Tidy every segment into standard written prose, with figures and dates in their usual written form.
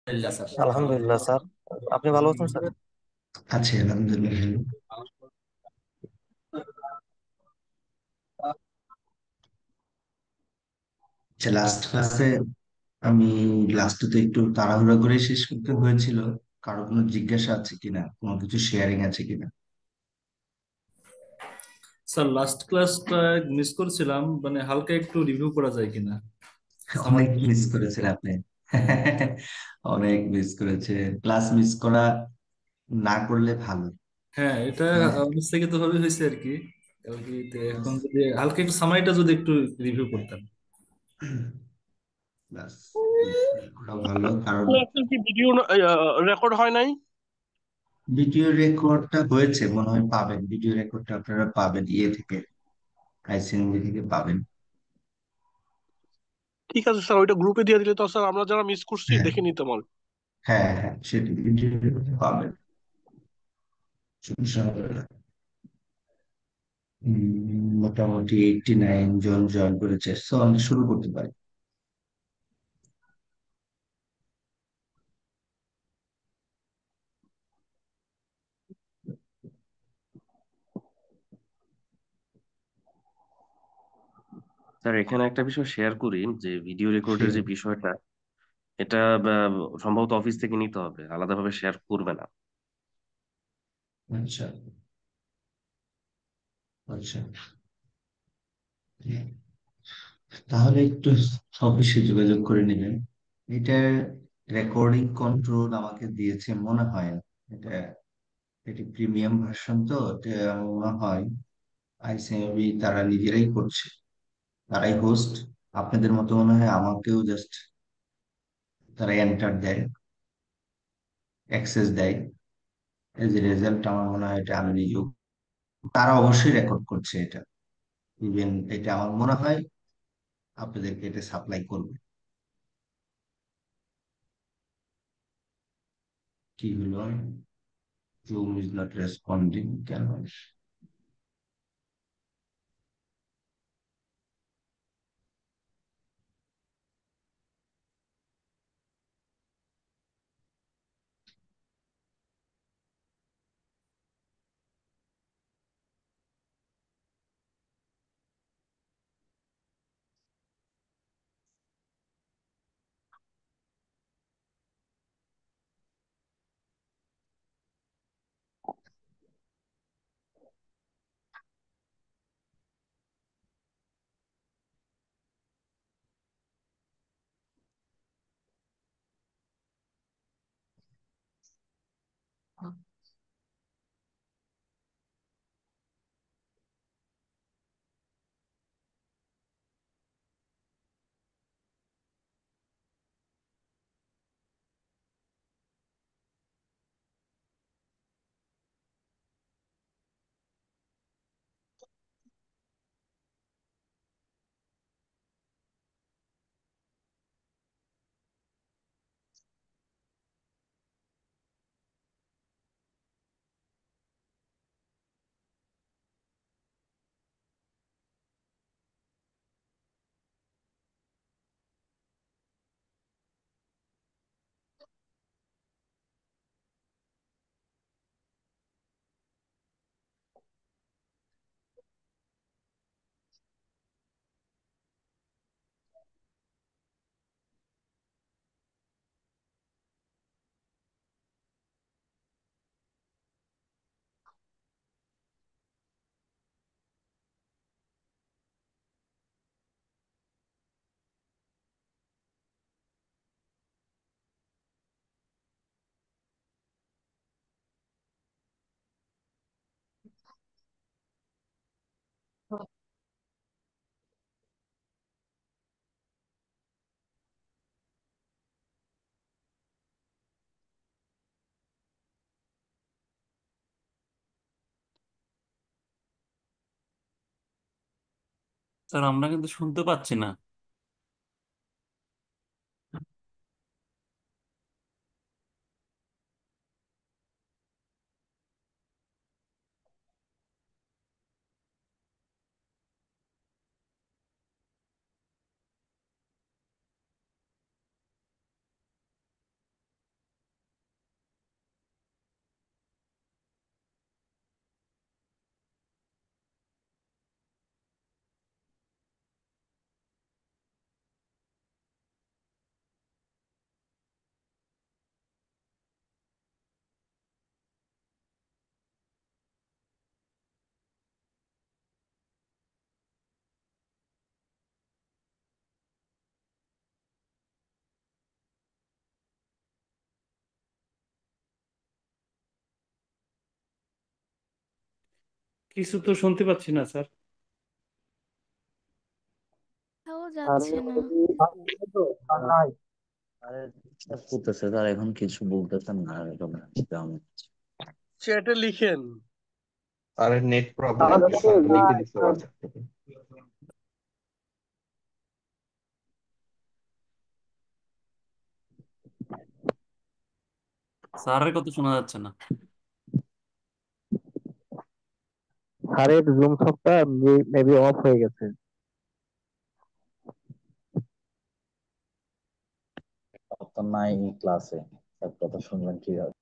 আলহামদুলিল্লাহ স্যার। আলহামদুলিল্লাহ স্যার। আপনি ভালো আছেন স্যার? আছে আলহামদুলিল্লাহ। আচ্ছা, লাস্ট ক্লাসে আমি লাস্টে একটু তাড়াহুড়া করে শেষ করতে হয়েছিল। কারো কোনো জিজ্ঞাসা আছে কিনা, কোনো কিছু শেয়ারিং আছে কিনা? স্যার লাস্ট ক্লাসটা মিস করেছিলাম, মানে হালকা একটু রিভিউ করা যায় কিনা? অনেক সামারি। মিস করেছেন আপনি। অনেক মিস করেছেন, ক্লাস মিস করা না করলে ভালো। হ্যাঁ, এটা হ্যাঁ, অনিচ্ছাকৃত ভাবে হয়েছে আর কি। এখন যদি হালকা একটু সামারিটা যদি একটু রিভিউ করতেন। ক্লাস মিস না করা ভালো, কারণ ক্লাসের কি ভিডিও রেকর্ড হয় নাই? ভিডিও রেকর্ডটা হয়েছে মনে হয়, পাবেন ভিডিও রেকর্ডটা, আপনারা পাবেন ইয়ে থেকে, আইসিএমবি থেকে পাবেন। ঠিক আছে স্যার, ওইটা গ্রুপে দিয়ে দিলে তো স্যার আমরা যারা মিস করছি হ্যাঁ, দেখে নিতে পারবো। হ্যাঁ, হ্যাঁ, সেটা ভিডিও রেকর্ডে পাবেন, সমস্যা হবে না। মোটামুটি 89 জন জয়েন করেছে, সো আমরা শুরু করতে পারি। স্যার, এখানে একটা বিষয় শেয়ার করি যে ভিডিও রেকর্ডের যে বিষয়টা, এটা সম্ভবত অফিস থেকে নিতে হবে, আলাদাভাবে শেয়ার করবে না। আচ্ছা, আচ্ছা, তাহলে একটু অফিসে যোগাযোগ করে নেবেন। এটা রেকর্ডিং কন্ট্রোল আমাকে দিয়েছে মনে হয়। এটা এটি প্রিমিয়াম ভার্সন, তো এটা আমার মনে হয় আইসিএমবি তারা নিজেরাই করছে, তারাই হোস্ট। আপনাদের মতো মনে হয় আমাকেও জাস্ট তারা এন্টার দেয়, অ্যাক্সেস দেয়। এজ এ রেজাল্ট আমার মনে হয় এটা আমি নিজেও, তারা অবশ্যই রেকর্ড করছে এটা। ইভেন এটা আমার মনে হয় আপনাদেরকে এটা সাপ্লাই করবে। কি হলো, জুম ইজ নট রেসপন্ডিং কেন? স্যার, আমরা কিন্তু শুনতে পাচ্ছি না। কিছু তো শুনতে পাচ্ছি না স্যার। তাও যাচ্ছে না। আরে ডিস্টার্ব করতেছে তার, এখন কিছু বলতেছেন না এরকম তেমন। চ্যাটে লিখেন। আরে নেট প্রবলেম, লিখে দিতে পারছেন। স্যারের কথা শোনা যাচ্ছে না। স্যারের জুম সফটওয়্যার মেবি অফ হয়ে গেছে। তো নাই ক্লাসে, সব কথা শুনলেন কি হবে?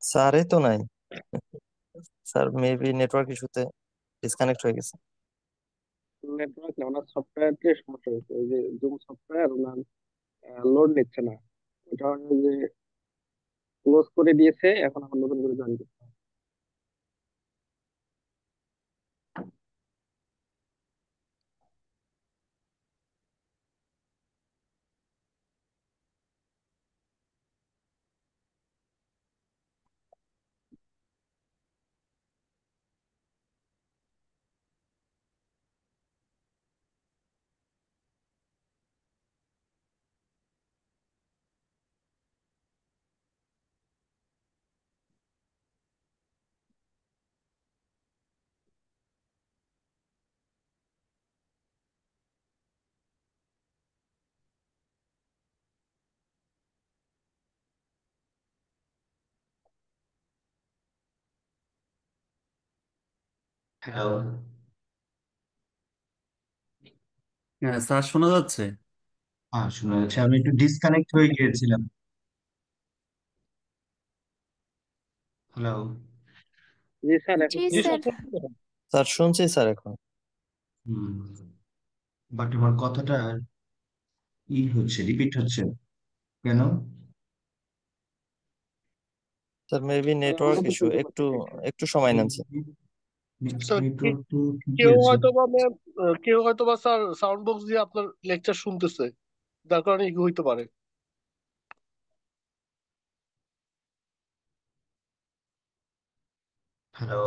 স্যারই তো নাই। স্যার মেবি নেটওয়ার্ক ইস্যুতে ডিসকানেক্ট হয়ে গেছে। নেটওয়ার্ক না, ওনার সফটওয়্যারতে সমস্যা হয়েছে। ওই যে জুম সফটওয়্যার ওনার লোড নিচ্ছে না। ওটা ওই যে ক্লোজ করে দিয়েছে, এখন আবার নতুন করে জয়েন করতে হবে। হ্যালো। হ্যাঁ স্যার, শোনা যাচ্ছে। হ্যাঁ, শোনা যাচ্ছে। আমি একটু ডিসকানেক্ট হয়ে গিয়েছিলাম। হ্যালো। জি স্যার, এখন জি জি স্যার। স্যার। স্যার শুনছি স্যার এখন। হুম, বাট আমার কথাটা হচ্ছে, রিপিট হচ্ছে কেন? স্যার মেবি নেটওয়ার্ক আমাদের ইস্যু, শুনতে একটু পাচ্ছি। একটু সময় নেন স্যার। স্যার নেটওয়ার্ক তো ঠিকই কেউ আছে। হয়তো বা কেউ হয়তো বা স্যার সাউন্ড বক্স দিয়ে আপনার লেকচার শুনতেছে, যার কারণে কি হইতে পারে। হ্যালো।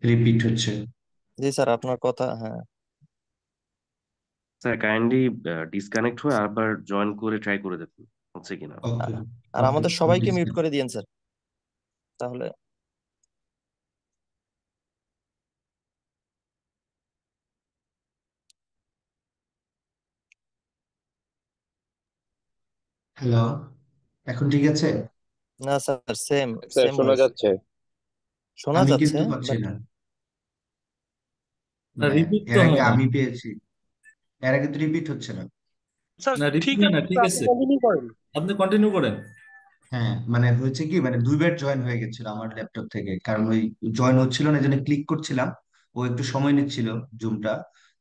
রিপিট হচ্ছে। জি স্যার আপনার কথা, হ্যাঁ। স্যার কাইন্ডলি ডিসকানেক্ট হয়ে আবার জয়েন করে ট্রাই করে দেখুন হচ্ছে কিনা। ওকে। আ- আর ওকে, আমাদের আমি সবাইকে মিউট ডিসকানেক্ট। করে দিয়েন স্যার তাহলে। হ্যালো, এখন ঠিক আছে? না স্যার, সেম স্যার সেম শোনা হয়েছে। যাচ্ছে। শোনা আমি যাচ্ছে কিন্তু পাচ্ছি বাট না। মানে রিপিট তো এর আগে হয় না। আমি পেয়েছি, এর আগে তো রিপিট হচ্ছে না। স্যার না রিপিট ঠিক হয় না, আছে ঠিক স্যার, আপনি আছে। কন্টিনিউ করেন। আপনি কন্টিনিউ করেন। হ্যাঁ, মানে হয়েছে কি, মানে দুইবার জয়েন হয়ে গেছিল আমার ল্যাপটপ থেকে, কারণ ওই জয়েন হচ্ছিল না, এই জন্য ক্লিক করছিলাম। ও একটু সময় নিচ্ছিল জুমটা।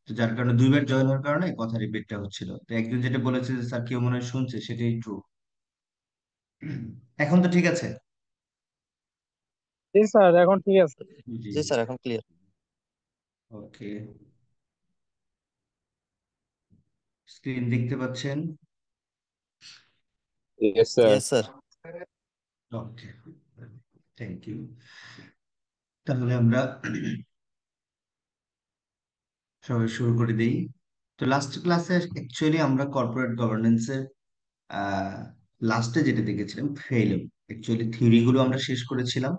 তো যার কারণে দুইবার জয়েন হওয়ার কারণে কথা রিপিটটা হচ্ছিল। তো একজন যেটা বলেছে যে স্যার কেউ মনে হয় শুনছে, সেটাই ট্রু। এখন তো ঠিক আছে। জি স্যার, এখন ঠিক আছে। জি। জি স্যার এখন ক্লিয়ার। ওকে, স্ক্রিন দেখতে পাচ্ছেন? Yes sir. Yes sir. Okay, thank you. তাহলে আমরা সবাই শুরু করে দেই। তো লাস্ট ক্লাসে অ্যাকচুয়ালি আমরা কর্পোরেট গভর্নেন্সের লাস্টে যেটা দেখেছিলাম, ফেল। অ্যাকচুয়ালি থিওরি গুলো আমরা শেষ করেছিলাম।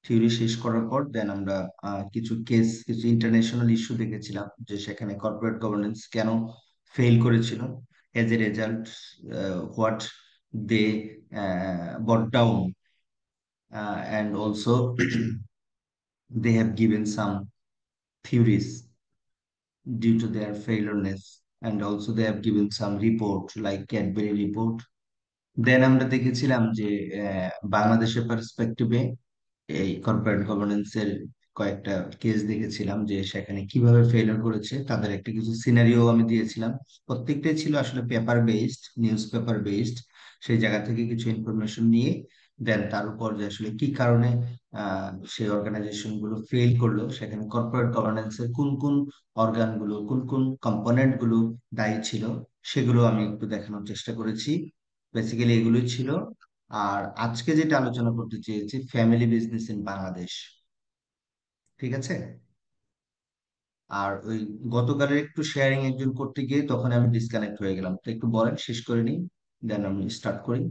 থিওরি শেষ করার পর দেন আমরা কিছু কেস, কিছু ইন্টারন্যাশনাল ইস্যু দেখেছিলাম, যে সেখানে কর্পোরেট গভর্নেন্স কেন ফেল করেছিল, as a result what they bought down, and also they have given some theories due to their failureness, and also they have given some report like Cadbury report. দেন আমরা দেখেছিলাম যে বাংলাদেশের পার্সপেক্টিভে এই corporate governance এর কয়েকটা case দেখেছিলাম, যে সেখানে কিভাবে ফেলিওর করেছে, তাদের একটা কিছু সিনারিও আমি দিয়েছিলাম। প্রত্যেকটাই ছিল আসলে paper based, news paper based. সেই জায়গা থেকে কিছু ইনফরমেশন নিয়ে দেন তার উপর যে আসলে কি কারণে সেই অর্গানাইজেশন গুলো ফেল করলো, সেখানে কর্পোরেট গভর্নেন্স এর কোন কোন অর্গান গুলো, কোন কোন কম্পোনেন্ট গুলো দায়ী ছিল, সেগুলো আমি একটু দেখানোর চেষ্টা করেছি। বেসিক্যালি এগুলোই ছিল। আর আজকে যেটা আলোচনা করতে চেয়েছি, ফ্যামিলি বিজনেস ইন বাংলাদেশ। ঠিক আছে। আর ওই গতকালের একটু শেয়ারিং একজন করতে গিয়ে তখন আমি ডিসকানেক্ট হয়ে গেলাম, তো একটু বলেন, শেষ করে নিই, দেন আমি স্টার্ট করি।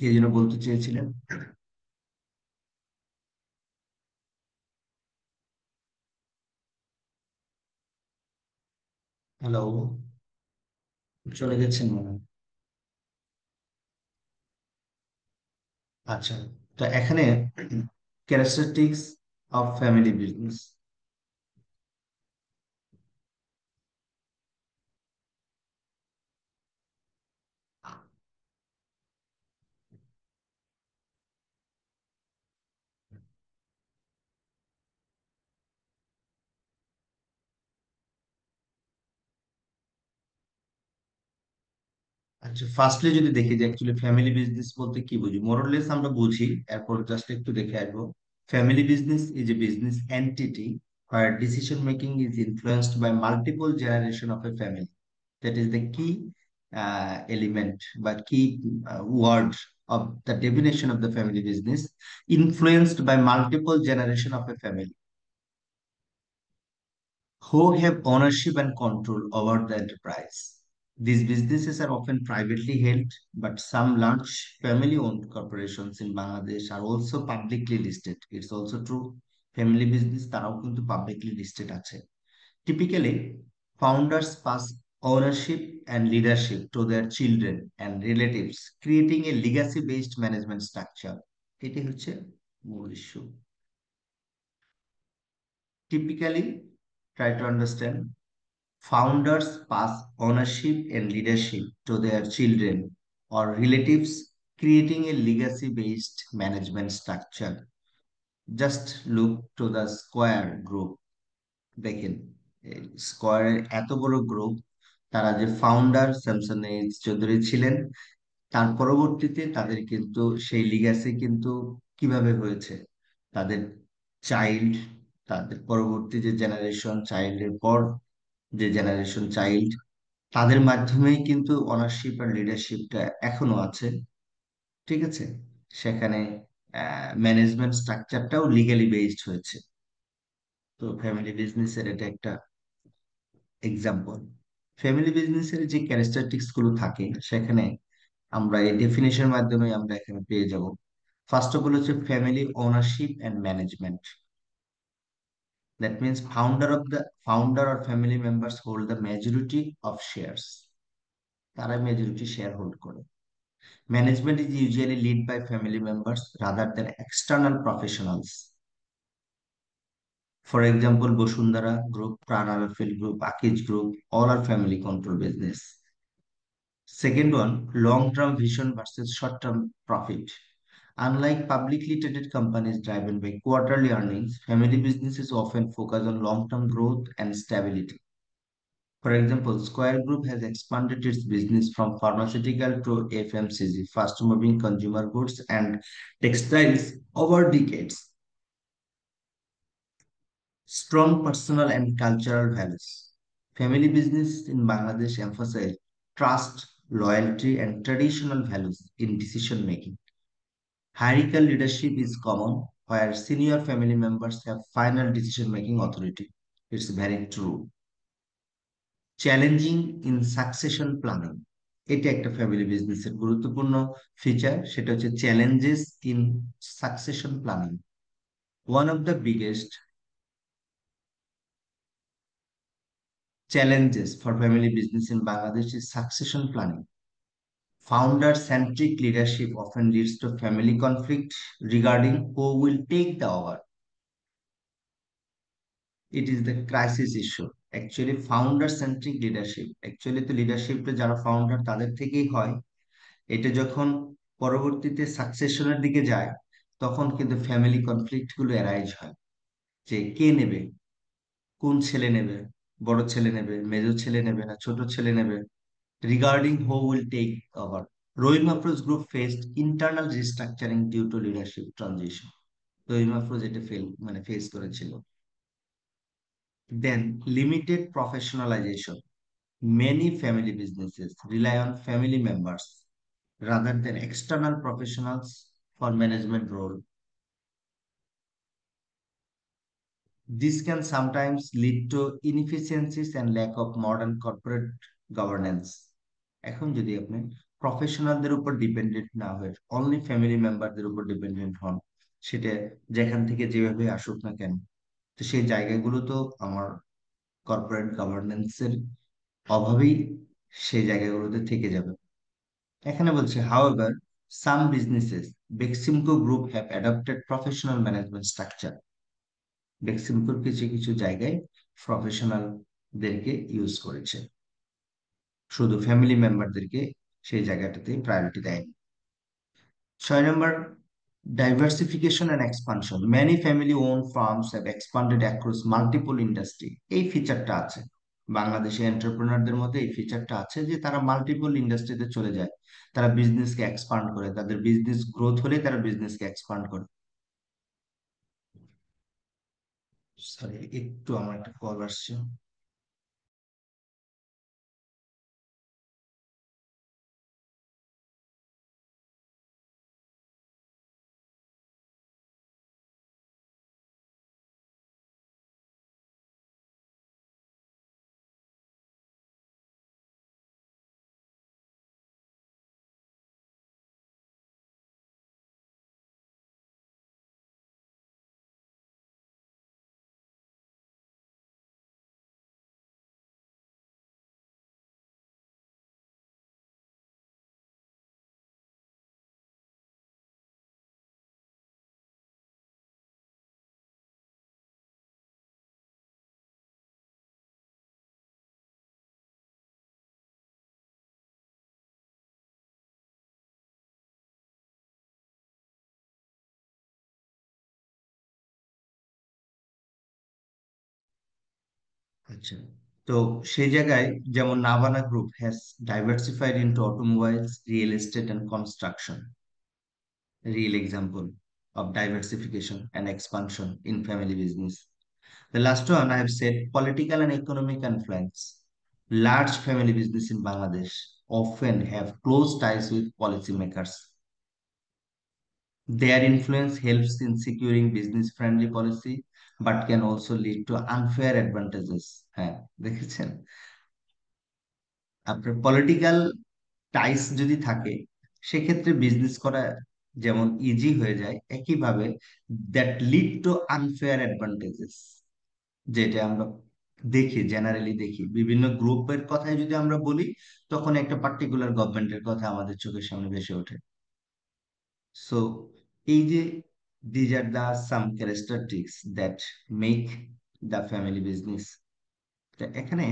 এই জন্য বলতে চেয়েছিলেন। হ্যালো, চলে গেছেন মনে হয়। আচ্ছা, তো এখানে ক্যারেক্টারিস্টিক্স অফ ফ্যামিলি বিজনেস। আচ্ছা, ফার্স্টলি যদি দেখি যে অ্যাকচুয়ালি ফ্যামিলি বিজনেস বলতে কি বুঝি, মোরলেস আমরা বুঝি, এরপর জাস্ট একটু দেখে আসবো। Family business is a business entity where decision making is influenced by multiple generation of a family. That is the key element, but key word of the definition of the family business, influenced by multiple generation of a family who have ownership and control over the enterprise. These businesses are often privately held, but some large family-owned corporations in Bangladesh are also publicly listed. It's also true, family business তারাও কিন্তু publicly listed আছে। Typically, founders pass ownership and leadership to their children and relatives, creating a legacy-based management structure. এটি হচ্ছে মূল issue. Typically, try to understand. Founders pass ownership and leadership to their children or relatives, creating a legacy based management structure. Just look to the Square Group. দেখেন, স্কয়ারের এত বড় group, তারা যে founder Samson H Chowdhury ছিলেন, তার পরবর্তীতে তাদের কিন্তু সেই লিগ্যাসি কিন্তু কিভাবে হয়েছে, তাদের চাইল্ড, তাদের পরবর্তী যে জেনারেশন, চাইল্ডের পর যে জেনারেশন চাইল্ড, তাদের মাধ্যমেই কিন্তু অনারশিপ আর লিডারশিপটা এখনো আছে। ঠিক আছে। সেখানে ম্যানেজমেন্ট স্ট্রাকচারটাও লিগ্যালি বেসড হয়েছে। তো ফ্যামিলি বিজনেসের এটা একটা এক্সাম্পল। ফ্যামিলি বিজনেসের যে ক্যারেক্টারিস্টিক্স গুলো থাকে সেখানে আমরা এই ডেফিনেশনের মাধ্যমে আমরা এখানে পেয়ে যাব। ফার্স্ট অফ অল হচ্ছে family ownership and management. That means founder or family members hold the majority of shares. তারা মেজরিটি শেয়ার হোল্ড করে। Management is usually led by family members rather than external professionals. For example, Bosundara Group, Prana Rafael Group, Akij Group, all are family control business. Second one, long-term vision versus short-term profit. Unlike publicly traded companies driven by quarterly earnings, family businesses often focus on long-term growth and stability. For example, Square Group has expanded its business from pharmaceutical to FMCG, fast-moving consumer goods and textiles over decades. Strong personal and cultural values. Family business in Bangladesh emphasize trust, loyalty, and traditional values in decision making. Hierarchical leadership is common, where senior family members have final decision making authority. It's very true. Challenging in succession planning, এটা একটা family বিজনেসের গুরুত্বপূর্ণ feature, সেটা হচ্ছে challenges in succession planning. One of the biggest challenges for family business in Bangladesh is succession planning. Founder-centric leadership often leads to family conflict regarding who will take the over. It is the crisis issue. Actually, founder-centric leadership. Actually, তো লিডারশিপটা যারা founder তাদের থেকেই হয়। এটা যখন পরবর্তীতে সাকসেশনের দিকে যায়, তখন কিন্তু ফ্যামিলি কনফ্লিক্ট গুলো অ্যারাইজ হয়, যে কে নেবে, কোন ছেলে নেবে, বড় ছেলে নেবে, মেজর ছেলে নেবে না ছোট ছেলে নেবে, regarding who will take over. Rahim Afroz group faced internal restructuring due to leadership transition. Rahim Afroz এটা ফেস করেছিল। Then limited professionalization. Many family businesses rely on family members rather than external professionals for management role. This can sometimes lead to inefficiencies and lack of modern corporate governance. এখন যদি আপনি প্রফেশনালদের উপর dependent না হয়ে only family মেম্বারদের উপর dependent হন, সেটা যেখান থেকে যেভাবে আসুক না কেন, তো সেই জায়গাগুলো তো আমার কর্পোরেট গভর্নেন্সের অভাবেই সেই জায়গাগুলোতে থেকে যাবে। এখানে বলছে however some businesses Beximco group have adopted professional management structure. বেক্সিমকোর কিছু কিছু জায়গায় প্রফেশনালদেরকে ইউজ করেছে, শুধু ফ্যামিলি মেম্বারদেরকে সেই জায়গাটাতে প্রায়োরিটি দেয়। 6 নম্বর, diversification and expansion. Many family own firms have expanded across multiple industry. এই ফিচারটা আছে বাংলাদেশে এন্টারপ্রেনারদের মধ্যে, এই ফিচারটা আছে যে তারা মাল্টিপল ইন্ডাস্ট্রিতে চলে যায়, তারা বিজনেসকে এক্সপান্ড করে, তাদের বিজনেস গ্রোথ হলে তারা বিজনেসকে এক্সপান্ড করে। সরি, একটু আমার একটা কল আসছে। আচ্ছা, তো সেই জায়গায় যেমন Navana group has diversified into automobiles, real estate and construction, real example of diversification and expansion in family business. The last one I have said political and economic influence. Large family business in Bangladesh often have close ties with policymakers. Their influence helps in securing business friendly policy but can also lead to unfair advantages. হ্যাঁ, দেখেছেন? আপনার political টাইস যদি থাকে সেক্ষেত্রে business করা যেমন easy হয়ে যায়, একইভাবে that lead to unfair advantages, যেটা আমরা দেখি, জেনারেলি দেখি বিভিন্ন গ্রুপের কথাই যদি আমরা বলি তখন একটা পার্টিকুলার গভর্নমেন্টের কথা আমাদের চোখের সামনে ভেসে ওঠে। সো এই যে these are the some characteristics that make the family business. এখানে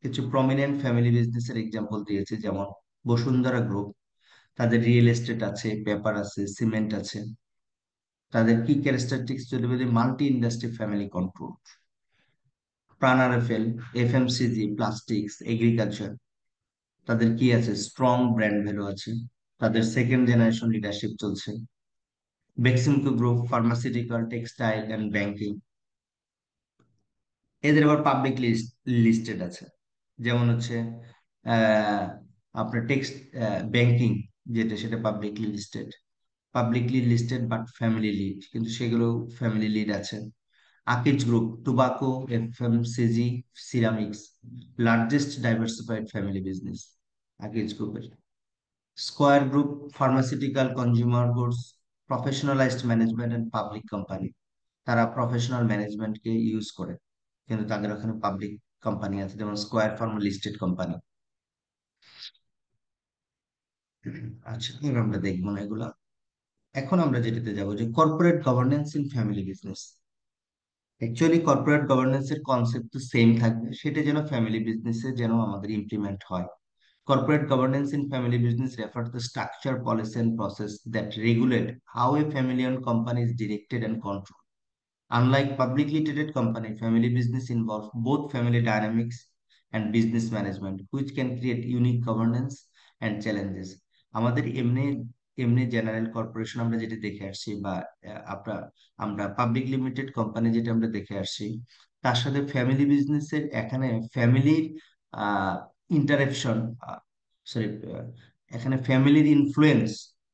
কিছু প্রমিনেন্ট ফ্যামিলি বিজনেসের এক্সাম্পল দিয়েছে, যেমন বসুন্ধরা গ্রুপ, তাদের রিয়েল এস্টেট আছে, পেপার আছে, সিমেন্ট আছে। তাদের কি ক্যারেক্টারিস্টিক্স যদি বলি, মাল্টি ইন্ডাস্ট্রি ফ্যামিলি কন্ট্রোল। প্রাণারফেল, এফএমসিজি, প্লাস্টিক্স, এগ্রিকালচার, তাদের কি আছে, স্ট্রং ব্র্যান্ড ভ্যালু আছে, তাদের সেকেন্ড জেনারেশন লিডারশিপ চলছে। Beximco group, pharmaceutical, textile and banking, এদের আবার পাবলিক লিস্টেড আছে, যেমন হচ্ছে আহ আপনার টেক্সট ব্যাংকিং যেটা, সেটা publicly listed but family lead, কিন্তু সেগুলো ফ্যামিলি লিড আছে। Akij group, tobacco, FMCG, ceramics, largest diversified family business Akij গ্রুপের। Square group, pharmaceutical, consumer goods, professionalized management and public company, তারা প্রফেশনাল ম্যানেজমেন্টকে ইউজ করে কিন্তু তাদের ওখানে পাবলিক কোম্পানি আছে, যেমন স্কয়ার ফার্মা লিস্টেড কোম্পানি। আচ্ছা, এবার আমরা দেখবো না এগুলা। এখন আমরা যেটাতে যাবো যে corporate governance in family business. Actually corporate গভর্নেন্সের কনসেপ্ট তো সেম থাকবে, সেটা যেন ফ্যামিলি বিজনেসে যেন আমাদের ইমপ্লিমেন্ট হয়। Corporate governance in family business refers to the structure, policy, and process that regulate how a family-owned company is directed and controlled. Unlike publicly traded company, family business involves both family dynamics and business management, which can create unique governance and challenges. আমাদের এমনি এমনি general corporation আমরা যেটা দেখে আসছি, বা আমরা আমরা পাবলিক লিমিটেড কোম্পানি যেটা আমরা দেখে আসছি, তার সাথে ফ্যামিলি বিজনেসের এখানে ফ্যামিলির ইন্টারাকশন, সরি, এখানে ফ্যামিলির ইনফ্লুয়েন্স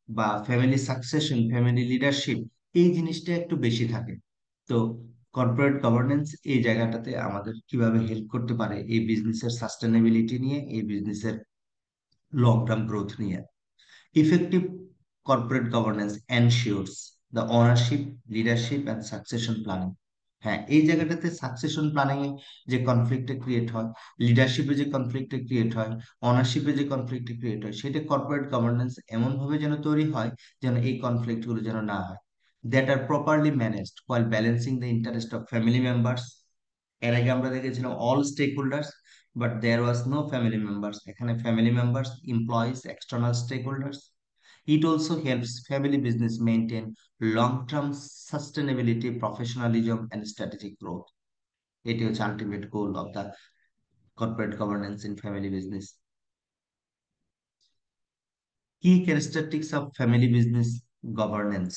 বা ফ্যামিলি সাকসেশন, ফ্যামিলি লিডারশিপ, এই জিনিসটা একটু বেশি থাকে। তো কর্পোরেট গভর্নেন্স এই জায়গাটাতে আমাদের কিভাবে হেল্প করতে পারে এই বিজনেসের সাস্টেনেবিলিটি নিয়ে, এই বিজনেসের লং টার্ম গ্রোথ নিয়ে। Effective corporate governance ensures the ownership, leadership and succession planning. হ্যাঁ, এই জায়গাটাতে সাকসেশন প্ল্যানিং এ যে কনফ্লিক্ট ক্রিয়েট হয়, লিডারশিপে যে কনফ্লিক্ট ক্রিয়েট হয়, অনারশিপে যে কনফ্লিক্ট ক্রিয়েট হয়, সেটা কর্পোরেট গভর্নেন্স এমন ভাবে যেন তৈরি হয় যেন এই কনফ্লিক্ট গুলো যেন না হয়, that are properly managed while balancing the interest of family members. এর আগে আমরা দেখেছিলাম all stakeholders, but there was no family members, এখানে family members, employees, external stakeholders. It also helps family business maintain long-term sustainability, professionalism, and strategic growth. It is ultimate goal of the corporate governance in family business. Key characteristics of family business governance.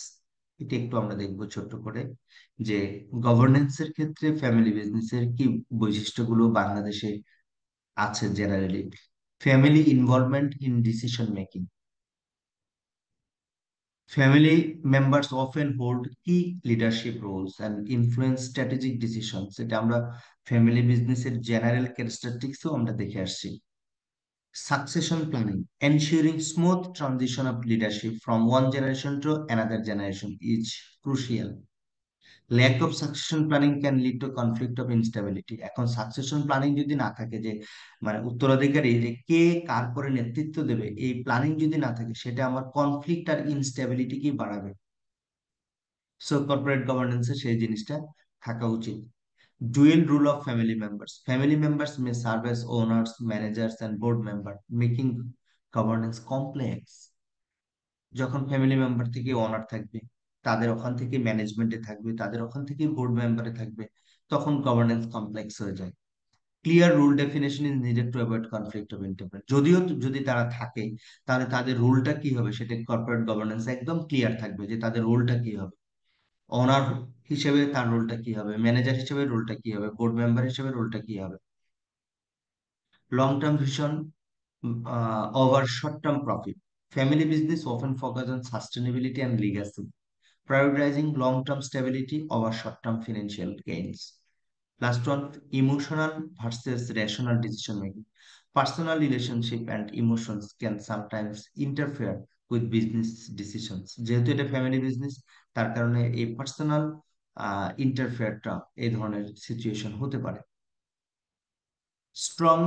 এটা একটু আমরা দেখবো ছোট্ট করে, যে গভর্নেন্সের ক্ষেত্রে family বিজনেসের কি বৈশিষ্ট্যগুলো বাংলাদেশে আছে generally. Family involvement in decision making. Family members often hold key leadership roles and influence strategic decisions. এটা আমরা ফ্যামিলি বিজনেসের জেনারেল ক্যারেক্টারিস্টিক্সও আমরা দেখে আসছি। Succession planning, ensuring smooth transition of leadership from one generation to another generation is crucial. Lack of succession planning can lead to conflict of instability. এখন succession planning যদি না থাকে, যে মানে উত্তরাধিকারী যে কে কার পরে নেতৃত্ব দেবে, এই প্ল্যানিং যদি না থাকে, সেটা আমার কনফ্লিক্ট আর ইনস্টেবিলিটি কি বাড়াবে। সো কর্পোরেট গভর্নেন্সে সেই জিনিসটা থাকা উচিত। Dual rule of family members. Family members may serve as owners, managers, and board members, making governance complex. যখন ফ্যামিলি মেম্বার থেকে ওনার থাকবে, তাদের ওখান থেকে ম্যানেজমেন্টে থাকবে, তাদের ওখান থেকে বোর্ড মেম্বারে থাকবে, তখন গভর্নেন্স কমপ্লেক্স হয়ে যায়। Clear rule definition is needed to avoid conflict of interest. যদিও যদি তারা থাকে, তাহলে তাদের রুলটা কি হবে সেটা কর্পোরেট গভর্নেন্স একদম ক্লিয়ার থাকবে, যে তাদের রোলটা কি হবে, ওনার হিসেবে তার রোলটা কি হবে, ম্যানেজার হিসেবে রোলটা কি হবে, বোর্ড মেম্বার হিসেবে রোলটা কি হবে। Long term vision over short term profit. Family business often focus on sustainability and legacy, prioritizing long-term stability over short-term financial gains. Last one, emotional versus rational decision making. Personal relationship and emotions can sometimes interfere with business decisions. যেহেতু এটা family business, তার কারণে এই personal ইন্টারফেয়ারটা এই ধরনের situation হতে পারে। Strong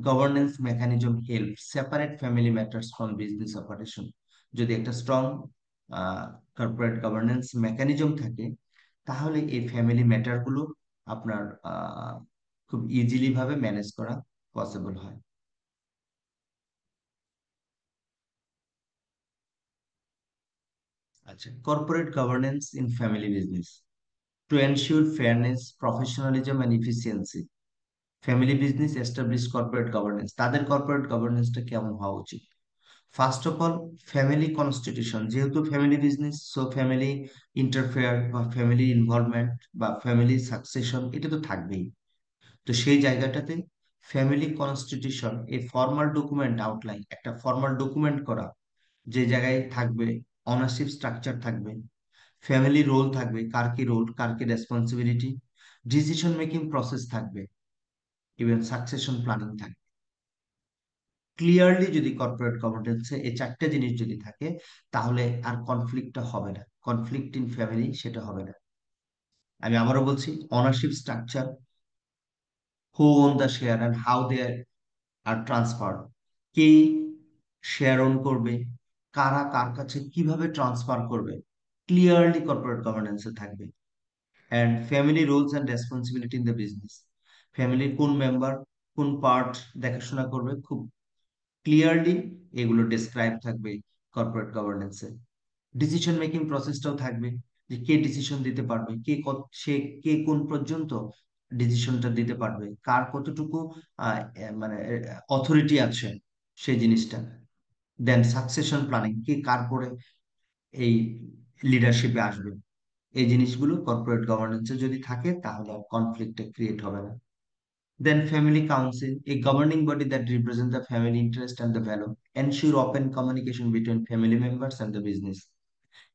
governance mechanism help separate family matters from business operation. যদি একটা স্ট্রং কর্পোরেট গভর্নেন্স মেকানিজম থাকে, তাহলে এই ফ্যামিলি ম্যাটার গুলো আপনার খুব ইজিলি ভাবে ম্যানেজ করা পসিবল হয়। আচ্ছা, corporate governance in family business to ensure fairness, professionalism and efficiency. Family business establish corporate governance, তাদের কর্পোরেট গভর্নেন্সটা কেমন হওয়া উচিত। First of all, family constitution. যেহেতু family business, so family interfere বা ফ্যামিলি ইনভলভমেন্ট বা ফ্যামিলি সাকসেশন এটা তো থাকবেই। তো সেই জায়গাটাতে ফ্যামিলি কনস্টিটিউশন, এই ফর্মাল ডকুমেন্ট আউটলাইন, একটা ফর্মাল ডকুমেন্ট করা, যে জায়গায় থাকবে অনারশিপ স্ট্রাকচার থাকবে, ফ্যামিলি রোল থাকবে, কার কি রোল, কার কি রেসপন্সিবিলিটি, ডিসিশন মেকিং প্রসেস থাকবে, ইভেন সাকসেশন প্ল্যানিং থাকবে। ক্লিয়ারলি যদি কর্পোরেট গভর্নেন্সে এই চারটে জিনিস যদি থাকে, তাহলে আর কনফ্লিক্টটা হবে না, কনফ্লিক্ট ইন ফ্যামিলি সেটা হবে না। আমি আবারও বলছি, ownership structure, who own the share and how they are transfer, কে শেয়ার ওন করবে, কারা কার কাছে কিভাবে ট্রান্সফার করবে, ক্লিয়ারলি কর্পোরেট গভর্নেন্সে থাকবে। And family roles and responsibility in the business, ফ্যামিলির কোন মেম্বার কোন পার্ট দেখাশোনা করবে, খুব ক্লিয়ারলি এগুলো ডেসক্রাইব থাকবে কর্পোরেট গভর্নেন্সে। ডিসিশন মেকিং প্রসেসটাও থাকবে, যে কে ডিসিশন দিতে পারবে, সে কে কোন পর্যন্ত ডিসিশনটা দিতে পারবে, কার কতটুকু মানে অথরিটি আছে সেই জিনিসটা। দেন সাকসেশন প্ল্যানিং, কে কার পরে এই লিডারশিপে আসবে, এই জিনিসগুলো কর্পোরেট গভর্নেন্সে যদি থাকে, তাহলে আর কনফ্লিক্টে ক্রিয়েট হবে না। Then family council, a governing body that represents the family interest and the value, ensure open communication between family members and the business,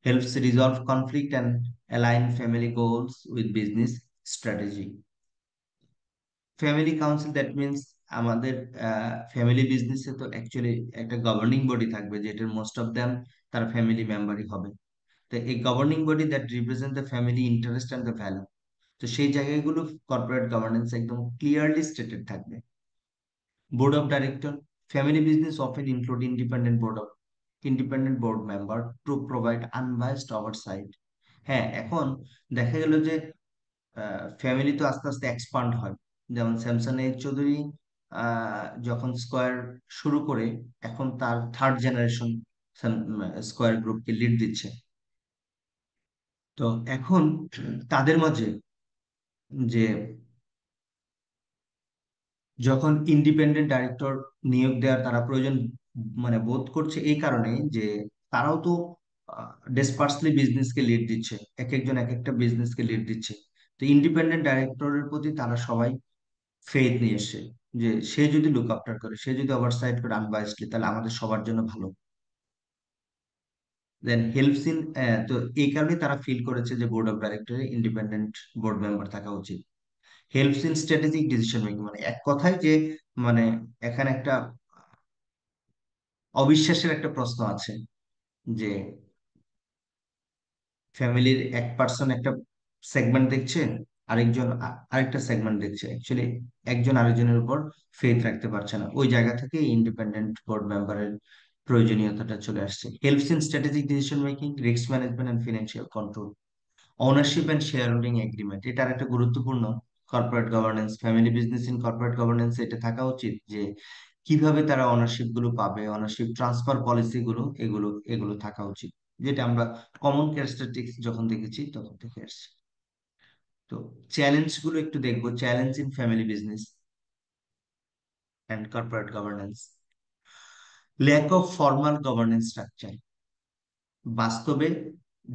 helps resolve conflict and align family goals with business strategy. Family council that means আমাদের family বিজনেসে তো actually একটা governing body থাকবে, যেটার most of them তার family মেম্বারই হবে। তো এই governing body that represent the family interest and the value, তো সেই জায়গাগুলো কর্পোরেট গভর্নেন্স একদম ক্লিয়ারলি স্টেটেড থাকবে। Board of director, family business often include independent board member to provide unbiased oversight. হ্যাঁ, এখন দেখা গেল যে ফ্যামিলি তো আস্তে আস্তে এক্সপান্ড হয়। যেমন স্যামসাং এর চৌধুরী যখন স্কয়ার শুরু করে, এখন তার থার্ড জেনারেশন স্কয়ার গ্রুপকে লিড দিচ্ছে। তো এখন তাদের মাঝে যে যখন ইন্ডিপেন্ডেন্ট ডাইরেক্টর নিয়োগ দেওয়ার তারা প্রয়োজন মানে বোধ করছে, এই কারণে যে তারাও তো ডেসপার্সলি বিজনেসকে লিড দিচ্ছে, এক একজন এক একটা বিজনেসকে লিড দিচ্ছে। তো ইন্ডিপেন্ডেন্ট ডাইরেক্টরের প্রতি তারা সবাই ফেথ নিয়ে এসছে, যে সে যদি লুক আফটার করে, সে যদি ওভারসাইট করে আনবায়াসলি, তাহলে আমাদের সবার জন্য ভালো। দেন হেল্পস ইন, তো এই কারণে তারা ফিল করেছে যে বোর্ড অফ ডাইরেক্টরে ইন্ডিপেন্ডেন্ট বোর্ড মেম্বার থাকা উচিত। Helps in strategic decision making, মানে এক কথায় যে মানে এখানে একটা অবিশ্বাসের একটা প্রশ্ন আছে যে ফ্যামিলির এক পার্সন একটা সেগমেন্ট দেখছে, আরেকজন আরেকটা সেগমেন্ট দেখছে, অ্যাকচুয়ালি একজন আরেকজনের উপর ফেথ রাখতে পারছে না। ওই জায়গা থেকে ইন্ডিপেন্ডেন্ট বোর্ড মেম্বারের প্রয়োজনীয়তাটা চলে আসছে। Helps in strategic decision making, risk management and financial control, ownership and shareholding agreement, এটা একটা গুরুত্বপূর্ণ corporate governance. Family business in corporate governance এটা থাকা উচিত যে কিভাবে তারা ওনারশিপ গুলো পাবে, ওনারশিপ ট্রান্সফার পলিসি গুলো, এগুলো এগুলো থাকা উচিত, যেটা আমরা কমন ক্যারেক্টারিস্টিক্স যখন দেখেছি তখন দেখে আসছি। তো চ্যালেঞ্জ গুলো একটু দেখবো, challenge in family business and corporate governance, lack of formal governance structure. বাস্তবে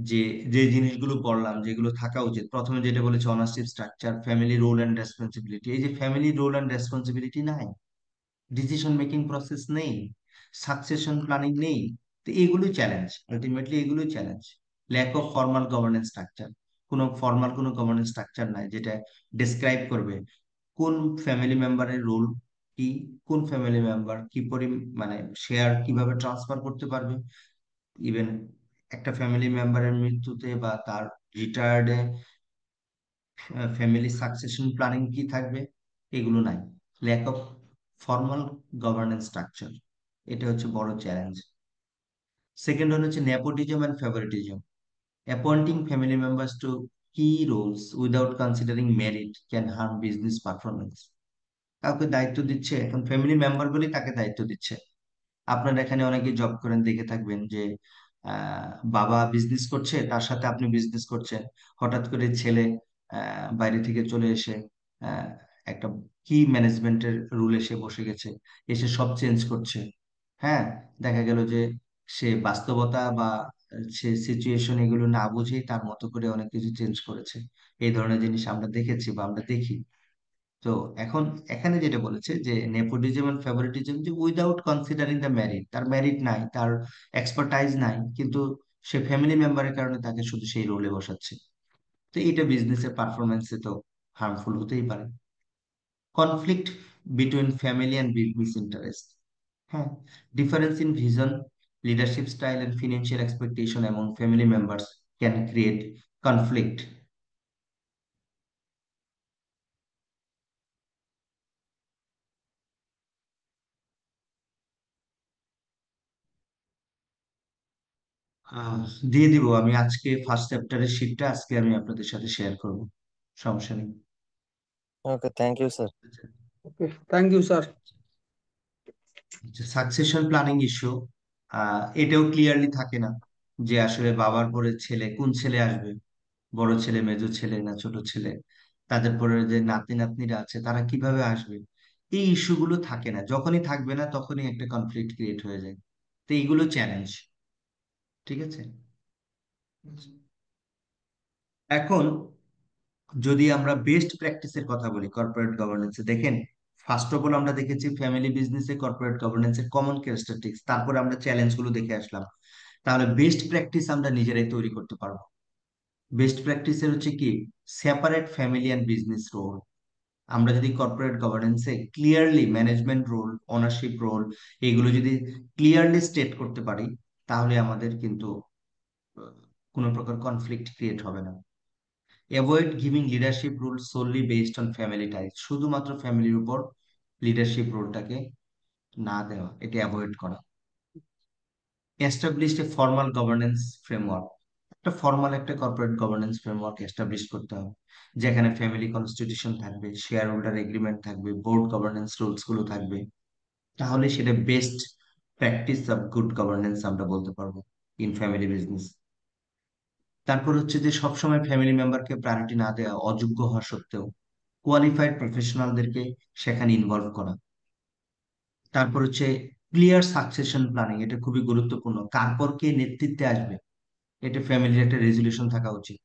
যে যে জিনিসগুলো বললাম যেগুলো থাকা উচিত, প্রথমে যেটা বলেছে ownership structure, family role and responsibility, এই যে ফ্যামিলি রোল অ্যান্ড রেসপন্সিবিলিটি নাই, ডিসিশন মেকিং প্রসেস নেই, সাকসেশন প্ল্যানিং নেই। তো এগুলোই চ্যালেঞ্জ, আলটিমেটলি এগুলোই challenge. Lack of formal governance structure, কোনো গভর্নেন্স স্ট্রাকচার নাই যেটা ডেসক্রাইব করবে কোন ফ্যামিলি মেম্বারের রোল কি, কোন ফ্যামিলি মেম্বার কি মানে শেয়ার কিভাবে ট্রান্সফার করতে পারবে, ইভেন একটা ফ্যামিলি মেম্বারের মৃত্যুতে বা তার রিটায়ার্ডে ফ্যামিলি সাকসেশন প্ল্যানিং কি থাকবে, এগুলো নাই। Lack of formal governance structure, এটা হচ্ছে বড় চ্যালেঞ্জ। সেকেন্ড হচ্ছে nepotism and favouritism, appointing family members to key roles without considering merit can harm business performance. কাউকে দায়িত্ব দিচ্ছে, এখন ফ্যামিলি মেম্বার বলেই তাকে দায়িত্ব দিচ্ছে। আপনার এখানে অনেকে জব করেন, দেখে থাকবেন যে বাবা বিজনেস করছে, তার সাথে আপনি বিজনেস করছেন, হঠাৎ করে ছেলে বাইরে থেকে চলে এসে আহ, একটা কি ম্যানেজমেন্টের রুল এসে বসে গেছে, এসে সব চেঞ্জ করছে। হ্যাঁ, দেখা গেল যে সে বাস্তবতা বা সে সিচুয়েশন এগুলো না বুঝেই তার মতো করে অনেক কিছু চেঞ্জ করেছে। এই ধরনের জিনিস আমরা দেখেছি বা আমরা দেখি। তো এখন এখানে যেটা বলেছে যে নেপোটিজম এন্ড ফেভারিটিজম, যে উইদাউট কনসিডারিং দ্য ম্যারিট, তার ম্যারিট নাই, তার এক্সপার্টাইজ নাই, কিন্তু সে ফ্যামিলি মেম্বারের কারণে তাকে শুধু সেই রোলে বসাচ্ছে। তো এটা বিজনেসের পারফরমেন্সে তো হার্মফুল হতেই পারে। Conflict between family and business interest, হ্যাঁ, difference in vision, leadership style and financial expectation among family members can create conflict. Ah, দিয়ে দিব আমি আজকে, ফার্স্ট চ্যাপ্টারের শিটটা আজকে আমি আপনাদের সাথে শেয়ার করব, সমস্যা নেই। Okay, thank you sir. Okay, thank you sir. Succession planning issue, এটাও ক্লিয়ারলি থাকে না যে আসলে বাবার পরে ছেলে, কোন ছেলে আসবে, বড় ছেলে, মেজো ছেলে না ছোট ছেলে, তাদের পরে যে নাতি নাতনিরা আছে তারা কিভাবে আসবে, এই ইস্যুগুলো থাকে না। যখনই থাকবে না তখনই একটা কনফ্লিক্ট ক্রিয়েট হয়ে যায়। তো এইগুলো চ্যালেঞ্জ, ঠিক আছে। এখন যদি আমরা বেস্ট প্র্যাকটিসের কথা বলি কর্পোরেট গভর্নেন্সে, দেখেন ফার্স্ট অফ অল আমরা দেখেছি ফ্যামিলি বিজনেসে কর্পোরেট গভর্নেন্সের কমন ক্যারেক্টারিস্টিক্স, তারপরে আমরা চ্যালেঞ্জ গুলো দেখে আসলাম। তাহলে বেস্ট প্র্যাকটিস আমরা নিজেরাই তৈরি করতে পারবো। বেস্ট প্র্যাকটিসের হচ্ছে কি, separate family and business role. আমরা যদি কর্পোরেট গভর্নেন্সে clearly management role, ownership role, এগুলো যদি ক্লিয়ারলি স্টেট করতে পারি, তাহলে আমাদের কিন্তু আহ, কোনো প্রকার কনফ্লিক্ট ক্রিয়েট হবে না। Avoid giving leadership role solely based on family ties, শুধুমাত্র ফ্যামিলির উপর লিডারশিপ রোলটাকে না দেওয়া, এটা অ্যাভয়েড করা। Establish a formal governance framework, একটা ফর্মাল একটা কর্পোরেট গভর্নেন্স ফ্রেমওয়ার্ক এস্টাবলিশ করতে হবে, যেখানে ফ্যামিলি কনস্টিটিউশন থাকবে, শেয়ার হোল্ডার এগ্রিমেন্ট থাকবে, বোর্ড গভর্নেন্স রুলস গুলো থাকবে। তাহলে সেটা best practice of good governance আমরা বলতে পারবো ইন ফ্যামিলি বিজনেস। তারপর হচ্ছে যে সবসময় ফ্যামিলি মেম্বারকে প্রায়োরিটি না দেওয়া, অযোগ্য হওয়া সত্ত্বেও কোয়ালিফাইড প্রফেশনালদেরকে সেখানে ইনভলভ করা। তারপর হচ্ছে ক্লিয়ার সাকসেশন প্ল্যানিং, এটা খুবই গুরুত্বপূর্ণ, কার পর কে নেতৃত্বে আসবে এটা ফ্যামিলির একটা রেজুলেশন থাকা উচিত।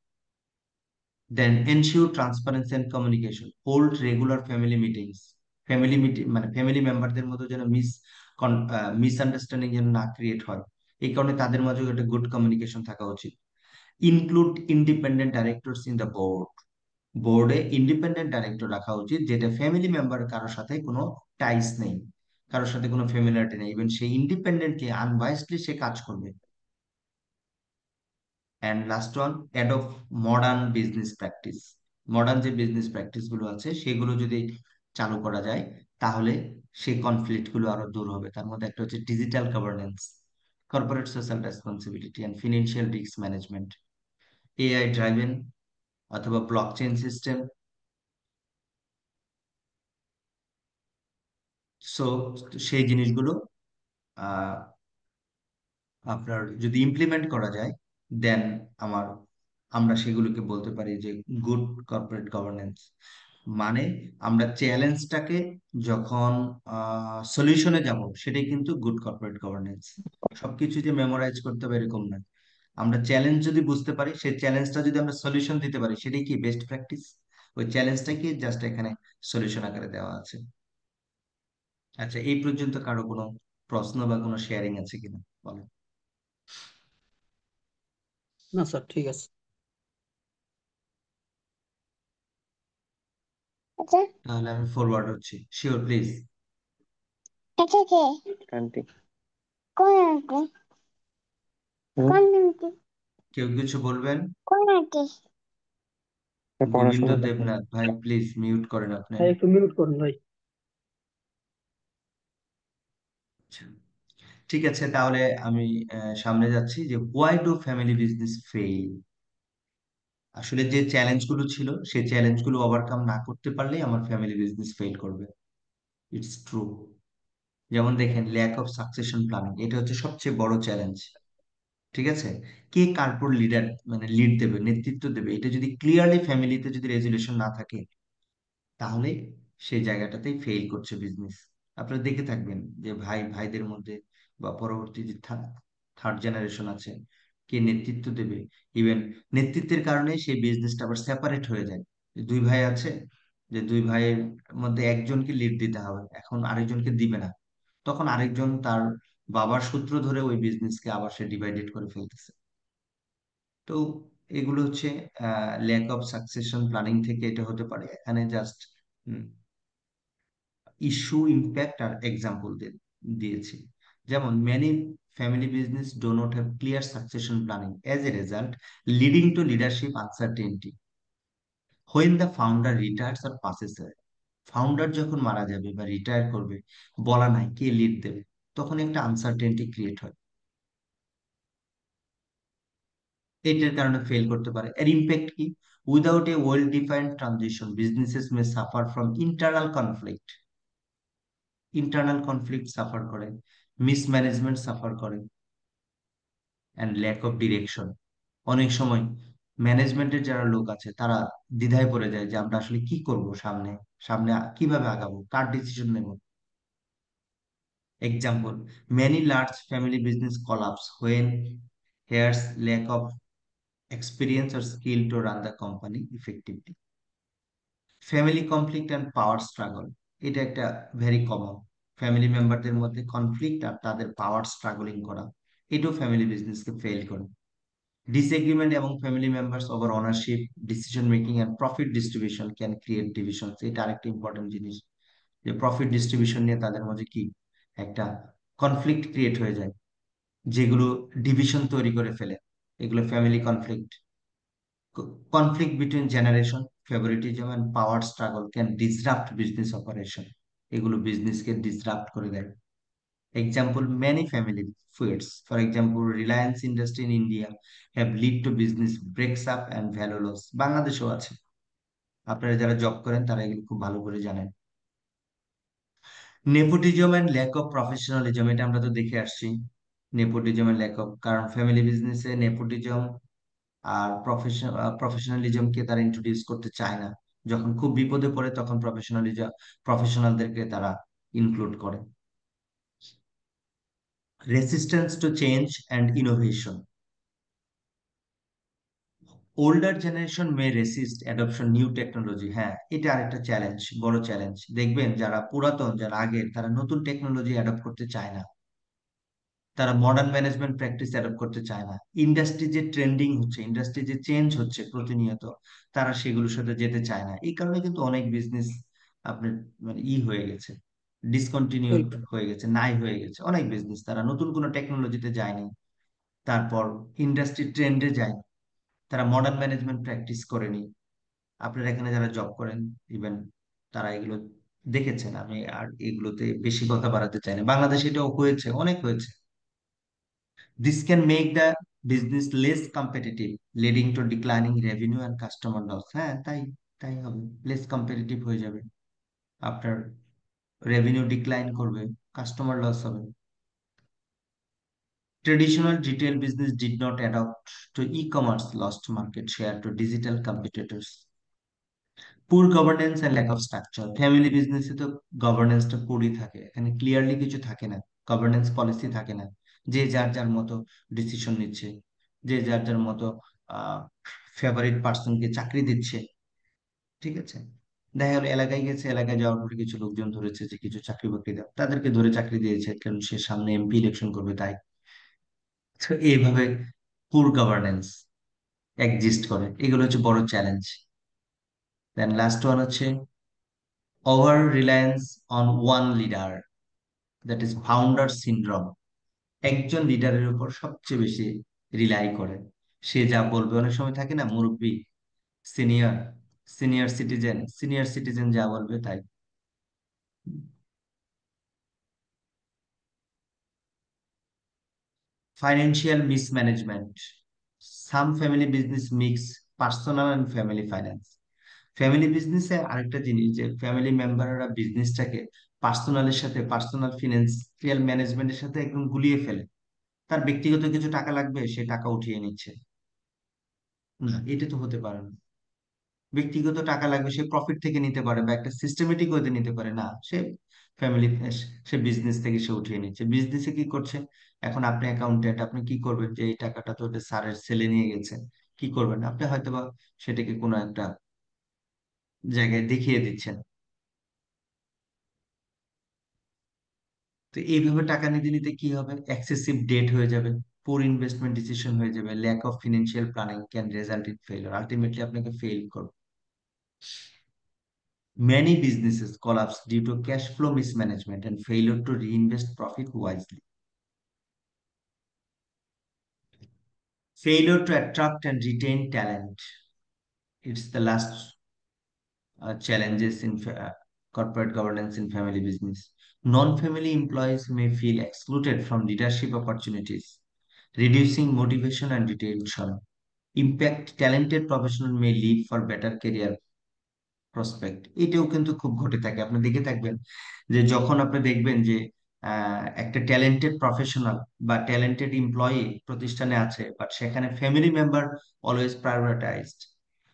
Then ensure transparency and communication, hold regular family meetings. Family meeting মানে ফ্যামিলি মেম্বারদের মধ্যে যেন মিসআন্ডারস্ট্যান্ডিং যেন না ক্রিয়েট হয়, এই কারণে তাদের মাঝে একটা গুড কমিউনিকেশন থাকা উচিত। Include independent directors in the board, বোর্ডে ইন্ডিপেন্ডেন্ট ডাইরেক্টর রাখা উচিত, যেটা ফ্যামিলি মেম্বার কারোর সাথে কোনো টাইস নেই, কারোর সাথে কোনো ফ্যামিলিয়ারিটি নেই, ইভেন সে ইন্ডিপেন্ডেন্টলি আনবায়াসলি সে কাজ করবে। And last one, adopt modern business practice. Modern যে বিজনেস প্র্যাকটিস গুলো আছে সেগুলো যদি চালু করা যায়, তাহলে সেই কনফ্লিক্ট গুলো আরো দূর হবে। তার মধ্যে একটা হচ্ছে digital governance, corporate social responsibility and financial risk management, AI driven অথবা ব্লকচেন সিস্টেম। সো সেই জিনিসগুলো আহ আপনার যদি ইমপ্লিমেন্ট করা যায়, দেন আমার আমরা সেগুলোকে বলতে পারি যে গুড কর্পোরেট গভর্নেন্স। মানে আমরা চ্যালেঞ্জটাকে যখন সলিউশনে যাব, সেটাই কিন্তু গুড কর্পোরেট গভর্নেন্স। সবকিছু যে মেমোরাইজ করতে হবে এরকম না, আমরা চ্যালেঞ্জ যদি বুঝতে পারি, সেই চ্যালেঞ্জটা যদি আমরা সলিউশন দিতে পারি, সেটাই কি বেস্ট প্র্যাকটিস। ওই চ্যালেঞ্জটাকে জাস্ট এখানে সলিউশন আকারে দেওয়া আছে। আচ্ছা, এই পর্যন্ত কারো কোনো প্রশ্ন বা কোনো শেয়ারিং আছে কিনা বলেন। না স্যার, ঠিক আছে। তাহলে আমি ফরওয়ার্ড হচ্ছি, শিওর প্লিজ। আন্টি কেউ কিছু বলবেন? গোবিন্দ পড়াশোনা দেখেন। দেবনাথ ভাই, প্লিজ মিউট করেন আপনি। ভাই একটু মিউট করুন ভাই। আচ্ছা, ঠিক আছে, তাহলে আমি সামনে যাচ্ছি যে why do family business fail. আসলে যে চ্যালেঞ্জ গুলো ছিল, সেই চ্যালেঞ্জ গুলো ওভারকাম না করতে পারলেই আমার ফ্যামিলি বিজনেস ফেল করবে। It's true. যেমন দেখেন, ল্যাক অফ সাকসেশন প্ল্যানিং, এটা হচ্ছে সবচেয়ে বড় চ্যালেঞ্জ। ঠিক আছে, কে কার পর লিডার মানে লিড দেবে, নেতৃত্ব দেবে, এটা যদি ক্লিয়ারলি ফ্যামিলিতে যদি রেজুলেশন না থাকে, তাহলে সেই জায়গাটাতেই ফেল করছে বিজনেস। আপনারা দেখে থাকবেন যে ভাই ভাইদের মধ্যে বা পরবর্তী যে থার্ড জেনারেশন আছে, কে নেতৃত্ব দেবে, ইভেন নেতৃত্বের কারণে সেই বিজনেসটা আবার সেপারেট হয়ে যায়। যে দুই ভাই আছে, যে দুই ভাইয়ের মধ্যে একজনকে লিড দিতে হবে, এখন আরেকজনকে দিবে না, তখন আরেকজন তার বাবার সূত্র ধরে ওই বিজনেসকে আবার সে ডিভাইডেড করে ফেলতেছে। তো এগুলো হচ্ছে ল্যাক অফ সাকসেশন প্ল্যানিং থেকে এটা হতে পারে। এখানে জাস্ট ইস্যু ইম্প্যাক্ট আর এক্সাম্পল দিয়েছি। যেমন many family business do not have clear succession planning, as a result leading to leadership uncertainty when the founder retires or passes away. Founder যখন মারা যাবে বা রিটায়ার করবে, বলা নাই কে লিড দেবে, তখন একটা আনসার্টেনিটি ক্রিয়েট হয়, এটার কারণে ফেল করতে পারে। এর ইম্প্যাক্ট কি, without a well defined transition businesses May suffer from internal conflict, internal conflict suffer করে, মিসম্যানেজমেন্ট সাফার করে, অ্যান্ড ল্যাক অফ ডিরেকশন। অনেক সময় ম্যানেজমেন্টের যারা লোক আছে তারা দ্বিধায় পড়ে যায় যে আমরা আসলে কি করব, সামনে সামনে কিভাবে আগাবো, কার ডিসিশন নেব। Example, many large family business collapse when heirs lack of experience or skill to run the company effectively. Family conflict and power struggle, এটা একটা ভেরি কমন। ফ্যামিলি মেম্বারদের মধ্যে কনফ্লিক্ট আর তাদের পাওয়ার স্ট্রাগলিং করা, এটাও ফ্যামিলি বিজনেসকে ফেল করে। Disagreement এবং family members over ownership, decision making and profit distribution can create division. এটা আরেকটা ইম্পর্টেন্ট জিনিস, যে প্রফিট ডিস্ট্রিবিউশন নিয়ে তাদের মধ্যে কি একটা কনফ্লিক্ট ক্রিয়েট হয়ে যায়, যেগুলো ডিভিশন তৈরি করে ফেলে। এগুলো family conflict. Conflict between generation, favoritism and power struggle can disrupt business operation. এগুলো বিজনেসকে ডিসরাপ্ট করে দেয়। Example, many family feuds, for example Reliance industry in India have lead to business breaks up and value loss. বাংলাদেশেও আছে, আপনারা যারা job করেন তারা এগুলো খুব ভালো করে জানেন। Nepotism and lack of professionalism, এটা আমরা তো দেখে আসছি। নেপোটিজম এন্ড ল্যাক অফ, কারণ ফ্যামিলি বিজনেসে নেপোটিজম আর প্রফেশনালিজমকে তারা ইন্ট্রোডিউস করতে চায় না। যখন খুব বিপদে পড়ে তখন প্রফেশনালদেরকে তারা ইনক্লুড করে। Resistance to change and innovation, older generation may resist adoption new technology. হ্যাঁ, এটা আরেকটা চ্যালেঞ্জ, বড় চ্যালেঞ্জ। দেখবেন যারা পুরাতন, যারা আগের, তারা নতুন টেকনোলজি অ্যাডপ্ট করতে চায় না, তারা মডার্ন ম্যানেজমেন্ট প্র্যাকটিস অ্যাডপ্ট করতে চায় না। ইন্ডাস্ট্রি যে ট্রেন্ডিং হচ্ছে, ইন্ডাস্ট্রি যে চেঞ্জ হচ্ছে প্রতিনিয়ত, তারা সেগুলোর সাথে যেতে চায় না। এই কারণে কিন্তু অনেক বিজনেস আপনার মানে হয়ে গেছে, ডিসকন্টিনিউড হয়ে গেছে, নাই হয়ে গেছে অনেক বিজনেস। তারা নতুন কোনো টেকনোলজিতে যায়নি, তারপর ইন্ডাস্ট্রি ট্রেন্ডে যায়নি, তারা মডার্ন ম্যানেজমেন্ট প্র্যাকটিস করেনি। আপনারা এখানে যারা জব করেন, ইভেন তারা এগুলো দেখেছেন। আমি আর এগুলোতে বেশি কথা বাড়াতে চাই না। বাংলাদেশে এটাও হয়েছে, অনেক হয়েছে। This can make the business less competitive, leading to declining revenue and customer loss. হ্যাঁ, তাই তাই হবে, লেস কম্পিটিটিভ হয়ে যাবে, আপনার রেভিনিউ ডিক্লাইন করবে, কাস্টমার লস হবে। Traditional retail business did not adapt to e-commerce, lost market share to digital competitors. Poor governance and lack of structure, family বিজনেসে তো গভর্নেন্সটা পুরই থাকে, এখানে ক্লিয়ারলি কিছু থাকে না, গভর্নেন্স পলিসি থাকে না। যে যার যার মতো ডিসিশন নিচ্ছে, যে যার যার মতো ফেভারিট পার্সনকে চাকরি দিচ্ছে। ঠিক আছে, দেখা গেলো এলাকায় গেছে, এলাকায় যাওয়ার পরে কিছু লোকজন ধরেছে যে কিছু চাকরি বাকরি দাও, তাদেরকে ধরে চাকরি দিয়েছে, কারণ সে সামনে এমপি ইলেকশন করবে তাই। তো এইভাবে পুর গভর্নেন্স এক্সিস্ট করে, এগুলো হচ্ছে বড় চ্যালেঞ্জ। দেন লাস্ট ওয়ান হচ্ছে over Reliance on one leader, that is founder syndrome. একজন লিডারের উপর সবচেয়ে বেশি রিলাই করে, সে যা বলবে। অনেক সময় থাকে না, মুরব্বী, সিনিয়র সিনিয়র সিটিজেন যা বলবে তাই। Financial mismanagement, some family business mix personal and family finance. Family বিজনেসে আরেকটা জিনিস, যে ফ্যামিলি মেম্বাররা বিজনেসটাকে পার্সোনালের সাথে, পার্সোনাল ফিনান্সিয়াল ম্যানেজমেন্টের সাথে একদম গুলিয়ে ফেলে। তার ব্যক্তিগত কিছু টাকা লাগবে, সে টাকা উঠিয়ে নিচ্ছে। না, এটা তো হতে পারে না। ব্যক্তিগত টাকা লাগবে, সে প্রফিট থেকে নিতে পারে বা একটা সিস্টেমেটিক ওয়েতে নিতে পারে, না, সে ফ্যামিলি, সে বিজনেস থেকে সে উঠিয়ে নিচ্ছে। বিজনেসে কি করছে, এখন আপনি অ্যাকাউন্টেন্ট, আপনি কি করবেন, যে এই টাকাটা তো ওটা স্যারের সেলে নিয়ে গেছে, কি করবেন আপনি, হয়তোবা সেটাকে কোনো একটা জায়গায় দেখিয়ে দিচ্ছেন। তো এইভাবে টাকা নিতে নিতে কি হবে, এক্সেসিভ ডেট হয়ে যাবে, পুর ইনভেস্টমেন্ট ডিসিশন হয়ে যাবে, lack of financial planning can result in failure, ultimately আপনাকে ফেল করবে। Many businesses collapse due to cash flow mismanagement and failure to reinvest profit wisely. Failure to attract and retain talent. It's the last challenges in corporate governance in family business. Non-family employees may feel excluded from leadership opportunities, reducing motivation and retention. Impact, talented professional may leave for better career prospect, এটাও কিন্তু খুব ঘটে থাকে। আপনি দেখে থাকবেন যে যখন আপনি দেখবেন যে একটা ট্যালেন্টেড প্রফেশনাল বা ট্যালেন্টেড এমপ্লয়ি প্রতিষ্ঠানে আছে, বাট সেখানে ফ্যামিলি মেম্বার অলওয়েজ প্রায়োরিটাইজড,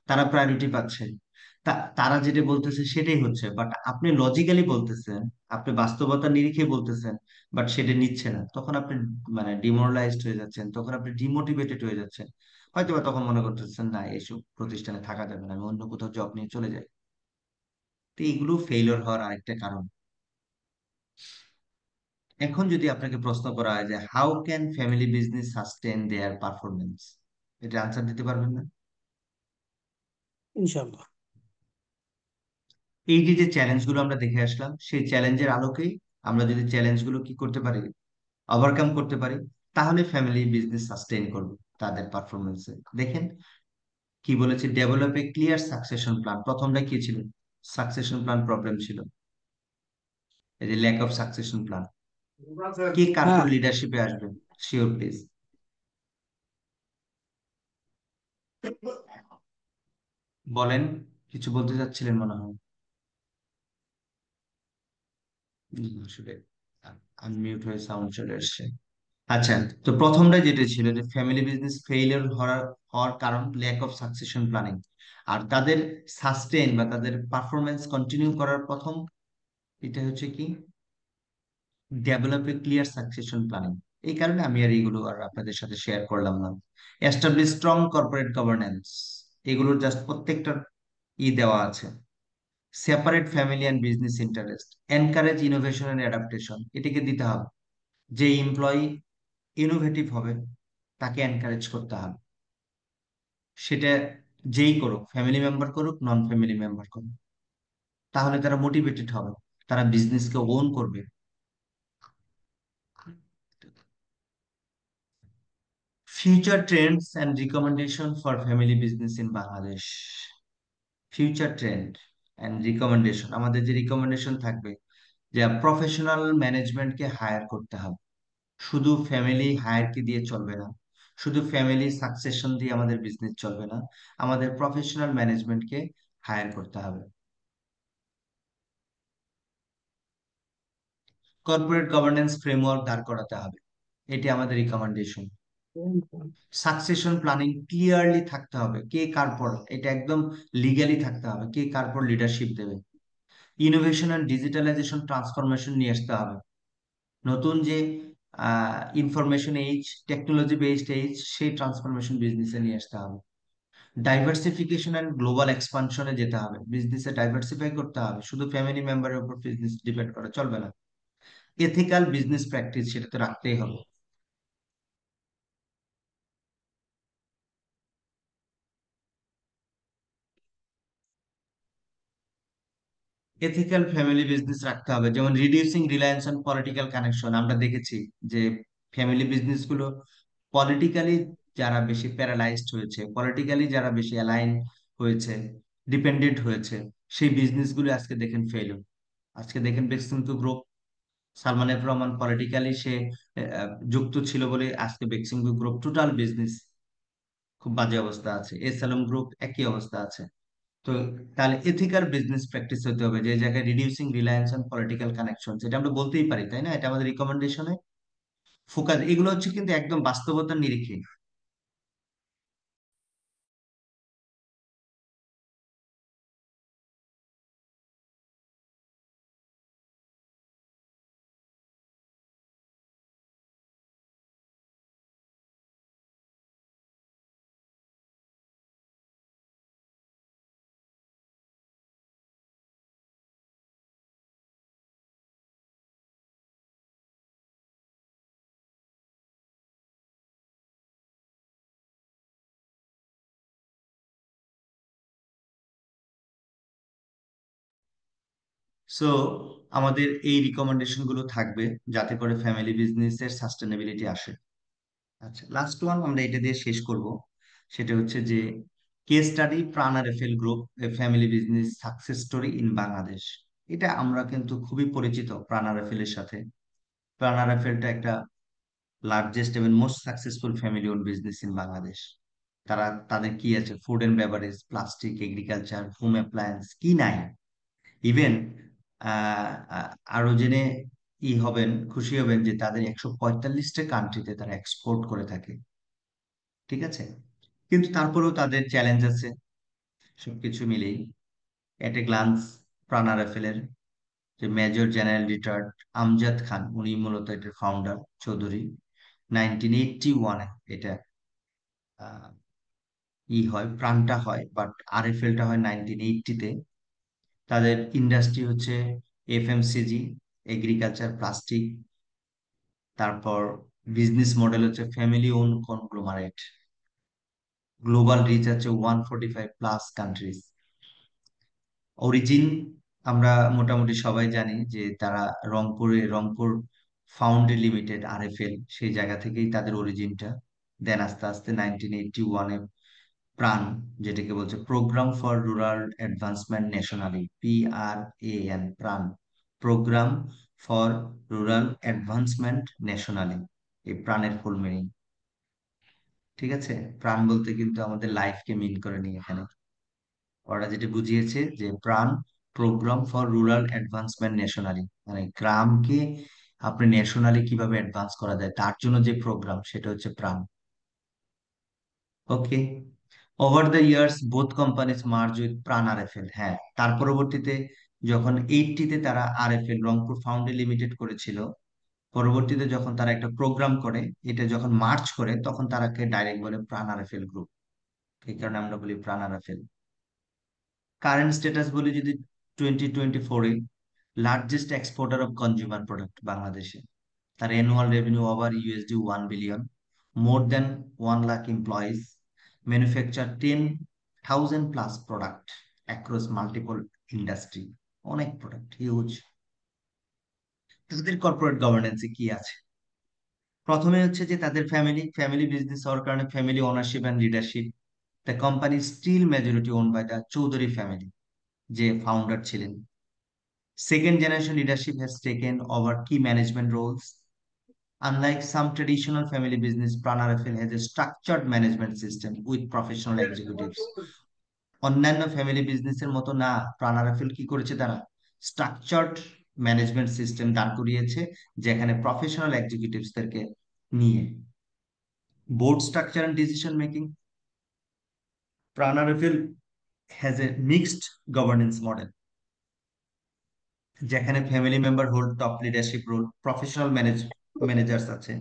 তারা প্রায়োরিটি পাচ্ছে, তারা যেটা বলতেছে সেটাই হচ্ছে, বাট আপনি লজিক্যালি বলতেছেন, আপনি বাস্তবতা নিরিখে বলতেছেন, বাট সেটা নিচ্ছে না, তখন আপনি মানে ডিমোরালাইজড হয়ে যাচ্ছেন, তখন আপনি ডিমোটিভেটেড হয়ে যাচ্ছেন। হয়তো বা তখন মনে করতেছেন না, এইসব প্রতিষ্ঠানে থাকা যাবে না, আমি অন্য কোথাও জব নিয়ে চলে যাই। তো এগুলো ফেইলিওর হওয়ার আরেকটা কারণ। এখন যদি আপনাকে প্রশ্ন করা হয় যে how can family business sustain there performance, এটা আনসার দিতে পারবেন না? ইনশাল্লাহ। এই যে যে চ্যালেঞ্জগুলো আমরা দেখে আসলাম, সেই চ্যালেঞ্জের আলোকেই আমরা যদি চ্যালেঞ্জগুলো কি করতে পারি, ওভারকাম করতে পারি, তাহলে ফ্যামিলি বিজনেস সাস্টেইন করবে তাদের পারফরমেন্সে। দেখেন কি বলেছে, develop a clear succession plan. প্রথমটা কি ছিল? সাকসেশন প্ল্যান প্রবলেম ছিল, এই যে ল্যাক অফ সাকসেশন প্ল্যান। কে কারপর হ্যাঁ, লিডারশিপে আসবে? শিওর প্লিজ বলেন, কিছু বলতে চাচ্ছিলেন মনে হয়। আসলে আনমিউট হয়ে সাউন্ড চলে এসছে। আচ্ছা, তো প্রথমটা যেটা ছিল যে ফ্যামিলি বিজনেস ফেইলিওর হওয়ার হওয়ার কারণ ল্যাক অফ সাকসেশন প্ল্যানিং। আর তাদের সাস্টেইন বা তাদের পারফরমেন্স কন্টিনিউ করার প্রথম এটা হচ্ছে কি, develop a clear succession planning. এই কারণে আমি আর এইগুলো আর আপনাদের সাথে শেয়ার করলাম না। এস্টাবলিশ স্ট্রং কর্পোরেট গভর্নেন্স, এগুলোর জাস্ট প্রত্যেকটার দেওয়া আছে। Separate family and business interest, encourage innovation and adaptation, এটাকে দিতে হবে। যে এমপ্লয়ি ইনোভেটিভ হবে তাকে এনকারেজ করতে হবে, সেটা যেই করুক, ফ্যামিলি মেম্বার করুক, নন ফ্যামিলি মেম্বার করুক, তাহলে তারা মোটিভেটেড হবে, তারা বিজনেসকে ওন করবে। Future Trends and recommendation for family business in Bangladesh. Future trend and recommendation, আমাদের যে রিকমেন্ডেশন থাকবে যে প্রফেশনাল ম্যানেজমেন্টকে হায়ার করতে হবে। শুধু ফ্যামিলি হায়ার কি দিয়ে চলবে না, শুধু ফ্যামিলি সাকসেশন দিয়ে আমাদের বিজনেস চলবে না, আমাদের প্রফেশনাল ম্যানেজমেন্টকে হায়ার করতে হবে। কর্পোরেট গভর্নেন্স ফ্রেমওয়ার্ক দাঁড় করাতে হবে, এটি আমাদের রিকমেন্ডেশন। সাকসেশন প্ল্যানিং ক্লিয়ারলি থাকতে হবে, কে কার পর, এটা একদম লিগ্যালি থাকতে হবে, কে কার পর লিডারশিপ দেবে। ইনোভেশন অ্যান্ড ডিজিটালাইজেশন ট্রান্সফরমেশন নিয়ে আসতে হবে। নতুন যে information age, technology based age, সেই ট্রান্সফরমেশন বিজনেসে নিয়ে আসতে হবে। ডাইভার্সিফিকেশন অ্যান্ড গ্লোবাল এক্সপানশনে যেতে হবে, বিজনেসে ডাইভার্সিফাই করতে হবে, শুধু ফ্যামিলি মেম্বারের উপর বিজনেস ডিপেন্ড করা চলবে না। এথিক্যাল বিজনেস প্র্যাকটিস, সেটা তো রাখতেই হবে। এথিক্যাল ফ্যামিলি বিজনেস রাখতে হবে, যেমন reducing Reliance on political connection. আমরা দেখেছি যে ফ্যামিলি বিজনেস গুলো পলিটিক্যালি যারা বেশি প্যারালাইজড হয়েছে, পলিটিক্যালি যারা বেশি অ্যালাইন হয়েছে, ডিপেন্ডেন্ট হয়েছে, সেই বিজনেস গুলো আজকে দেখেন ফেল। আজকে দেখেন Beximco group, Salman F Rahman politically সে যুক্ত ছিল বলে আজকে বেক্সিমকো গ্রুপ টোটাল বিজনেস খুব বাজে অবস্থা আছে। এস আলম গ্রুপ একই অবস্থা আছে। তো তাহলে এথিক্যাল বিজনেস প্র্যাকটিস হতে হবে, যে জায়গায় reducing Reliance on political connection, এটা আমরা বলতেই পারি, তাই না? এটা আমাদের রিকমেন্ডেশনে ফোকাস। এগুলো হচ্ছে কিন্তু একদম বাস্তবতার নিরিখে। সো আমাদের এই রিকমেন্ডেশন গুলো থাকবে যাতে করে ফ্যামিলি বিজনেসের সাস্টেনেবিলিটি আসে। আচ্ছা, লাস্ট ওয়ান আমরা এটা দিয়ে শেষ করব। সেটা হচ্ছে যে case study Pran RFL group, a family business success story in Bangladesh. এটা আমরা কিন্তু খুবই পরিচিত প্রাণা রেফেলের সাথে। প্রাণা রেফেলটা একটা লার্জেস্ট এবং most successful family own business in Bangladesh. তারা তাদের কি আছে, food and beverage, plastic, agriculture, home appliance, কি নাই। ইভেন আরো জেনে হবেন, খুশি হবেন যে তাদের 145টা কান্ট্রিতে তারা এক্সপোর্ট করে থাকে। ঠিক আছে, কিন্তু তারপরেও তাদের চ্যালেঞ্জ আছে। সবকিছু মিলেই এট এ গ্লান্স, প্রাণা রাফেলের যে major general retired Amjad Khan, উনি মূলত এটার ফাউন্ডার, চৌধুরী। 1981-এ এটা হয়, প্রাণটা হয়, বাট আরএফএলটা হয় 1980-তে। তাদের ইন্ডাস্ট্রি হচ্ছে এফএমসিজি, এগ্রিকালচার, প্লাস্টিক। তারপর বিজনেস মডেল হচ্ছে family own conglomerate. Global reach আছে 145+ কান্ট্রিজ। অরিজিন আমরা মোটামুটি সবাই জানি যে তারা রংপুর ফাউন্ডরি লিমিটেড, আরএফএল, সেই জায়গা থেকেই তাদের অরিজিনটা। দেন আস্তে আস্তে 1981-এ প্রাণ, যেটাকে বলছে programme for rural advancement nationally, PRAN, PRAN, programme for rural advancement nationally, এই প্রাণের ফুল মিনিং। ঠিক আছে, প্রাণ বলতে কিন্তু আমাদের লাইফকে মিন করে নি এখানে। ওরা যেটা বুঝিয়েছে যে PRAN, programme for rural advancement nationally, মানে গ্রামকে আপনি ন্যাশনালি কিভাবে অ্যাডভান্স করা যায় তার জন্য যে প্রোগ্রাম, সেটা হচ্ছে Pran. Okay. Over the years both companies merge with Pran RFL. হ্যাঁ, তার পরবর্তীতে যখন 80-তে তারা আরএফএল, রংপুর ফাউন্ডরি লিমিটেড করেছিল, পরবর্তীতে যখন তারা একটা প্রোগ্রাম করে, এটা যখন মার্চ করে, তখন তারাকে ডাইরেক্ট বলে প্রাণ আরএফএল গ্রুপ। এই কারণে আমরা বলি প্রাণ আরএফএল। কারেন্ট স্ট্যাটাস বলি যদি, 2024-এ largest exporter of consumer product বাংলাদেশে। তার annual revenue over $1 billion, more than 1 lakh employees, manufacture 10,000+ product across multiple industry. অনেক প্রোডাক্ট, হিউজ। তাদের কর্পোরেট গভর্নেন্সে কি আছে? প্রথমে হচ্ছে যে তাদের ফ্যামিলি বিজনেস হওয়ার কারণে family ownership and leadership. The company still majority own by the Chowdhury family, যে ফাউন্ডার ছিলেন। Second generation leadership has taken over key management roles. Unlike some traditional family business, Prana Rafael has a structured management system with professional executives. অন্যান্য family বিজনেসের মতো না, প্রাণ Rafael কি করেছে, তারা স্ট্রাকচার্ড ম্যানেজমেন্ট সিস্টেম দাঁড় করিয়েছে, যেখানে প্রফেশনাল এক্সিকিউটিভসদেরকে নিয়ে। Board structure and decision making, Pran RFL has a mixed governance model, যেখানে family member hold top leadership role, professional managers আছে।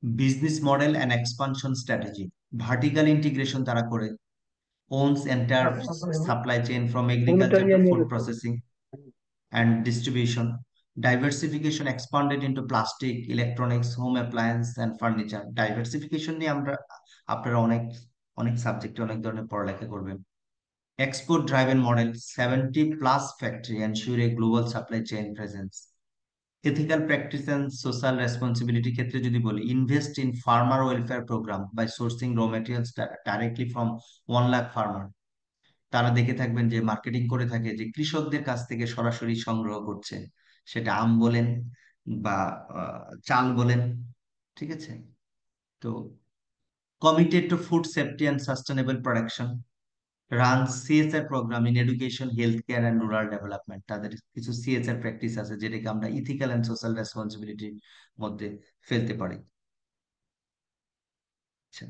Business model and expansion strategy, vertical integration তারা করে, owns entire supply chain from agriculture to food processing and distribution. Diversification expanded into plastic, electronics, home appliance and furniture. Diversification নিয়ে আপনারা অনেক অনেক সাবজেক্টে অনেক ধরনের পড়ালেখা করবেন। Export driven model, 70+ factory ensure a global supply chain presence. Ethical practice and social responsibility ক্ষেত্রে যদি বলি, invest in farmer welfare program by sourcing raw materials directly from 1 lakh farmer. তারা দেখে থাকবেন যে মার্কেটিং করে থাকে যে কৃষকদের কাছ থেকে সরাসরি সংগ্রহ করছে, সেটা আম বলেন বা চাল বলেন। ঠিক আছে, তো committed to food safety and sustainable production, run CSR programme in education, healthcare and rural development. তাদের কিছু সিএসআর প্র্যাকটিস আছে যেটাকে আমরা ইথিক্যাল অ্যান্ড সোশ্যাল রেসপন্সিবিলিটির মধ্যে ফেলতে পারি। আচ্ছা,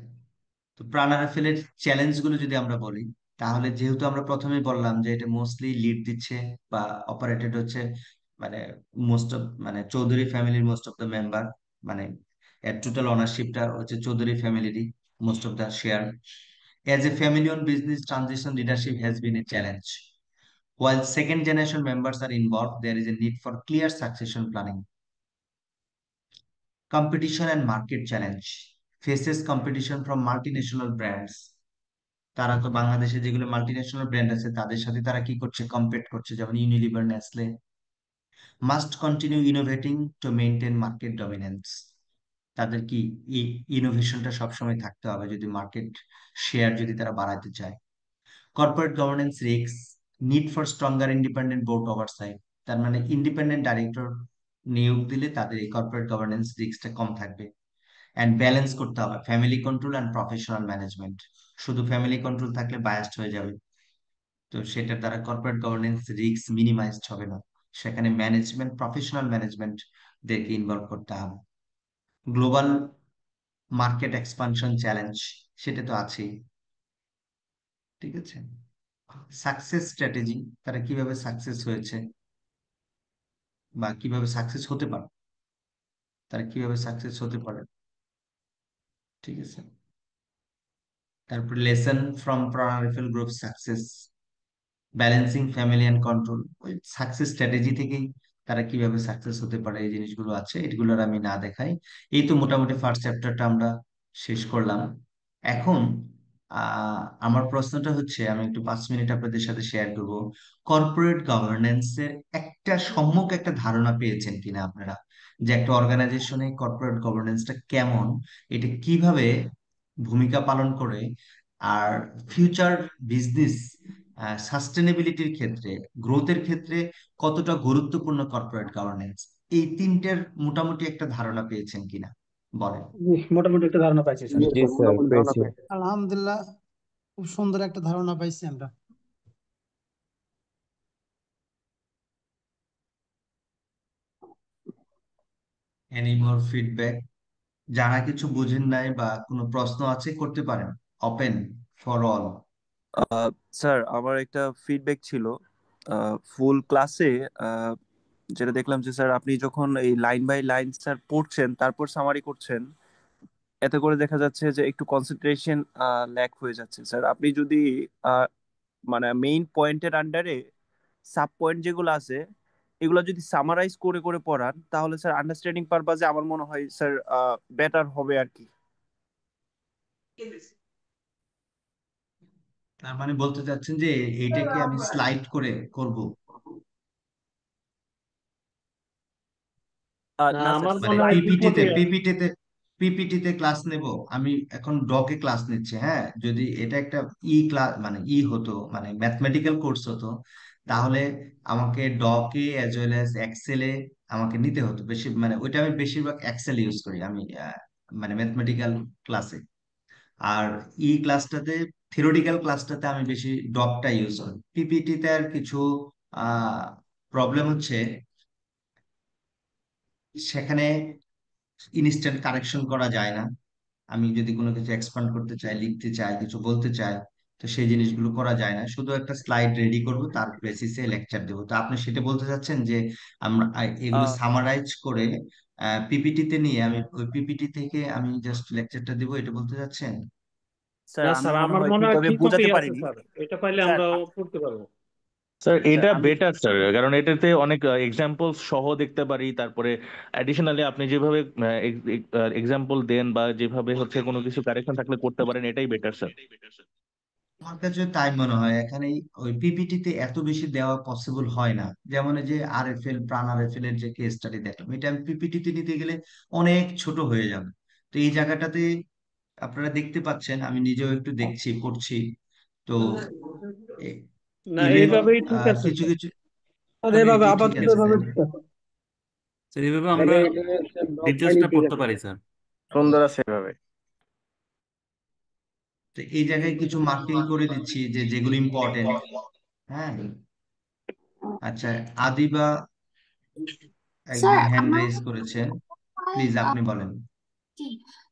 তো প্রাণ রাফেলের চ্যালেঞ্জ গুলো যদি আমরা বলি, তাহলে যেহেতু আমরা প্রথমে বললাম যে এটা মোস্টলি লিড দিচ্ছে বা অপারেটেড হচ্ছে, মানে মোস্ট অফ, মানে চৌধুরী ফ্যামিলির মোস্ট অফ দ্য মেম্বার, মানে এর টোটাল ওনারশিপটা হচ্ছে চৌধুরী ফ্যামিলিরই, most of the share. As a family-owned business, transition leadership has been a challenge. While second generation members are involved, there is a need for clear succession planning. Competition and market challenge. Faces competition from multinational brands. তারা তো বাংলাদেশে যেগুলো multinational brand আছে তাদের সাথে তারা কি করছে, কম্পিট করছে, যেমন Unilever, Nestle. Must continue innovating to maintain market dominance. তাদের কি এই ইনোভেশনটা সবসময় থাকতে হবে যদি মার্কেট শেয়ার যদি তারা বাড়াতে চায়। Corporate governance risk, need for stronger independent board oversight. তার মানে ইন্ডিপেন্ডেন্ট ডাইরেক্টর নিয়োগ দিলে তাদের এই কর্পোরেট গভর্নেন্স রিস্কটা কম থাকবে। অ্যান্ড ব্যালেন্স করতে হবে family control and professional management. শুধু ফ্যামিলি কন্ট্রোল থাকলে বায়াসড হয়ে যাবে, তো সেটার দ্বারা কর্পোরেট গভর্নেন্স রিস্ক মিনিমাইজড হবে না। সেখানে ম্যানেজমেন্ট, প্রফেশনাল ম্যানেজমেন্ট দেরকে ইনভলভ করতে হবে। গ্লোবাল মার্কেট এক্সপানশন চ্যালেঞ্জ, সেটা তো আছেই। ঠিক আছে, সাকসেস স্ট্র্যাটেজি, তারা কিভাবে সাকসেস হয়েছে বা কিভাবে সাকসেস হতে পারে, তারা কিভাবে সাকসেস হতে পারে। ঠিক আছে, তারপর lesson from PRAN RFL group success, balancing family and control, ওই সাকসেস স্ট্র্যাটেজি থেকেই তারা কিভাবে সাকসেস হতে পারে এই জিনিসগুলো আছে, এগুলোর আমি না দেখাই। এই তো মোটামুটি ফার্স্ট চ্যাপ্টারটা আমরা শেষ করলাম। এখন আমার প্রশ্নটা হচ্ছে, আমি একটু 5 মিনিট আপনাদের সাথে শেয়ার করব। কর্পোরেট গভর্নেন্স এর একটা সম্যক একটা ধারণা পেয়েছেন কিনা আপনারা, যে একটা অর্গানাইজেশনে কর্পোরেট গভর্নেন্সটা কেমন, এটা কিভাবে ভূমিকা পালন করে, আর ফিউচার বিজনেস সাস্টেনেবিলিটির ক্ষেত্রে, গ্রোথের ক্ষেত্রে কতটা গুরুত্বপূর্ণ কর্পোরেট গভর্নেন্স, এই তিনটের মোটামুটি একটা ধারণা পেয়েছেন কিনা বলেন। জি, মোটামুটি একটা ধারণা পাইছি স্যার। জি জি স্যার, স্যার, মোটামুটি ধারণা পেয়েছি। পেয়েছি। আলহামদুলিল্লাহ, খুব সুন্দর একটা ধারণা পাইছি আমরা। Any more feedback? যারা কিছু বুঝেন নাই বা কোনো প্রশ্ন আছে করতে পারেন, open for all. Ah, sir আমার একটা ফিডব্যাক ছিল ফুল ক্লাসে। যেটা দেখলাম যে স্যার আপনি যখন এই লাইন বাই লাইন স্যার পড়ছেন তারপর সামারি করছেন, এতে করে দেখা যাচ্ছে যে একটু কনসেন্ট্রেশন ল্যাক হয়ে যাচ্ছে স্যার। আপনি যদি আহ, মানে মেইন পয়েন্টের আন্ডারে সাব পয়েন্ট যেগুলো আছে এগুলো যদি সামারাইজ করে করে পড়ান তাহলে স্যার আন্ডারস্ট্যান্ডিং পারপাজে আমার মনে হয় স্যার বেটার হবে আর কি। তার মানে বলতে চাচ্ছেন যে এইটাকে আমি স্লাইড করে করব? না, না স্যার আমার মানে মনে হয় পিপিটিতে বিপদে আছে। পিপিটিতে পিপিটিতে ক্লাস নেব, আমি এখন ডকে ক্লাস নিচ্ছি। হ্যাঁ, যদি এটা একটা ই ক্লাস মানে ই হতো, মানে ম্যাথমেটিক্যাল কোর্স হতো, তাহলে আমাকে ডকে অ্যাজ ওয়েল অ্যাজ এক্সেলে আমাকে নিতে হতো বেশি, মানে ওইটা আমি বেশিরভাগ এক্সেল ইউজ করি আমি, মানে ম্যাথমেটিক্যাল ক্লাসে। আর ই ক্লাসটাতে, থিওরিটিক্যাল ক্লাসটাতে আমি বেশি ডকটা ইউজ করি। পিপিটিতে আর কিছু প্রবলেম হচ্ছে, সেখানে ইনস্ট্যান্ট কারেকশন করা যায় না। আমি যদি কোনো কিছু এক্সপান্ড করতে চাই, লিখতে চাই, কিছু বলতে চাই, তো সেই জিনিসগুলো করা যায় না। শুধু একটা স্লাইড রেডি করব, তার বেসিসে লেকচার দেবো। তো আপনি সেটা বলতে চাচ্ছেন যে আমরা এগুলো আহ, সামারাইজ করে পিপিটিতে নিয়ে আমি ওই পিপিটি থেকে আমি জাস্ট লেকচারটা দিব, এটা বলতে চাচ্ছেন? স্যার না আমি স্যার, মনে আমার হয় মনে হয় ঠিকভাবে ঠিকই বোঝাতে আছে পারিনি স্যার, এটা পাইলে স্যার। আমরা পড়তে পারবো। স্যার স্যার এটা আমি বেটার স্যার, কারণ এটাতে অনেক এক্সাম্পল সহ দেখতে পারি। তারপরে অ্যাডিশনালি আপনি যেভাবে এক্সাম্পল দেন বা যেভাবে হচ্ছে কোনো কিছু কারেকশন থাকলে করতে পারেন, এটাই বেটার স্যার। আমার কাছে তাই মনে হয়। এখানে ওই পিপিটিতে এত বেশি দেওয়া পসিবল হয় না। যেমন এই যে আরএফএল, প্রাণ আরএফএল এর যে কেস স্টাডি দেখলাম, এটা আমি পিপিটিতে নিতে গেলে অনেক ছোট হয়ে যাবে। তো এই জায়গাটাতে আপনারা দেখতে পাচ্ছেন, আমি নিজেও একটু দেখছি, পড়ছি। তো না, ইভেন এইভাবেই ঠিক আছে কিছু স্যার। কিছু, আর মানে এভাবে এটি ঠিক আপাতত আছে, তাই এভাবে না? ঠিক আছে। স্যার, এইভাবে আমরা দেখেন এটা ডগ ফাইলই ডিটেলসটা ঠিক পড়তে আছে। পারি স্যার। সুন্দর আছে এভাবে। তো এই জায়গায় কিছু মার্কিং করে দিচ্ছি যে যেগুলো ইম্পর্টেন্ট। হ্যাঁ, আচ্ছা, আদিবা স্যার একজন হ্যান্ড আমার রেজ করেছেন, হয় প্লিজ আপনি বলেন। জি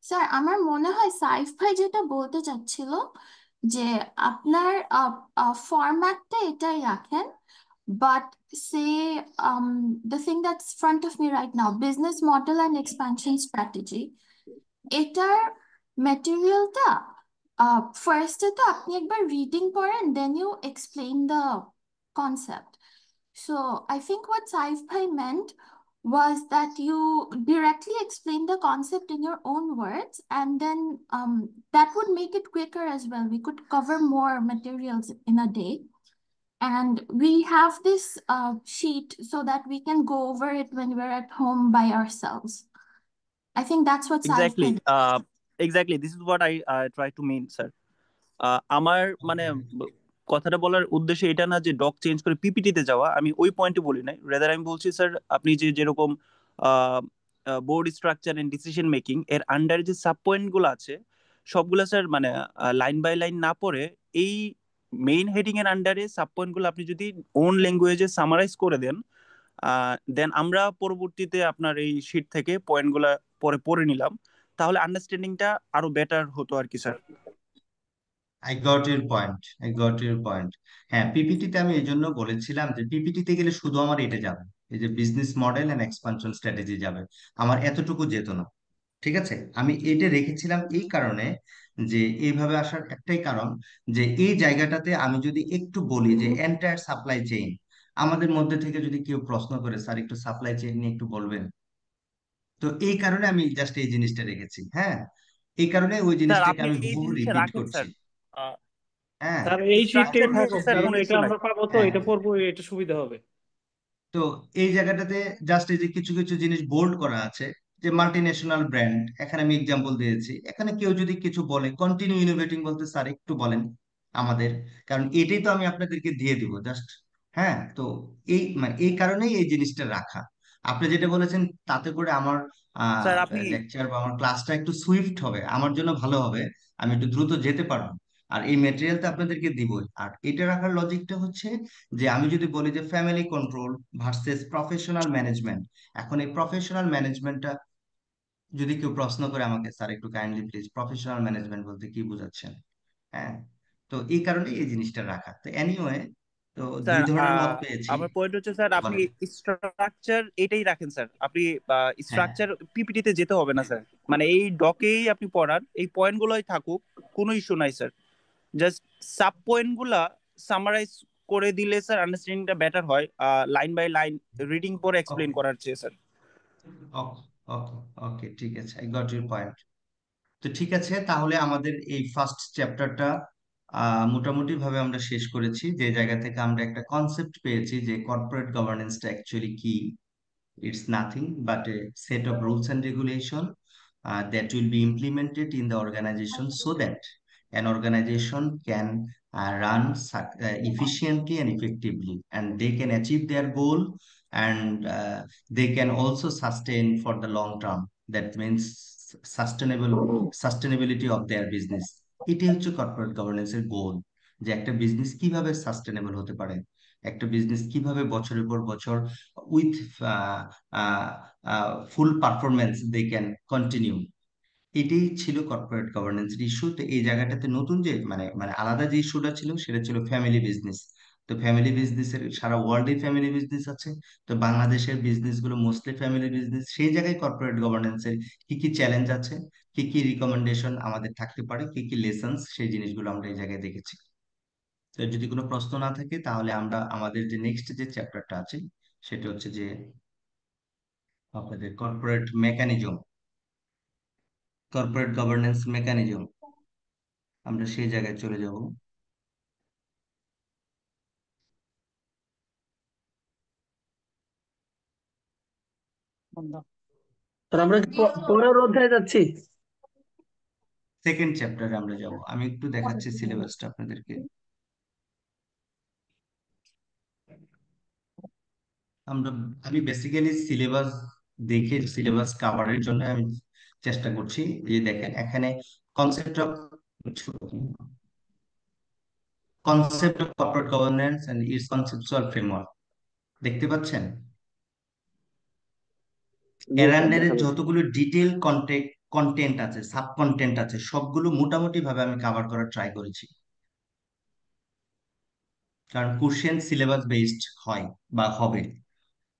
স্যার, আমার মনে হয় সাইফ ভাই যেটা বলতে চাচ্ছিল যে আপনার ফরম্যাটটা এটাই রাখেন, but say the thing that's front of me right now, business model and expansion strategy, এটার ম্যাটেরিয়ালটা ফার্স্টে তো আপনি একবার রিডিং পড়েন, then you explain the concept. So I think what Saif Bhai meant was that you directly explain the concept in your own words, and then that would make it quicker as well. We could cover more materials in a day. And we have this sheet so that we can go over it when we're at home by ourselves. I think that's what Saif exactly, Bhai. Exactly this is what I try to mean sir. আমার মানে কথাটা বলার উদ্দেশ্য এটা না যে doc change করে পিপিটিতে যাওয়া, আমি ওই পয়েন্টে বলি নাই। রেদার আমি বলছি স্যার আপনি যে যেরকম board structure and decision making এর আন্ডারে যে সাব পয়েন্ট গুলো আছে সবগুলো স্যার মানে লাইন বাই লাইন না পড়ে এই মেইন হেডিং এর আন্ডারে সাব পয়েন্ট গুলো আপনি যদি ওন ল্যাঙ্গুয়েজে সামারাইজ করে দেন, দেন আমরা পরবর্তীতে আপনার এই শিট থেকে পয়েন্ট গুলা পরে পড়ে নিলাম, তাহলে আন্ডারস্ট্যান্ডিংটা আরো বেটার হতো আর কি sir. I got your point, I got your point. হ্যাঁ, পিপিটিতে আমি এই জন্য বলেছিলাম যে পিপিটিতে গেলে শুধু আমার এটা যাবে, এই যে business model and expansion strategy যাবে, আমার এতটুকু যেত না। ঠিক আছে, আমি এটা রেখেছিলাম এই কারণে যে এইভাবে আসার একটাই কারণ, যে এই জায়গাটাতে আমি যদি একটু বলি যে এন্টায়ার সাপ্লাই চেইন, আমাদের মধ্যে থেকে যদি কেউ প্রশ্ন করে স্যার একটু সাপ্লাই চেইন নিয়ে একটু বলবেন, তো এই কারণে আমি জাস্ট এই জিনিসটা রেখেছি। হ্যাঁ, এই কারণে ওই স্যার জিনিসটাকে আপনি আমি এই বহু জিনিসটা রিপিট রাখেন করছি। স্যার। হ্যাঁ, স্যার এই শিটটাই স্ট্রাকচার নিয়ে থাকুক, স্যার যে কারণ কোনো এটা ইস্যু নাই। আমরা পাবো, তো হ্যাঁ, এটা পড়বো, এটা সুবিধা হবে। তো এই জায়গাটাতে জাস্ট এই যে কিছু কিছু জিনিস বোল্ড করা আছে, যে মাল্টি ন্যাশনাল ব্র্যান্ড, এখানে আমি এক্সাম্পল দিয়েছি। এখানে কেউ যদি কিছু বলে কন্টিনিউ ইনোভেটিং বলতে স্যার একটু বলেন আমাদের, কারণ এটাই তো আমি আপনাদেরকে দিয়ে দিব জাস্ট। হ্যাঁ, তো এই মানে এই কারণেই এই জিনিসটা রাখা। আপনি যেটা বলেছেন তাতে করে আমার স্যার আপনি লেকচার বা আমার ক্লাসটা একটু সুইফট হবে, আমার জন্য ভালো হবে, আমি একটু দ্রুত যেতে পারবো। আর এই ম্যাটেরিয়াল তো আপনাদেরকে দিবই। আর এটা রাখার লজিকটা হচ্ছে যে আমি যদি বলি যে family control versus professional management, এখন এই প্রফেশনাল ম্যানেজমেন্টটা যদি কেউ প্রশ্ন করে আমাকে, স্যার একটু কাইন্ডলি প্লিজ প্রফেশনাল ম্যানেজমেন্ট বলতে কি বোঝাচ্ছেন? হ্যাঁ, তো এই কারণে এই জিনিসটা রাখা। তো এনিওয়ে, তো দুই স্যার ধরনের মত পেয়েছি। আমার পয়েন্ট হচ্ছে স্যার আপনি বলেন। স্ট্রাকচার এটাই রাখেন স্যার। আপনি হ্যাঁ, স্ট্রাকচার পিপিটিতে যেতে হবে না স্যার। মানে এই ডকেই আপনি পড়ান, এই পয়েন্টগুলোই থাকুক, কোনো ইস্যু নাই স্যার। জাস্ট সাব পয়েন্ট গুলা সামারাইজ করে দিলে স্যার আন্ডারস্ট্যান্ডিংটা বেটার হয়, লাইন বাই লাইন রিডিং পরে এক্সপ্লেন ওকে, করার চেয়ে স্যার। ওকে, ওকে, ওকে, ঠিক আছে, আই গট ইউর পয়েন্ট। তো ঠিক আছে, তাহলে আমাদের এই ফার্স্ট চ্যাপ্টারটা মোটামুটি ভাবে আমরা শেষ করেছি। যে জায়গা থেকে আমরা একটা কনসেপ্ট পেয়েছি যে কর্পোরেট গভর্নেন্সটা অ্যাকচুয়ালি কি। It's nothing but a set of rules and regulation that will be implemented in the organization so that an organization can efficiently and effectively, and they can achieve their goal, and they can also sustain for the long term. That means sustainability of their business. এটি হচ্ছে corporate গভর্নেন্সের গোল, যে একটা business কিভাবে sustainable হতে পারে, একটা business কিভাবে বছরের পর বছর with full performance they can continue. এটাই ছিল কর্পোরেট গভর্নেন্সের ইস্যু। তো এই জায়গাটাতে নতুন যে মানে মানে আলাদা যে ইস্যুটা ছিল সেটা ছিল ফ্যামিলি বিজনেস। তো ফ্যামিলি বিজনেসের সারা ওয়ার্ল্ডে ফ্যামিলি বিজনেস আছে, তো বাংলাদেশের বিজনেস গুলো মোস্টলি ফ্যামিলি বিজনেস। সেই জায়গায় কর্পোরেট গভর্নেন্সের কি কি চ্যালেঞ্জ আছে, কি কি রিকমেন্ডেশন আমাদের থাকতে পারে, কি কি লেসন্স, সেই জিনিসগুলো আমরা এই জায়গায় দেখেছি। তো যদি কোনো প্রশ্ন না থাকে তাহলে আমরা আমাদের যে নেক্সট যে চ্যাপ্টারটা আছে সেটা হচ্ছে যে আপনাদের corporate mechanism, corporate governance mechanism, আমরা সেই জায়গায় চলে যাব। স্যার আমরা কি পরের অধ্যায়ে যাচ্ছি? সেকেন্ড চ্যাপ্টারে আমরা যাব। আমি একটু দেখাচ্ছি সিলেবাসটা আপনাদেরকে। আমরা আমি বেসিক্যালি সিলেবাস দেখে সিলেবাস কাভারের জন্য আমি চেষ্টা করছি। এই দেখেন এখানে concept of corporate governance and its conceptual framework দেখতে পাচ্ছেন। জি এর স্যার, আন্ডারে দেখা যাচ্ছে। যতগুলো ডিটেল কন্টেন্ট আছে, সাব কন্টেন্ট আছে, সবগুলো মোটামুটি ভাবে আমি কভার করার ট্রাই করেছি। কারণ কোশ্চেন সিলেবাস বেসড হয় বা হবে,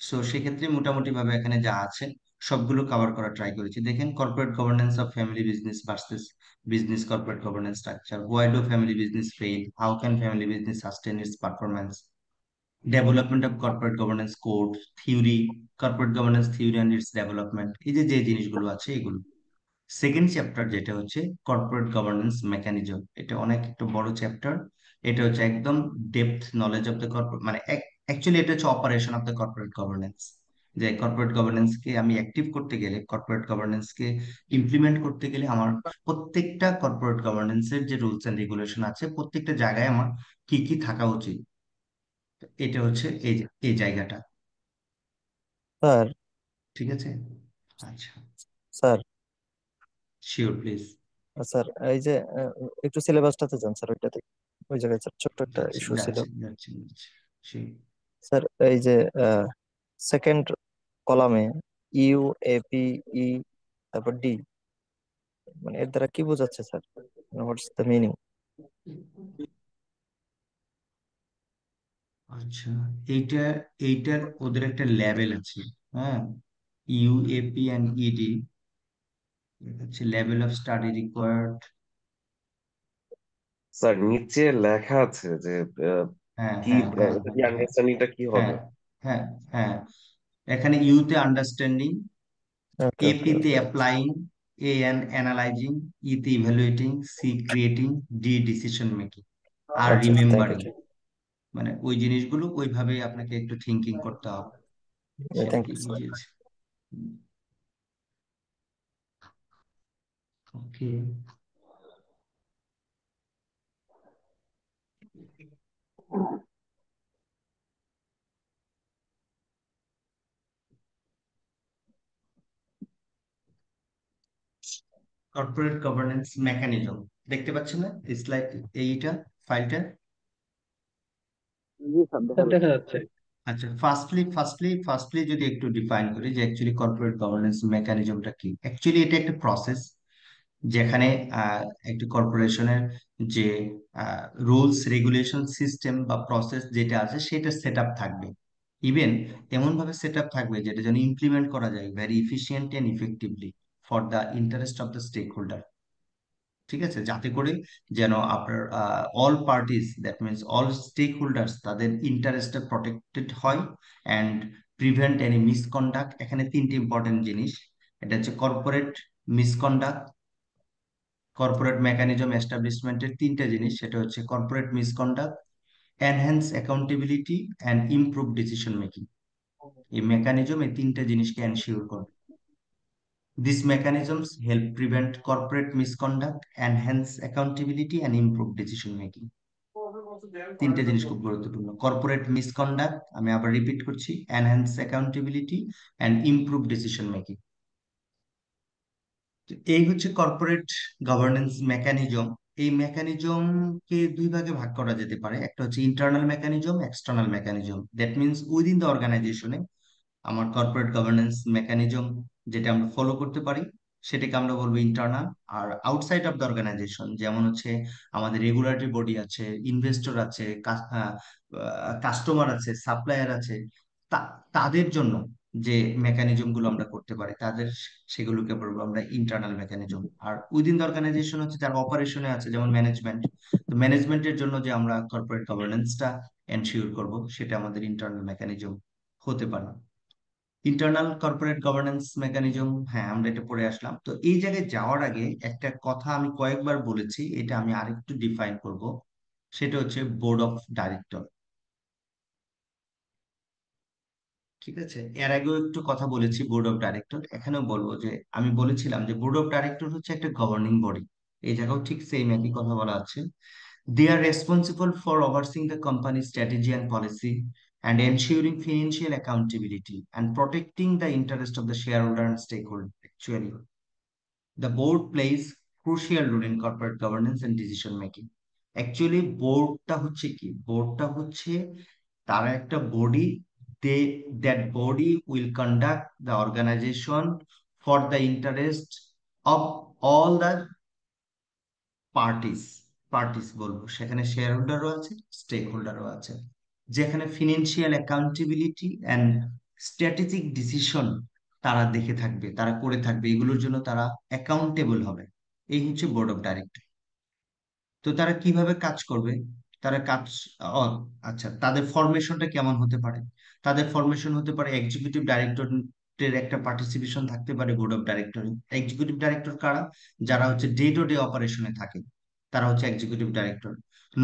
সো সেক্ষেত্রে মোটামুটি ভাবে এখানে যা আছে সবগুলো কভার করার ট্রাই করেছি। দেখেন corporate governance of family business versus business corporate governance structure, why do family business fail, how can family business sustain it's performance, development of corporate governance code theory, corporate governance theory and it's development, এই যে যে জিনিসগুলো আছে এগুলো। Second chapter যেটা হচ্ছে corporate governance mechanism, এটা অনেক একটা বড় চ্যাপ্টার। এটা হচ্ছে একদম depth knowledge of the corporate, মানে অ্যাকচুয়ালি এটা হচ্ছে operation of the corporate governance. যে কর্পোরেট গভর্নেন্স কে আমি অ্যাক্টিভ করতে গেলে, কর্পোরেট গভর্নেন্স কে ইমপ্লিমেন্ট করতে গেলে আমার প্রত্যেকটা কর্পোরেট গভর্নেন্স এর যে রুলস এন্ড রেগুলেশন আছে প্রত্যেকটা জায়গায় আমার কি কি থাকা উচিত, এটা হচ্ছে এই জায়গাটা। স্যার ঠিক আছে, আচ্ছা, স্যার শিওর প্লিজ। স্যার এই যে একটু সিলেবাসটাতে যান স্যার, ওইটাতে ওই জায়গায় স্যার ছোট্ট একটা যাচ্ছি ইস্যু ছিল। যাচ্ছি যাচ্ছি যাচ্ছি, শিওর। স্যার এই যে সেকেন্ড কলামে ইউ এ পি ই তারপর ডি, মানে এর দ্বারা কি বোঝাচ্ছে স্যার? What's the meaning? আচ্ছা, এইটা এইটার ওদের একটা লেভেল আছে। হ্যাঁ, ইউএপি এন্ড ইডি হচ্ছে level of study required, sir নিচে লেখা আছে যে আহ, হ্যাঁ কি হ্যাঁ হ্যাঁ এটা হ্যাঁ কি হ্যাঁ আন্ডারস্ট্যান্ডিংটা কি হ্যাঁ হবে? হ্যাঁ হ্যাঁ এখানে ইউতে আন্ডারস্ট্যান্ডিং, ওকে ওকে এপি তে okay applying, A N analyzing, E তে evaluating, C creating, D decision making, আর আচ্ছা আচ্ছা, থ্যাংক রিমেম্বারিং। ইউ মানে ওই জিনিসগুলো ওইভাবে আপনাকে একটু থিঙ্কিং করতে হবে, স্যার, থ্যাংক সেটাকে ইউ স্যার। বুঝিয়েছি। ওকে, কর্পোরেট গভর্নেন্স মেকানিজম দেখতে পাচ্ছেন না স্লাইড, এইটা ফাইলটা? জি স্যার, দেখা স্যার দেখা যাচ্ছে। যাচ্ছে। আচ্ছা, ফার্স্টলি যদি একটু ডিফাইন করি যে অ্যাকচুয়ালি কর্পোরেট গভর্নেন্স মেকানিজমটা কি। অ্যাকচুয়ালি এটা একটা প্রসেস যেখানে একটি কর্পোরেশনের যে রুলস রেগুলেশন সিস্টেম বা প্রসেস যেটা আছে সেটা সেট আপ থাকবে। ইভেন এমন ভাবে সেট আপ থাকবে যেটা যেন ইমপ্লিমেন্ট করা যায় very efficient and effectively for the interest of the stakeholder. ঠিক আছে, যাতে করে যেন আপনার all parties, that means all stakeholders, তাদের ইন্টারেস্টটা প্রটেক্টেড হয় অ্যান্ড প্রিভেন্ট এনি মিসকন্ডাক্ট। এখানে তিনটি ইম্পর্টেন্ট জিনিস, এটা হচ্ছে কর্পোরেট মিসকন্ডাক্ট, কর্পোরেট মেকানিজম এস্টাবলিশমেন্টের তিনটা জিনিস, সেটা হচ্ছে corporate misconduct, enhance accountability and improve decision making. এই মেকানিজম এই তিনটা জিনিসকে এনশিওর করবে। These mechanisms help prevent corporate misconduct, enhance accountability, and improve decision making. তিনটে জিনিস খুব গুরুত্বপূর্ণ, কর্পোরেট মিসকন্ডাক্ট, আমি আবার রিপিট করছি, enhance accountability and improve decision making. এই হচ্ছে কর্পোরেট গভর্নেন্স মেকানিজম। এই মেকানিজমকে দুই ভাগে ভাগ করা যেতে পারে, একটা হচ্ছে internal mechanism, external mechanism. That means within the অর্গানাইজেশনে আমার কর্পোরেট গভর্নেন্স মেকানিজম যেটা আমরা ফলো করতে পারি সেটাকে আমরা বলবো ইন্টারনাল। আর আউটসাইড অফ দ্য অর্গানাইজেশন, যেমন হচ্ছে আমাদের রেগুলেটরি বডি আছে, ইনভেস্টর আছে, কাস্টমার আছে, সাপ্লায়ার আছে, তাদের জন্য যে মেকানিজম গুলো আমরা করতে পারি তাদের, সেগুলোকে বলবো আমরা ইন্টারনাল মেকানিজম। আর উইদিন দ্য অর্গানাইজেশন হচ্ছে যারা অপারেশনে আছে, যেমন ম্যানেজমেন্ট, তো ম্যানেজমেন্টের জন্য যে আমরা কর্পোরেট গভর্নেন্সটা এনশিওর করব সেটা আমাদের ইন্টারনাল মেকানিজম হতে পারে। ইন্টারনাল কর্পোরেট গভর্নেন্স মেকানিজম, হ্যাঁ আমরা এটা পড়ে আসলাম। তো এই জায়গায় যাওয়ার আগে একটা কথা আমি কয়েকবার বলেছি, এটা আমি আরেকটু ডিফাইন করব, সেটা হচ্ছে বোর্ড অফ ডাইরেক্টর। ঠিক আছে, এর আগেও একটু কথা বলেছি বোর্ড অফ ডাইরেক্টর, এখানেও বলবো যে আমি বলেছিলাম যে বোর্ড অফ ডাইরেক্টর হচ্ছে একটা গভর্নিং বডি। এই জায়গাও ঠিক সেম একই কথা বলা আছে। They are responsible for overseeing the company's strategy and policy and ensuring financial accountability and protecting the interest of the shareholder and stakeholder. Actually, the board plays crucial role in corporate governance and decision making. Actually, বোর্ডটা হচ্ছে কি, বোর্ডটা হচ্ছে তারা একটা body, they that body will conduct the organisation for the interest of all the parties. Parties বলবো, সেখানে share হোল্ডারও আছে, স্টেক হোল্ডারও আছে, যেখানে financial accountability and strategic decision তারা দেখে থাকবে, তারা করে থাকবে, এগুলোর জন্য তারা অ্যাকাউন্টেবল হবে। এই হচ্ছে বোর্ড অফ ডাইরেক্টর। তো তারা কিভাবে কাজ করবে, তারা কাজ, ও, আচ্ছা, তাদের ফরমেশনটা কেমন হতে পারে? তাদের ফরমেশন হতে পারে এক্সিকিউটিভ ডাইরেক্টরের একটা পার্টিসিপেশন থাকতে পারে বোর্ড অফ ডাইরেক্টরে। এক্সিকিউটিভ ডাইরেক্টর কারা? যারা হচ্ছে ডে টু ডে অপারেশনে থাকে, তারা হচ্ছে এক্সিকিউটিভ ডাইরেক্টর।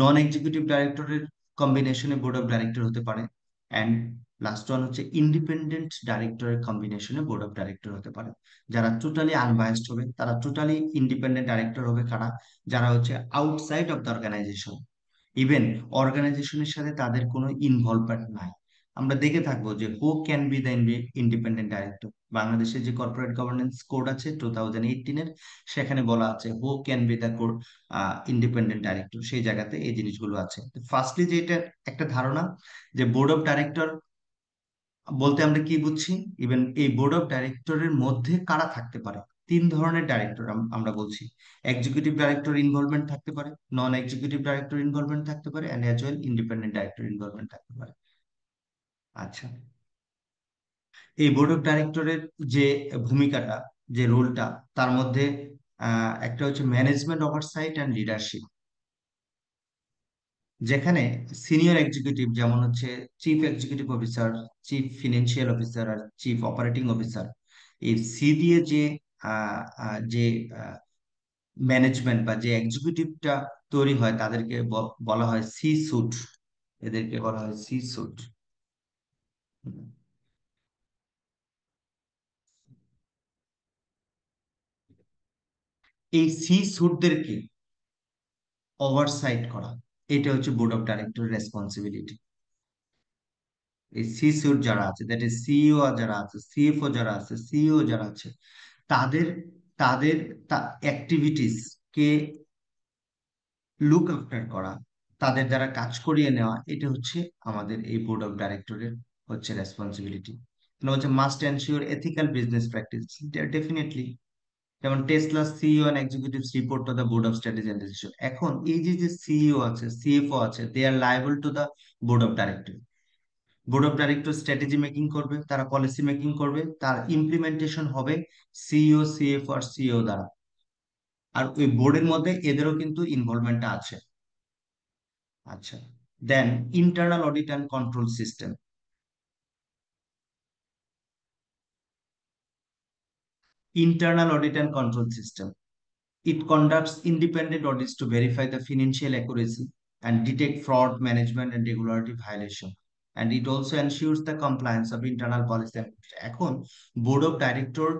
নন এক্সিকিউটিভ ডাইরেক্টরের কম্বিনেশনে বোর্ড অফ ডাইরেক্টর হতে পারে। অ্যান্ড লাস্ট ওয়ান হচ্ছে ইন্ডিপেন্ডেন্ট ডাইরেক্টরের কম্বিনেশনে বোর্ড অফ ডাইরেক্টর হতে পারে। যারা টোটালি আনবায়াসড হবে, তারা টোটালি ইন্ডিপেন্ডেন্ট ডাইরেক্টর হবে কারা? যারা হচ্ছে outside of the organisation, even অর্গানাইজেশনের সাথে তাদের কোনো ইনভলভমেন্ট নাই। আমরা দেখে থাকবো যে who can be the independent director. বাংলাদেশের যে কর্পোরেট গভর্নেন্স কোড আছে 2018-এর, সেখানে বলা আছে who can be the independent director, সেই জায়গাতে এই জিনিসগুলো আছে। ফার্স্টলি যে এটা একটা ধারণা যে বোর্ড অফ ডাইরেক্টর বলতে আমরা কি বুঝছি, ইভেন এই বোর্ড অফ ডাইরেক্টরের মধ্যে কারা থাকতে পারে। তিন ধরনের ডাইরেক্টর আমরা বলছি, এক্সিকিউটিভ ডাইরেক্টর ইনভলভমেন্ট থাকতে পারে, নন এক্সিকিউটিভ ডাইরেক্টর ইনভলভমেন্ট থাকতে পারে, and as well independent director involvement থাকতে পারে। আচ্ছা, এই বোর্ড অফ ডাইরেক্টরের যে ভূমিকাটা, যে রোলটা, তার মধ্যে একটা হচ্ছে ম্যানেজমেন্ট ওভারসাইট অ্যান্ড লিডারশিপ। যেখানে সিনিয়র এক্সিকিউটিভ যেমন হচ্ছে chief executive officer, chief financial officer আর চিফ অপারেটিং অফিসার, এই সি দিয়ে যে ম্যানেজমেন্ট বা যে এক্সিকিউটিভটা তৈরি হয় তাদেরকে বলা হয় সি সুট। এদেরকে বলা হয় সি সুট। এই সি সুটদেরকে ওভারসাইট করা, এটা হচ্ছে বোর্ড অফ ডাইরেক্টর রেসপন্সিবিলিটি। এই সি সুট যারা আছে, দ্যাট ইজ সিইও যারা আছে, সিএফও যারা আছে, সিইও যারা আছে, তাদের তাদের অ্যাক্টিভিটিস কে লুক আফটার করা, তাদের দ্বারা কাজ করিয়ে নেওয়া, এটা হচ্ছে আমাদের এই বোর্ড অফ ডাইরেক্টরের হচ্ছে রেসপন্সিবিলিটি। হচ্ছে must ensure ethical business practice, definitely. যেমন Tesla CEO and executives report to the board of strategy and decision. এখন এই যে যে সিইও আছে, সিএফও আছে, they are liable to the board of director. Board of director strategy making করবে, তারা policy making করবে, তার ইমপ্লিমেন্টেশন হবে সিইও, সিএফও আর সিইও দ্বারা। আর ওই বোর্ডের মধ্যে এদেরও কিন্তু ইনভলভমেন্টটা আছে। আচ্ছা, then internal audit and control system. Internal audit and control system. It conducts independent audits to verify the financial accuracy and detect fraud, management, and regulatory violation. And it also ensures the compliance of internal policy. এখন board of director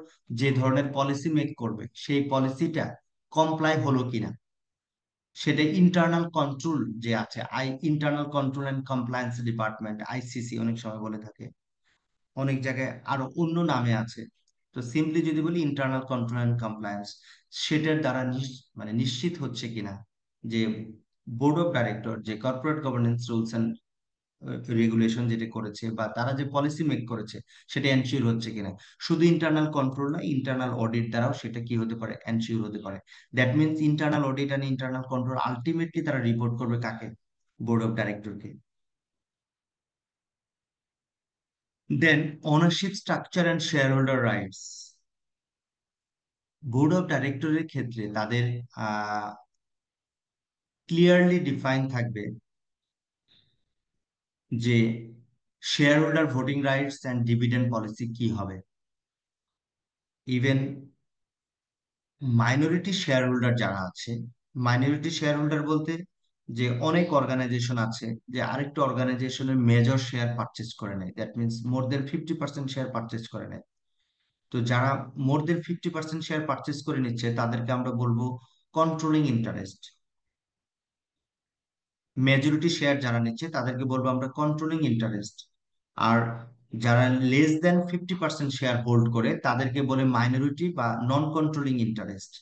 যে ধরনের policy make করবে, সেই পলিসিটা comply হলো কিনা, সেটা internal control যে আছে, internal control and compliance department, ICC অনেক সময় বলে থাকে, অনেক জায়গায় আরো অন্য নামে আছে। তো সিম্পলি যদি বলি ইন্টারনাল কন্ট্রোল অ্যান্ড কমপ্লায়েন্স, সেটার দ্বারা মানে নিশ্চিত হচ্ছে কিনা যে বোর্ড অফ ডাইরেক্টর যে corporate governance rules and regulation যেটা করেছে বা তারা যে পলিসি মেক করেছে সেটা এনশিওর হচ্ছে কিনা। শুধু ইন্টারনাল কন্ট্রোল না, ইন্টারনাল অডিট দ্বারাও সেটা কি হতে পারে, এনশিওর হতে পারে। That means internal audit and internal control ultimately তারা রিপোর্ট করবে কাকে, বোর্ড অফ ডাইরেক্টরকে। Then ownership structure and shareholder rights. Board of ডাইরেক্টরের ক্ষেত্রে তাদের ক্লিয়ারলি ডিফাইন থাকবে যে shareholder voting rights and dividend policy কি হবে। ইভেন মাইনরিটি শেয়ার হোল্ডার যারা আছে, মাইনরিটি শেয়ার হোল্ডার বলতে যে অনেক অর্গানাইজেশন আছে যে আরেকটা অর্গানাইজেশনের মেজর শেয়ার পারচেজ করে নেয়, that means more than 50% share purchase করে নেয়। তো যারা মোর দেন 50% শেয়ার পারচেজ করে নিচ্ছে তাদেরকে আমরা বলবো কন্ট্রোলিং ইন্টারেস্ট। মেজরিটি শেয়ার যারা নিচ্ছে তাদেরকে বলবো আমরা কন্ট্রোলিং ইন্টারেস্ট। আর যারা লেস দেন 50% শেয়ার হোল্ড করে তাদেরকে বলে মাইনরিটি বা নন কন্ট্রোলিং ইন্টারেস্ট।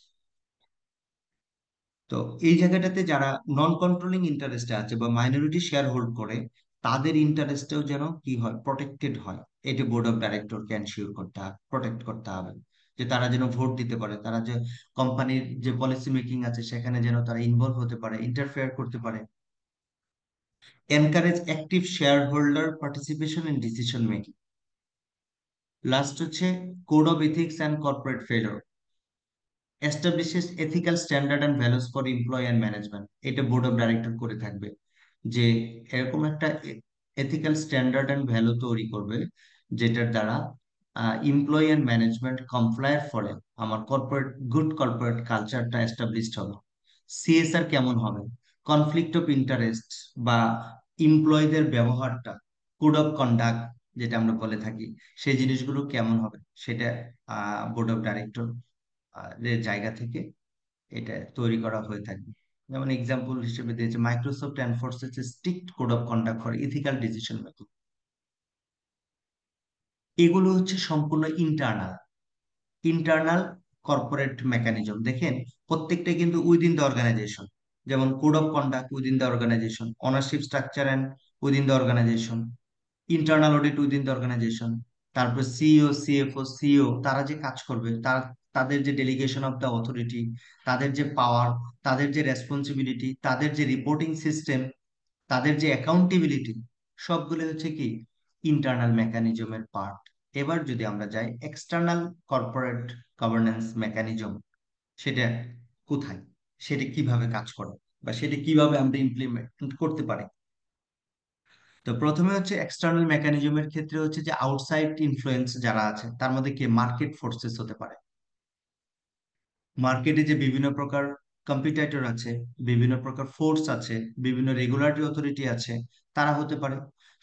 তো এই জায়গাটাতে যারা নন কন্ট্রোলিং ইন্টারেস্টে আছে বা মাইনরিটি শেয়ার হোল্ড করে, তাদের ইন্টারেস্টেও যেন কি হয়, প্রটেক্টেড হয়। এটি বোর্ড অফ ডাইরেক্টরকে এনশিওর করতে হবে, প্রটেক্ট করতে হবে, যে তারা যেন ভোট দিতে পারে, তারা যে কোম্পানির যে পলিসি মেকিং আছে সেখানে যেন তারা ইনভলভ হতে পারে, ইন্টারফেয়ার করতে পারে। Encourage active shareholder participation in decision making. Last হচ্ছে code of ethics and corporate failure. Establishes ethical standard and values for employ and management. এটা বোর্ড অফ ডাইরেক্টর করে থাকবে যে এরকম একটা এথিক্যাল স্ট্যান্ডার্ড অ্যান্ড ভ্যালু তৈরি করবে যেটার দ্বারা এমপ্লয় অ্যান্ড ম্যানেজমেন্ট কমপ্লায়ের ফলে আমার গুড কর্পোরেট কালচারটা এস্টাবলিশড হবে। সিএসআর কেমন হবে, কনফ্লিক্ট অফ ইন্টারেস্ট বা এমপ্লয়ীদের ব্যবহারটা, কোড অফ কন্ডাক্ট যেটা আমরা বলে থাকি, সেই জিনিসগুলো কেমন হবে, সেটা বোর্ড অফ ডাইরেক্টর জায়গা থেকে এটা তৈরি করা হয়ে থাকবে। যেমন এক্সাম্পল হিসেবে দিয়েছে Microsoft enforces strict code of conduct for ethical decision making. এগুলো হচ্ছে সম্পূর্ণ ইন্টারনাল ইন্টারনাল কর্পোরেট মেকানিজম। দেখেন প্রত্যেকটা কিন্তু উইদিন দ্য অর্গানাইজেশন, যেমন code of conduct within the organisation, ownership structure and within the organisation, internal audit within the organisation. তারপর CEO, CFO, CEO তারা যে কাজ করবে, তাদের যে ডেলিগেশন অফ দ্য অথরিটি, তাদের যে পাওয়ার, তাদের যে রেসপন্সিবিলিটি, তাদের যে রিপোর্টিং সিস্টেম, তাদের যে অ্যাকাউন্টেবিলিটি, সবগুলো হচ্ছে কি ইন্টারনাল মেকানিজমের পার্ট। এবার যদি আমরা যাই এক্সটার্নাল কর্পোরেট গভর্নেন্স মেকানিজম, সেটা কোথায়, সেটা কিভাবে কাজ করে। বা সেটা কিভাবে আমরা ইমপ্লিমেন্ট করতে পারি। তো প্রথমে হচ্ছে এক্সটার্নাল মেকানিজমের ক্ষেত্রে হচ্ছে যে আউটসাইড ইনফ্লুয়েন্স যারা আছে তার মধ্যে কি মার্কেট ফোর্সেস হতে পারে। মার্কেটে যে বিভিন্ন প্রকার কম্পিটিটর আছে, বিভিন্ন প্রকার ফোর্স আছে, বিভিন্ন রেগুলেটরি অথরিটি আছে, তারা হতে পারে।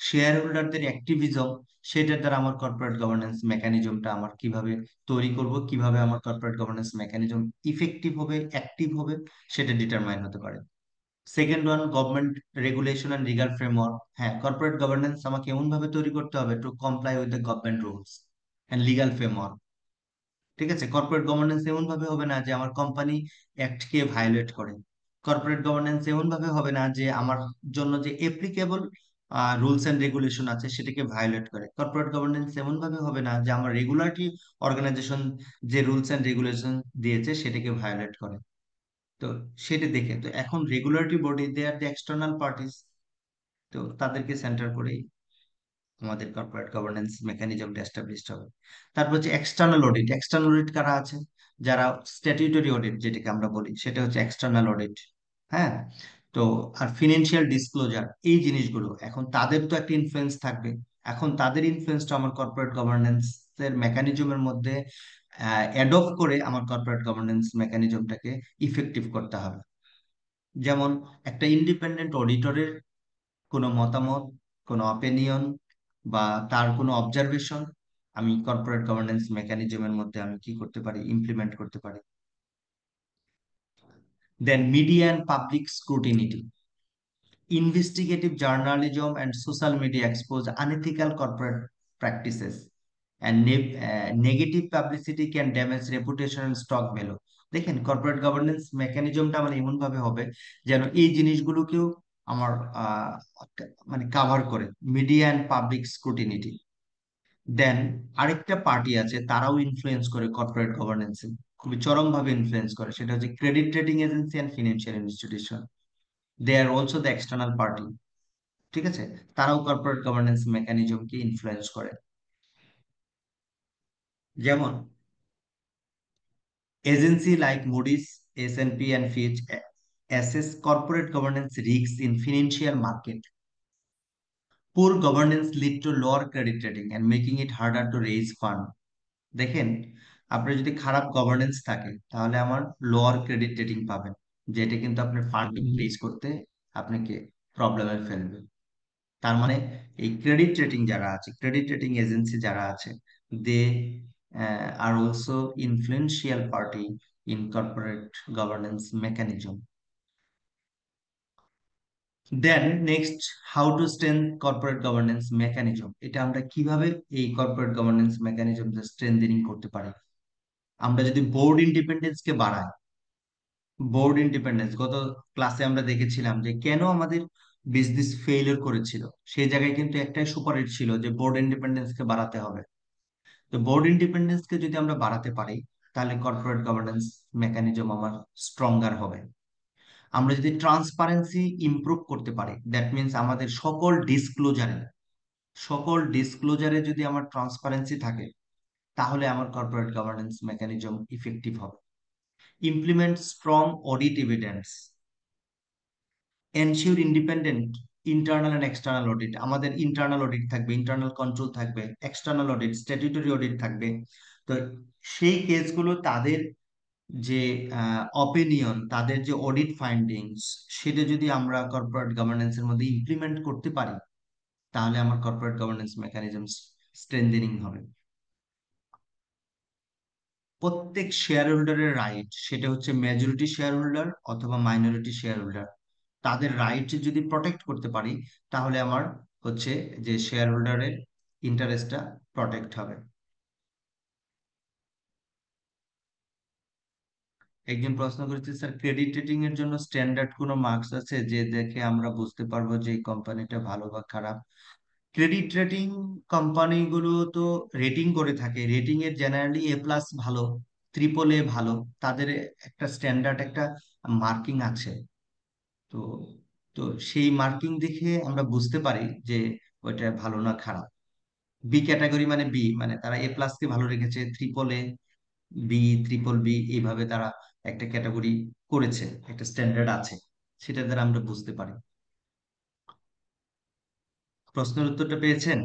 শেয়ার হোল্ডারদের অ্যাক্টিভিজম, সেটার দ্বারা আমার কর্পোরেট গভর্নেন্স মেকানিজমটা আমার কিভাবে তৈরি করব, কিভাবে আমার কর্পোরেট গভর্নেন্স মেকানিজম ইফেক্টিভ হবে, অ্যাক্টিভ হবে, সেটা ডিটারমাইন হতে পারে। Second one, government regulation and legal framework. হ্যাঁ, কর্পোরেট গভর্নেন্স আমাকে এমন ভাবে তৈরি করতে হবে to comply with the government rules and legal framework. ঠিক আছে, কর্পোরেট গভর্নেন্স এমন ভাবে হবে না যে আমার কোম্পানি অ্যাক্ট কে ভায়োলেট করে। কর্পোরেট গভর্নেন্স এমন ভাবে হবে না যে আমার জন্য যে এপ্লিকেবল রুলস এন্ড রেগুলেশন আছে সেটাকে ভায়োলেট করে। কর্পোরেট গভর্নেন্স এমন ভাবে হবে না যে আমার রেগুলাটরি অর্গানাইজেশন যে রুলস এন্ড রেগুলেশন দিয়েছে সেটাকে ভায়োলেট করে। তো সেটা দেখে, তো এখন regulatory body they are the external parties, তো তাদেরকে সেন্টার করেই আমাদের কর্পোরেট গভর্নেন্স মেকানিজমটা এস্টাবলিশড হবে। তারপর হচ্ছে এক্সটার্নাল অডিট। এক্সটার্নাল অডিট কারা আছে? যারা স্ট্যাটিউটরি অডিট যেটাকে আমরা বলি, সেটা হচ্ছে এক্সটার্নাল অডিট। হ্যাঁ, তো আর ফিনান্সিয়াল ডিসক্লোজার, এই জিনিসগুলো এখন তাদের তো একটা ইনফ্লুয়েন্স থাকবে। এখন তাদের ইনফ্লুয়েন্সটা আমার কর্পোরেট গভর্নেন্স এর মেকানিজমের মধ্যে অ্যাডপ্ট করে আমার কর্পোরেট গভর্নেন্স মেকানিজমটাকে ইফেক্টিভ করতে হবে। যেমন একটা ইন্ডিপেন্ডেন্ট অডিটরের কোনো মতামত, কোনো অপিনিয়ন বা তার কোনো অবজারভেশন আমি কর্পোরেট গভর্নেন্স মেকানিজমের মধ্যে আমি কি করতে পারি, ইমপ্লিমেন্ট করতে পারি। Then media and public scrutiny. Investigative journalism and social media expose unethical corporate practices, and negative publicity can damage reputation and stock value. দেখেন, কর্পোরেট গভর্নেন্স মেকানিজমটা আমার এমন ভাবে হবে যেন এই জিনিসগুলোকেও আমার মানে কাভার করে, মিডিয়া অ্যান্ড পাবলিক স্ক্রুটিনিটি। দেন আরেকটা পার্টি আছে, তারাও ইনফ্লুয়েন্স করে কর্পোরেট গভর্নেন্সে, খুবই চরম ভাবে ইনফ্লুয়েন্স করে, সেটা হচ্ছে credit rating agency and financial institution. They are also the external party. ঠিক আছে, তারাও কর্পোরেট গভর্নেন্স মেকানিজমকে ইনফ্লুয়েন্স করে। যেমন agency like Moody's, S&P and Fitch assess corporate governance risks in financial market. Poor governance lead to lower credit rating and making it harder to raise fund. দেখেন, আপনার যদি খারাপ গভর্নেন্স থাকে তাহলে আমার লোয়ার ক্রেডিট রেটিং পাবেন, যেটা কিন্তু আপনার ফান্ড রেজ করতে আপনাকে প্রবলেমে ফেলবে। তার মানে এই ক্রেডিট রেটিং যারা আছে, ক্রেডিট রেটিং এজেন্সি যারা আছে, they are also influential party in corporate governance mechanism. Then next, how to strength corporate governance mechanism. এটা আমরা কিভাবে এই কর্পোরেট গভর্নেন্স মেকানিজম স্ট্রেন্থেনিং করতে পারি? আমরা যদি বোর্ড ইন্ডিপেন্ডেন্স কে বাড়াই, বোর্ড ইন্ডিপেন্ডেন্স, গত ক্লাসে আমরা দেখেছিলাম যে কেন আমাদের বিজনেস ফেলিওর করেছিল, সেই জায়গায় কিন্তু একটাই সুপারিশ ছিল যে বোর্ড ইন্ডিপেন্ডেন্স কে বাড়াতে হবে। তো বোর্ড ইন্ডিপেন্ডেন্স কে যদি আমরা বাড়াতে পারি তাহলে কর্পোরেট গভর্নেন্স মেকানিজম আমার স্ট্রঙ্গার হবে। আমরা যদি ট্রান্সপারেন্সি ইমপ্রুভ করতে পারি, দ্যাট মিনস আমাদের সকল ডিসক্লোজারে যদি আমার ট্রান্সপারেন্সি থাকে, তাহলে আমার কর্পোরেট গভর্নেন্স মেকানিজম ইফেক্টিভ হবে। Implement strong audit evidence, ensure independent internal and external audit. আমাদের ইন্টারনাল অডিট থাকবে, ইন্টারনাল কন্ট্রোল থাকবে, এক্সটার্নাল অডিট, স্ট্যাটিউটরি অডিট থাকবে। তো সেই কেসগুলো তাদের যে অপিনিয়ন, তাদের যে অডিট ফাইন্ডিংস, সেটা যদি আমরা কর্পোরেট গভর্নেন্সের মধ্যে ইমপ্লিমেন্ট করতে পারি তাহলে আমার কর্পোরেট গভর্নেন্স মেকানিজম স্ট্রেংথেনিং হবে। প্রত্যেক শেয়ার হোল্ডারের রাইট, সেটা হচ্ছে মেজরিটি শেয়ার হোল্ডার অথবা মাইনরিটি শেয়ার হোল্ডার, তাদের রাইট যদি প্রটেক্ট করতে পারি তাহলে আমার হচ্ছে যে শেয়ার হোল্ডারের ইন্টারেস্টটা প্রটেক্ট হবে। একজন প্রশ্ন করেছে, স্যার ক্রেডিট রেটিং এর জন্য স্ট্যান্ডার্ড কোনো মার্কস আছে যে দেখে আমরা বুঝতে পারবো যে এই কোম্পানিটা ভালো বা খারাপ? ক্রেডিট রেটিং কোম্পানিগুলো তো রেটিং করে থাকে, রেটিং এর জেনারেলি A+ ভালো, AAA ভালো, তাদের একটা স্ট্যান্ডার্ড, একটা মার্কিং আছে। তো তো সেই মার্কিং দেখে আমরা বুঝতে পারি যে ওইটা ভালো না খারাপ। বি ক্যাটাগরি মানে বি, মানে তারা A+ কে ভালো রেখেছে, AAA, বি, BBB, এইভাবে তারা একটা ক্যাটাগরি করেছে, একটা স্ট্যান্ডার্ড আছে। সেটা দ্বারা আমরা বুঝতে পারি। প্রশ্নের উত্তরটা পেয়েছেন?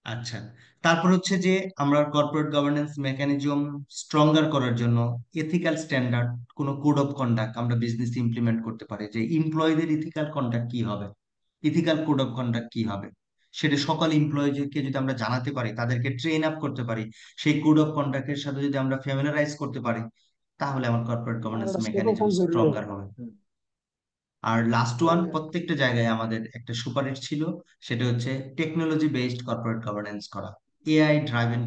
আচ্ছা, তারপর হচ্ছে যে আমরা কর্পোরেট গভর্নেন্স মেকানিজম স্ট্রঙ্গার করার জন্য এথিক্যাল স্ট্যান্ডার্ড, কোনো কোড অফ কন্ডাক্ট আমরা বিজনেস ইমপ্লিমেন্ট করতে পারি, যে এমপ্লয়ীদের ইথিক্যাল কন্ডাক্ট কি হবে, ইথিক্যাল কোড অফ কন্ডাক্ট কি হবে, সেটা সকল এমপ্লয়ীকে যদি আমরা জানাতে পারি, তাদেরকে ট্রেন আপ করতে পারি, সেই কোড অফ কন্ডাক্টের সাথে যদি আমরা ফ্যামিলারাইজ করতে পারি, তাহলে আমার কর্পোরেট গভর্নেন্স এটা শেখো মেকানিজম কোন জরুরি স্ট্রঙ্গার হবে। আর লাস্ট ওয়ান, প্রত্যেকটা জায়গায় আমাদের একটা সুপারিশ ছিল, সেটা হচ্ছে টেকনোলজি বেসড কর্পোরেট গভর্নেন্স করা, এআই ড্রাইভেন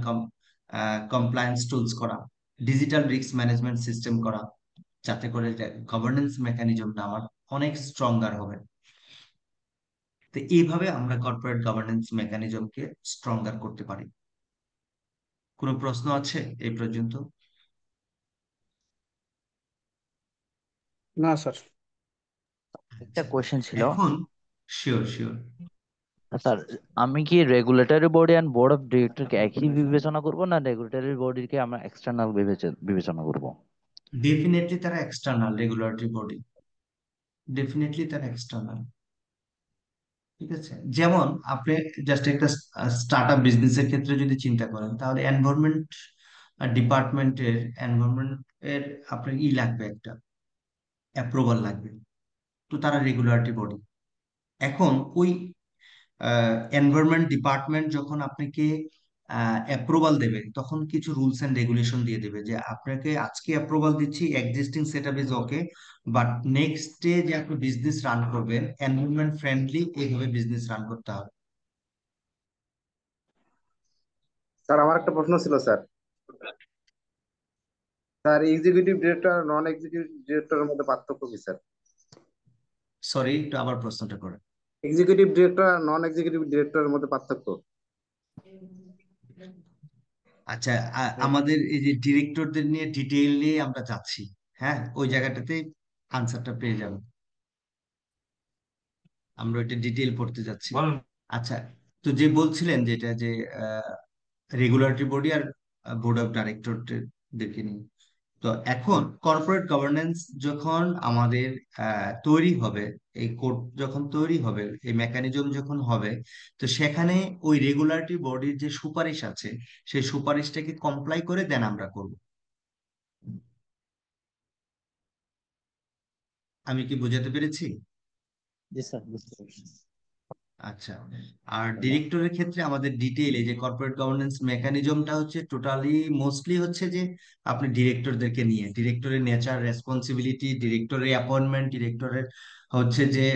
কমপ্লায়েন্স টুলস করা, ডিজিটাল রিস্ক ম্যানেজমেন্ট সিস্টেম করা, যাতে করে গভর্নেন্স মেকানিজমটা আমার অনেক স্ট্রঙ্গার হবে। তো এইভাবে আমরা কর্পোরেট গভর্নেন্স মেকানিজমকে স্ট্রঙ্গার করতে পারি। কোনো প্রশ্ন আছে এই পর্যন্ত? না স্যার। একটা কোয়েশ্চেন ছিল এখন শিওর শিওর স্যার, আমি কি regulatory body and board of ডিরেক্টরকে একই বিবেচনা করব, না রেগুলেটরি বডিকে আমরা এক্সটার্নাল বিবেচনা করব? ডেফিনেটলি তারা এক্সটার্নাল, রেগুলেটরি বডি ডেফিনেটলি তারা এক্সটার্নাল। ঠিক আছে, যেমন আপনি জাস্ট একটা স্টার্ট আপ বিজনেসের ক্ষেত্রে যদি চিন্তা করেন, তাহলে এনভায়রনমেন্ট ডিপার্টমেন্টের, এনভায়রনমেন্ট এর আপনার লাগবে, একটা অ্যাপ্রুভাল লাগবে, তো তারা রেগুলাটরি বডি। এখন ওই এনভায়রনমেন্ট ডিপার্টমেন্ট যখন আপনাকে অ্যাপ্রুভাল দেবে, তখন কিছু রুলস এন্ড রেগুলেশন দিয়ে দেবে, যে আপনাকে আজকে অ্যাপ্রুভাল দিচ্ছি, existing setup is okay, but next day যে আপনি বিজনেস রান করবেন, এনভায়রনমেন্ট ফ্রেন্ডলি এইভাবে বিজনেস রান করতে হবে। স্যার আমার একটা প্রশ্ন ছিল স্যার। স্যার এক্সিকিউটিভ ডিরেক্টর আর নন এক্সিকিউটিভ ডিরেক্টরের মধ্যে পার্থক্য কি স্যার? সরি, একটু আবার প্রশ্নটা করেন। এক্সিকিউটিভ ডিরেক্টর আর নন এক্সিকিউটিভ ডিরেক্টরের মধ্যে পার্থক্য? আচ্ছা, আমাদের এই যে ডিরেক্টরদের নিয়ে ডিটেইলি আমরা যাচ্ছি, হ্যাঁ, ওই জায়গাটাতে আনসারটা পেয়ে যাবেন, আমরা ওইটা ডিটেইল পড়তে যাচ্ছি। আচ্ছা, তো যে বলছিলেন যেটা, যে রেগুলেটরি বডি আর বোর্ড অফ ডাইরেক্টরদেরকে নিয়ে, তো এখন কর্পোরেট গভর্নেন্স যখন আমাদের তৈরি হবে, এই কোড যখন তৈরি হবে, এই মেকানিজম যখন হবে, তো সেখানে ওই রেগুলেটরি বডির যে সুপারিশ আছে, সেই সুপারিশটাকে কমপ্লাই করে দেন আমরা করব। আমি কি বোঝাতে পেরেছি? জি স্যার, বুঝতে পারছি। আচ্ছা, আর ডিরেক্টরের ক্ষেত্রে আমাদের ডিটেইলে যে কর্পোরেট গভর্নেন্স মেকানিজমটা হচ্ছে টোটালি মোস্টলি হচ্ছে যে আপনি ডিরেক্টরদেরকে নিয়ে, ডিরেক্টরের নেচার, রেসপন্সিবিলিটি, ডিরেক্টরের অ্যাপয়েন্টমেন্ট, ডিরেক্টরের হচ্ছে যে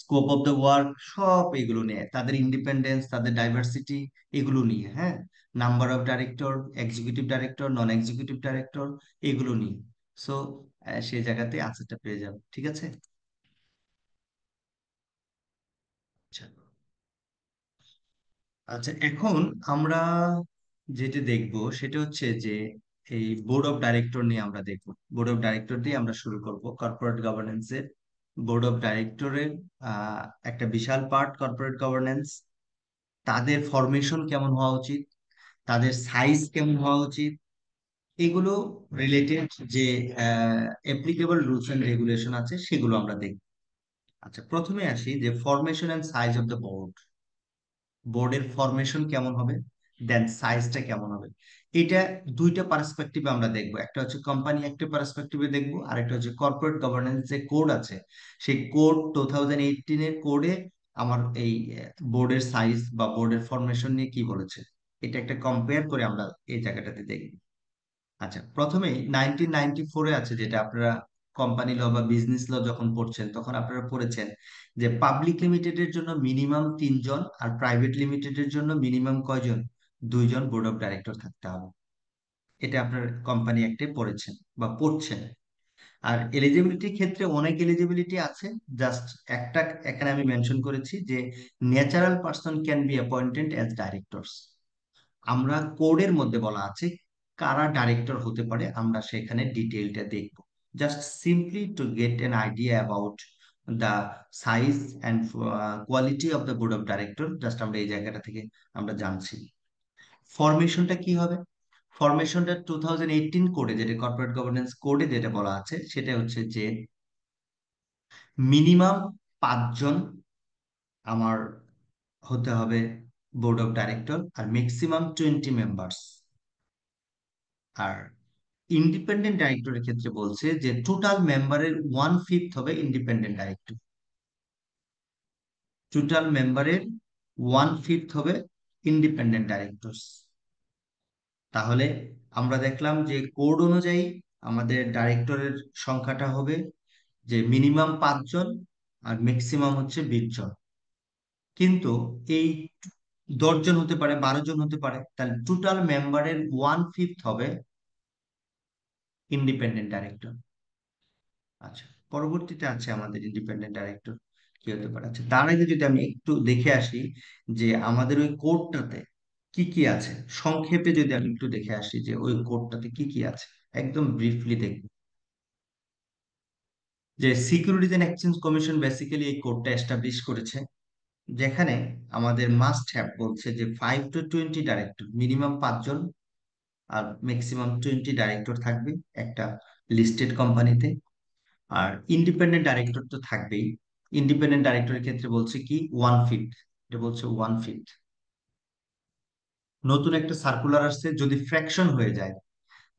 স্কোপ অফ দ্য ওয়ার্ক, সব এগুলো নিয়ে, তাদের ইন্ডিপেন্ডেন্স, তাদের ডাইভার্সিটি, এগুলো নিয়ে, হ্যাঁ, number of director, executive director, non executive director, এগুলো নিয়ে। সো সেই জায়গাতে আনসারটা পেয়ে যাবে। ঠিক আছে। আচ্ছা, আচ্ছা, এখন আমরা যেটা দেখব সেটা হচ্ছে যে এই বোর্ড অফ ডাইরেক্টর নিয়ে আমরা দেখব। বোর্ড অফ ডাইরেক্টর দিয়ে আমরা শুরু করব। কর্পোরেট গভর্নেন্স এর বোর্ড অফ ডাইরেক্টরের একটা বিশাল পার্ট কর্পোরেট গভর্নেন্স, তাদের ফরমেশন কেমন হওয়া উচিত, তাদের সাইজ কেমন হওয়া উচিত, এগুলো রিলেটেড যে অ্যাপ্লিকেবল রুলস এন্ড রেগুলেশন আছে, সেগুলো আমরা দেখব। আচ্ছা, প্রথমে আসি যে formation and size of the board. বোর্ডের ফরমেশন কেমন হবে, দেন সাইজটা কেমন হবে, এটা দুইটা পার্সপেক্টিভে আমরা দেখবো। একটা হচ্ছে কোম্পানি একটা পার্সপেক্টিভে দেখবো, আর একটা হচ্ছে কর্পোরেট গভর্নেন্স যে কোড আছে, সেই কোড 2018 এর কোডে আমার এই বোর্ডের সাইজ বা বোর্ডের ফরমেশন নিয়ে কি বলেছে, এটা একটা কম্পেয়ার করে আমরা এই জায়গাটাতে দেখবো। আচ্ছা, প্রথমে 1994-এ আছে, যেটা আপনারা কোম্পানি ল বা বিজনেস ল যখন পড়ছেন, তখন আপনারা পড়েছেন যে পাবলিক লিমিটেডের জন্য মিনিমাম 3 জন, আর প্রাইভেট লিমিটেডের জন্য মিনিমাম কয়জন, 2 জন বোর্ড অফ ডাইরেক্টর থাকতে হবে। এটা আপনার কোম্পানি অ্যাক্টে পড়েছেন বা পড়ছেন। আর এলিজিবিলিটির ক্ষেত্রে অনেক এলিজিবিলিটি আছে, জাস্ট একটা এখানে আমি মেনশন করেছি, যে natural person can be appointed as directors. আমরা কোডের মধ্যে বলা আছে কারা ডাইরেক্টর হতে পারে, আমরা সেখানে ডিটেইলটা দেখব, just simply to get an idea about the size and quality of the board of director. Just আমরা এই জায়গাটা থেকে আমরা জানছি। ফরমেশনটা কি হবে? ফরমেশনটা 2018 কোডে, যেটা কর্পোরেট গভর্নেন্স কোডে যেটা বলা আছে, সেটা হচ্ছে যে মিনিমাম 5 জন আমার হতে হবে বোর্ড অফ ডাইরেক্টর, আর ম্যাক্সিমাম 20 মেম্বার্স। আর ইন্ডিপেন্ডেন্ট ডাইরেক্টরের ক্ষেত্রে বলছে যে টোটাল মেম্বারের 1/5 হবে ইন্ডিপেন্ডেন্ট ডাইরেক্টর, টোটাল মেম্বারের 1/5 হবে ইন্ডিপেন্ডেন্ট ডাইরেক্টরস। তাহলে আমরা দেখলাম যে কোড অনুযায়ী আমাদের ডাইরেক্টরের সংখ্যাটা হবে যে মিনিমাম 5 জন আর ম্যাক্সিমাম হচ্ছে 20 জন। কিন্তু এই 10 জন হতে পারে, 12 জন হতে পারে, তাহলে টোটাল মেম্বারের 1/5 হবে ইন্ডিপেন্ডেন্ট ডাইরেক্টর। আচ্ছা, পরবর্তীতে আছে আমাদের ইন্ডিপেন্ডেন্ট ডাইরেক্টর কি হতে পারে। আচ্ছা, তার আগে যদি আমি একটু দেখে আসি যে আমাদের ওই কোডটাতে কি কি আছে, সংক্ষেপে যদি আমি একটু দেখে আসি যে ওই কোডটাতে কি কি আছে, একদম ব্রিফলি দেখব। যে securities and exchange commission basically এই কোডটা এস্টাবলিশ করেছে, যেখানে আমাদের মাস্ট হ্যাভ বলছে যে 5 to 20 ডাইরেক্টর, মিনিমাম 5 জন আর ম্যাক্সিমাম 20 ডাইরেক্টর থাকবে একটা লিস্টেড কোম্পানিতে। আর ইন্ডিপেন্ডেন্ট ডাইরেক্টর তো থাকবেই। ইন্ডিপেন্ডেন্ট ডাইরেক্টরের ক্ষেত্রে বলছে কি 1/5, এটা বলছে 1/5। নতুন একটা সার্কুলার আসছে, যদি ফ্র্যাকশন হয়ে যায়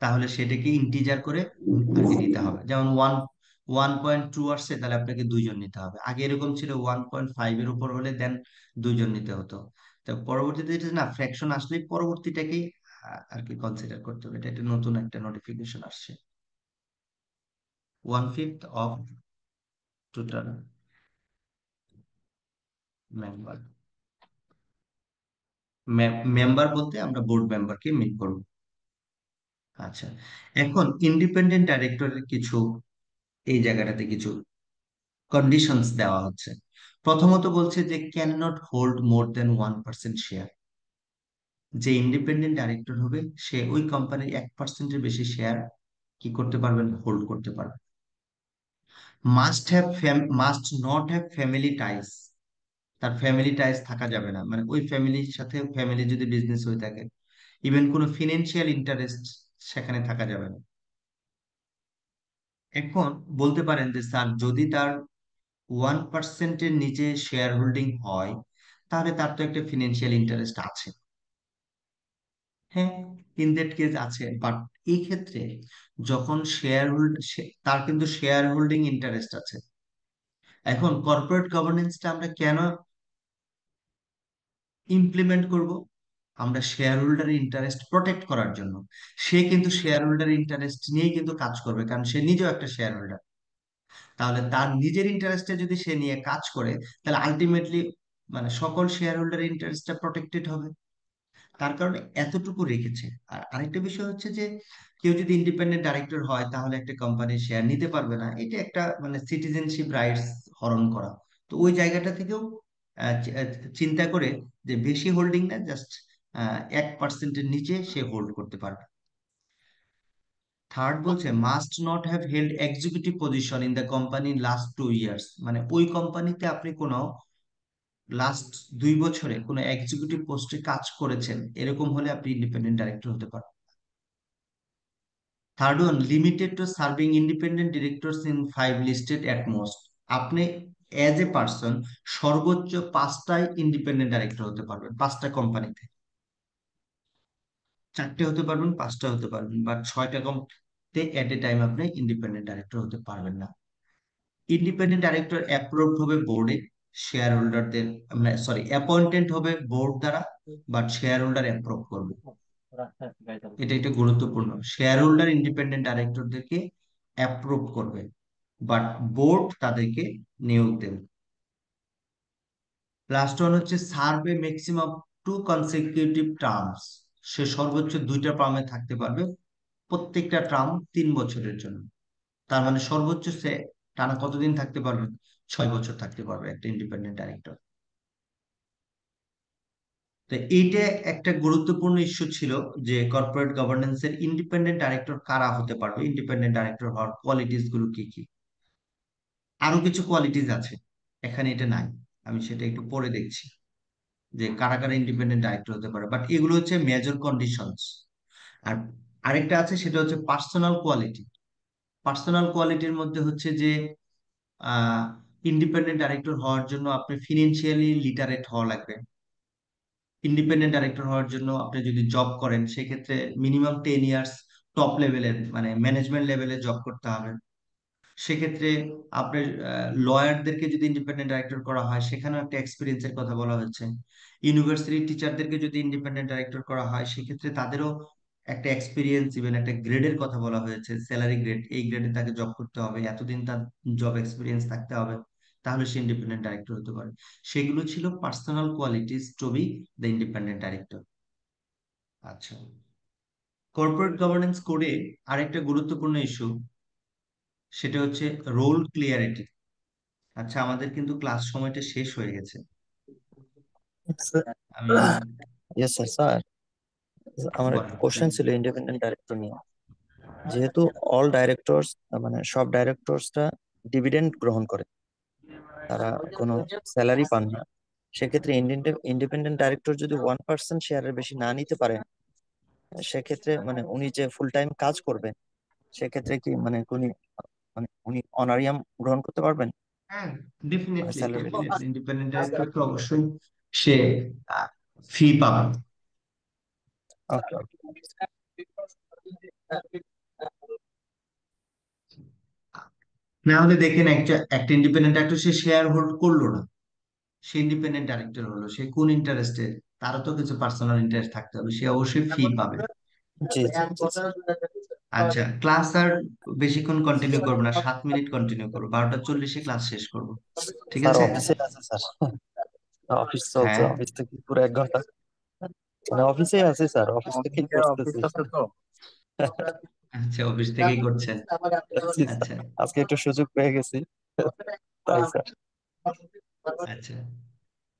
তাহলে সেটাকে ইন্টিজার করে আর কি নিতে হবে। যেমন 1.2 আসছে, তাহলে আপনাকে 2 জন নিতে হবে। আগে এরকম ছিল 1.5 এর উপর হলে দেন 2 জন নিতে হতো। তো পরবর্তীতে এটা না, ফ্র্যাকশন আসলে পরবর্তীটাকেই আর কি কনসিডার করতে হবে। এটা একটা নতুন একটা নোটিফিকেশন আসছে। 1/5 অফ টোটাল মেম্বার। মেম্বার বলতে আমরা বোর্ড মেম্বারকে মিন করব। আচ্ছা, এখন ইন্ডিপেন্ডেন্ট ডাইরেক্টরের কিছু এই জায়গাটাতে কিছু কন্ডিশনস দেওয়া হচ্ছে। প্রথমত বলছে যে can not hold more than 1% share. যে ইন্ডিপেন্ডেন্ট ডাইরেক্টর হবে সে ওই কোম্পানির 1%-এর বেশি শেয়ার কি করতে পারবেন, হোল্ড করতে পারবেন। মাস্ট নট হ্যাভ ফ্যামিলি টাইস। তার ফ্যামিলি টাইস থাকা যাবে না, মানে ওই ফ্যামিলির সাথে, ফ্যামিলি যদি বিজনেস হয়ে থাকে, ইভেন কোনো ফিনান্সিয়াল ইন্টারেস্ট সেখানে থাকা যাবে না। এখন বলতে পারেন যে স্যার যদি তার 1%-এর নিচে শেয়ার হোল্ডিং হয় তাহলে তার তো একটা ফিনান্সিয়াল ইন্টারেস্ট আছে। হ্যাঁ, ইন দ্যাট কেস আছে, বাট এই ক্ষেত্রে যখন তার কিন্তু শেয়ার হোল্ডিং ইন্টারেস্ট আছে। এখন কর্পোরেট গভর্নেন্সটা আমরা কেন ইমপ্লিমেন্ট করব? আমরা শেয়ার হোল্ডার ইন্টারেস্ট প্রোটেক্ট করার জন্য। সে কিন্তু শেয়ার হোল্ডার ইন্টারেস্ট নিয়েই কিন্তু কাজ করবে, কারণ সে নিজেও একটা শেয়ার হোল্ডার। তাহলে তার নিজের ইন্টারেস্টে যদি সে নিয়ে কাজ করে, তাহলে আলটিমেটলি মানে সকল শেয়ার হোল্ডার ইন্টারেস্টটা প্রোটেক্টেড হবে। তার কারণে এতটুকু রেখেছে। আর আরেকটা বিষয় হচ্ছে যে কেউ যদি ইন্ডিপেন্ডেন্ট ডাইরেক্টর হয় তাহলে একটা কোম্পানির শেয়ার নিতে পারবে না, এটা একটা মানে সিটিজেনশিপ রাইটস হরণ করা। তো ওই জায়গাটা থেকেও চিন্তা করে যে বেশি হোল্ডিং না, জাস্ট 1%-এর নিচে সে হোল্ড করতে পারবে। থার্ড বলছে must not have held executive position in the company last 2 years. মানে ওই কোম্পানিতে আপনি কোনো লাস্ট 2 বছরে কোনো এক্সিকিউটিভ পোস্টে কাজ করেছেন, এরকম হলে আপনি ইন্ডিপেন্ডেন্ট ডাইরেক্টর হতে পারেন। Third one, limited to serving independent directors in 5 listed at most. আপনি এজ এ পার্সন সর্বোচ্চ 5টায় ইন্ডিপেন্ডেন্ট ডাইরেক্টর হতে পারবেন, 5টা কোম্পানিতে। 4টে হতে পারবেন, 5টা হতে পারবেন, বাট 6টা কোম্পানিতে এট এ টাইম আপনি ইন্ডিপেন্ডেন্ট ডাইরেক্টর হতে পারবেন না। ইন্ডিপেন্ডেন্ট ডাইরেক্টর অ্যাপ্রুভড হবে বোর্ডে, শেয়ার হোল্ডারদের, সরি, অ্যাপয়েন্টেড হবে বোর্ড দ্বারা, বাট শেয়ার হোল্ডার অ্যাপ্রুভ করবে। এটা একটা গুরুত্বপূর্ণ, শেয়ার হোল্ডার ইন্ডিপেন্ডেন্ট ডাইরেক্টরদেরকে অ্যাপ্রুভ করবে, বাট বোর্ড তাদেরকে নিয়োগ দেবে। লাস্ট ওয়ান হচ্ছে সার্ভে ম্যাক্সিমাম 2 কনসিকিউটিভ টার্মস। সে সর্বোচ্চ 2টা টার্মে থাকতে পারবে, প্রত্যেকটা টার্ম 3 বছরের জন্য। তার মানে সর্বোচ্চ সে টানা কতদিন থাকতে পারবে? 6 বছর থাকতে পারবে একটা ইন্ডিপেন্ডেন্ট ডাইরেক্টর। তো এইটা একটা গুরুত্বপূর্ণ ইস্যু ছিল যে কর্পোরেট গভর্নেন্সের ইন্ডিপেন্ডেন্ট ডাইরেক্টর কারা হতে পারবে, ইন্ডিপেন্ডেন্ট ডাইরেক্টর হওয়ার কোয়ালিটিস গুলো কি কি। আরো কিছু কোয়ালিটিস আছে, এখানে এটা নাই, আমি সেটা একটু পরে দেখছি যে কারা কারা ইন্ডিপেন্ডেন্ট ডাইরেক্টর হতে পারে, বাট এগুলো হচ্ছে মেজর কন্ডিশনস। আর আরেকটা আছে, সেটা হচ্ছে পার্সোনাল কোয়ালিটি। পার্সোনাল কোয়ালিটির মধ্যে হচ্ছে যে ইন্ডিপেন্ডেন্ট ডাইরেক্টর হওয়ার জন্য আপনি ফিনান্সিয়ালি লিটারেট হওয়া লাগবে। ইন্ডিপেন্ডেন্ট ডাইরেক্টর হওয়ার জন্য আপনি যদি জব করেন সেক্ষেত্রে মিনিমাম 10 ইয়ার্স টপ লেভেলের মানে ম্যানেজমেন্ট লেভেলে জব করতে হবে। সেক্ষেত্রে আপনার লয়ারদেরকে যদি ইন্ডিপেন্ডেন্ট ডাইরেক্টর করা হয় সেখানেও একটা এক্সপিরিয়েন্সের কথা বলা হচ্ছে। ইউনিভার্সিটি টিচারদেরকে যদি ইন্ডিপেন্ডেন্ট ডাইরেক্টর করা হয় সেক্ষেত্রে তাদেরও একটা এক্সপিরিয়েন্স, ইভেন একটা গ্রেডের কথা বলা হয়েছে, স্যালারি গ্রেড, এই গ্রেডে তাকে জব করতে হবে, এতদিন তার জব এক্সপিরিয়েন্স থাকতে হবে, তাহলে সে ইন্ডিপেন্ডেন্ট ডাইরেক্টর হতে পারে। সেগুলো ছিল personal qualities to be the independent director. আচ্ছা, কর্পোরেট গভর্নেন্স কোডে আরেকটা গুরুত্বপূর্ণ ইস্যু, সেটা হচ্ছে রোল ক্লিয়ারিটি। আচ্ছা, আমাদের কিন্তু ক্লাস সময়টা শেষ হয়ে গেছে। আমি ইয়েস স্যার। স্যার, আমার একটা বলেন। কোশ্চেন ছিল ইন্ডিপেন্ডেন্ট ডাইরেক্টর নিয়ে। যেহেতু অল ডাইরেক্টরস মানে সব ডাইরেক্টরসরা ডিভিডেন্ড গ্রহণ করে, তারা কোনো স্যালারি পান না, সেক্ষেত্রে ইন্ডিপেন্ডেন্ট ডাইরেক্টর যদি 1% শেয়ারের বেশি না নিতে পারেন, সেক্ষেত্রে মানে উনি যে ফুল টাইম কাজ করবেন সেক্ষেত্রে কি উনি অনারিয়াম গ্রহণ করতে পারবেন, হ্যাঁ, মানে definitely salary? Definitely independent director তো অবশ্যই সে ফি পাবে। ওকে। না হলে দেখেন একটা একটা ইন্ডিপেন্ডেন্ট ডাইরেক্টর সে শেয়ার হোল্ড করলো না, সে ইন্ডিপেন্ডেন্ট ডাইরেক্টর হলো, সে কোন ইন্টারেস্টে, তারও তো কিছু পার্সোনাল ইন্টারেস্ট থাকতে হবে, সে অবশ্যই ফি পাবে। জি জি জি। আচ্ছা, ক্লাস আর বেশিক্ষণ কন্টিনিউ করবো না, 7 মিনিট কন্টিনিউ করবো, 12:40 ক্লাস শেষ করব, ঠিক স্যার আছে? অফিসে আছে স্যার, অফিস চলছে, হ্যাঁ, অফিস থেকে পুরো 1 ঘন্টা মানে অফিসে আছে স্যার, অফিস থেকে অফিস করতেছি। আছে তো। আচ্ছা, অফিস থেকেই করছেন। জি স্যার, আচ্ছা আজকে একটু সুযোগ পেয়ে গেছি তাই স্যার। আচ্ছা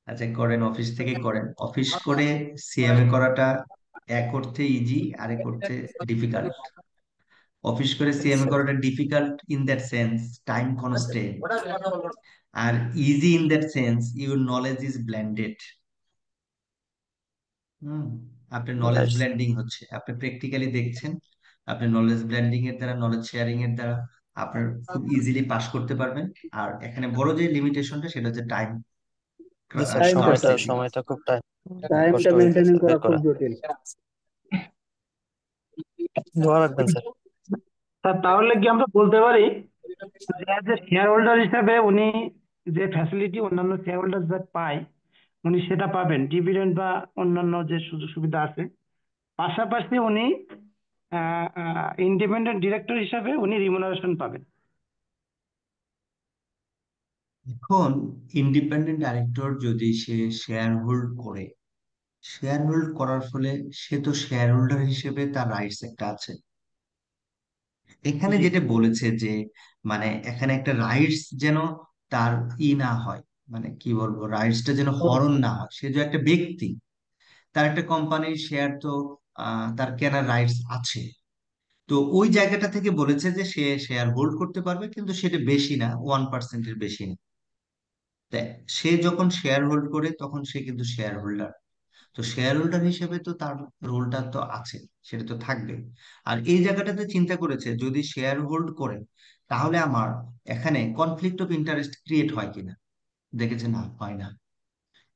আচ্ছা, করেন, অফিস থেকে করেন। অফিস করে সিএমএ করাটা এক অর্থে ইজি, আরেক অর্থে ডিফিকাল্ট। অফিস করে সিএমএ করাটা difficult in that sense time constraint, আর easy in that sense your knowledge is blended. Hmm, আপনার নলেজ রাইট। ব্লেন্ডিং হচ্ছে, আপনি প্র্যাকটিক্যালি দেখছেন, আপনি নলেজ ব্লেন্ডিং এর দ্বারা, নলেজ শেয়ারিং এর দ্বারা আপনার খুব ইজিলি পাস করতে পারবেন। আর এখানে বড় যে লিমিটেশনটা সেটা হচ্ছে টাইম জি স্যার, টাইমটা শর্ট সময়টা সেভিং। সময়টা খুব কষ্ট টাইমটা হয়ে যায় মেনটেন স্যার করা বের খুব করা। জটিল। দোয়া রাখবেন স্যার। স্যার তাহলে কি আমরা বলতে পারি যে অ্যাজ এ শেয়ার হোল্ডার হিসাবে উনি যে ফ্যাসিলিটি অন্যান্য শেয়ার হোল্ডার পায় উনি সেটা পাবেন, ডিভিডেন্ড বা অন্যান্য যে সুযোগ সুবিধা আছে, পাশাপাশি উনি ইন্ডিপেন্ডেন্ট ডিরেক্টর হিসাবে উনি রিমুনারেশন পাবেন। এখন ইন্ডিপেন্ডেন্ট ডাইরেক্টর যদি সে শেয়ার হোল্ড করে, শেয়ার হোল্ড করার ফলে সে তো শেয়ার হোল্ডার হিসেবে তার রাইটস একটা আছে। এখানে জি যেটা বলেছে যে মানে এখানে একটা রাইটস যেন তার না হয়, মানে কি বলবো, রাইটসটা যেন হরণ না হয়। সে যে একটা ব্যক্তি, তার একটা কোম্পানির শেয়ার তো তার কেনার রাইটস আছে। তো ওই জায়গাটা থেকে বলেছে যে সে শেয়ার হোল্ড করতে পারবে, কিন্তু সেটা বেশি না, 1%-এর বেশি না। তাই সে যখন শেয়ার হোল্ড করে তখন সে কিন্তু শেয়ার হোল্ডার। তো শেয়ার হোল্ডার হিসেবে তো তার রোলটা তো আছে, সেটা তো থাকবে। আর এই জায়গাটাতে চিন্তা করেছে যদি শেয়ার হোল্ড করে তাহলে আমার এখানে কনফ্লিক্ট অফ ইন্টারেস্ট ক্রিয়েট হয় কিনা, দেখেছে না, হয় না।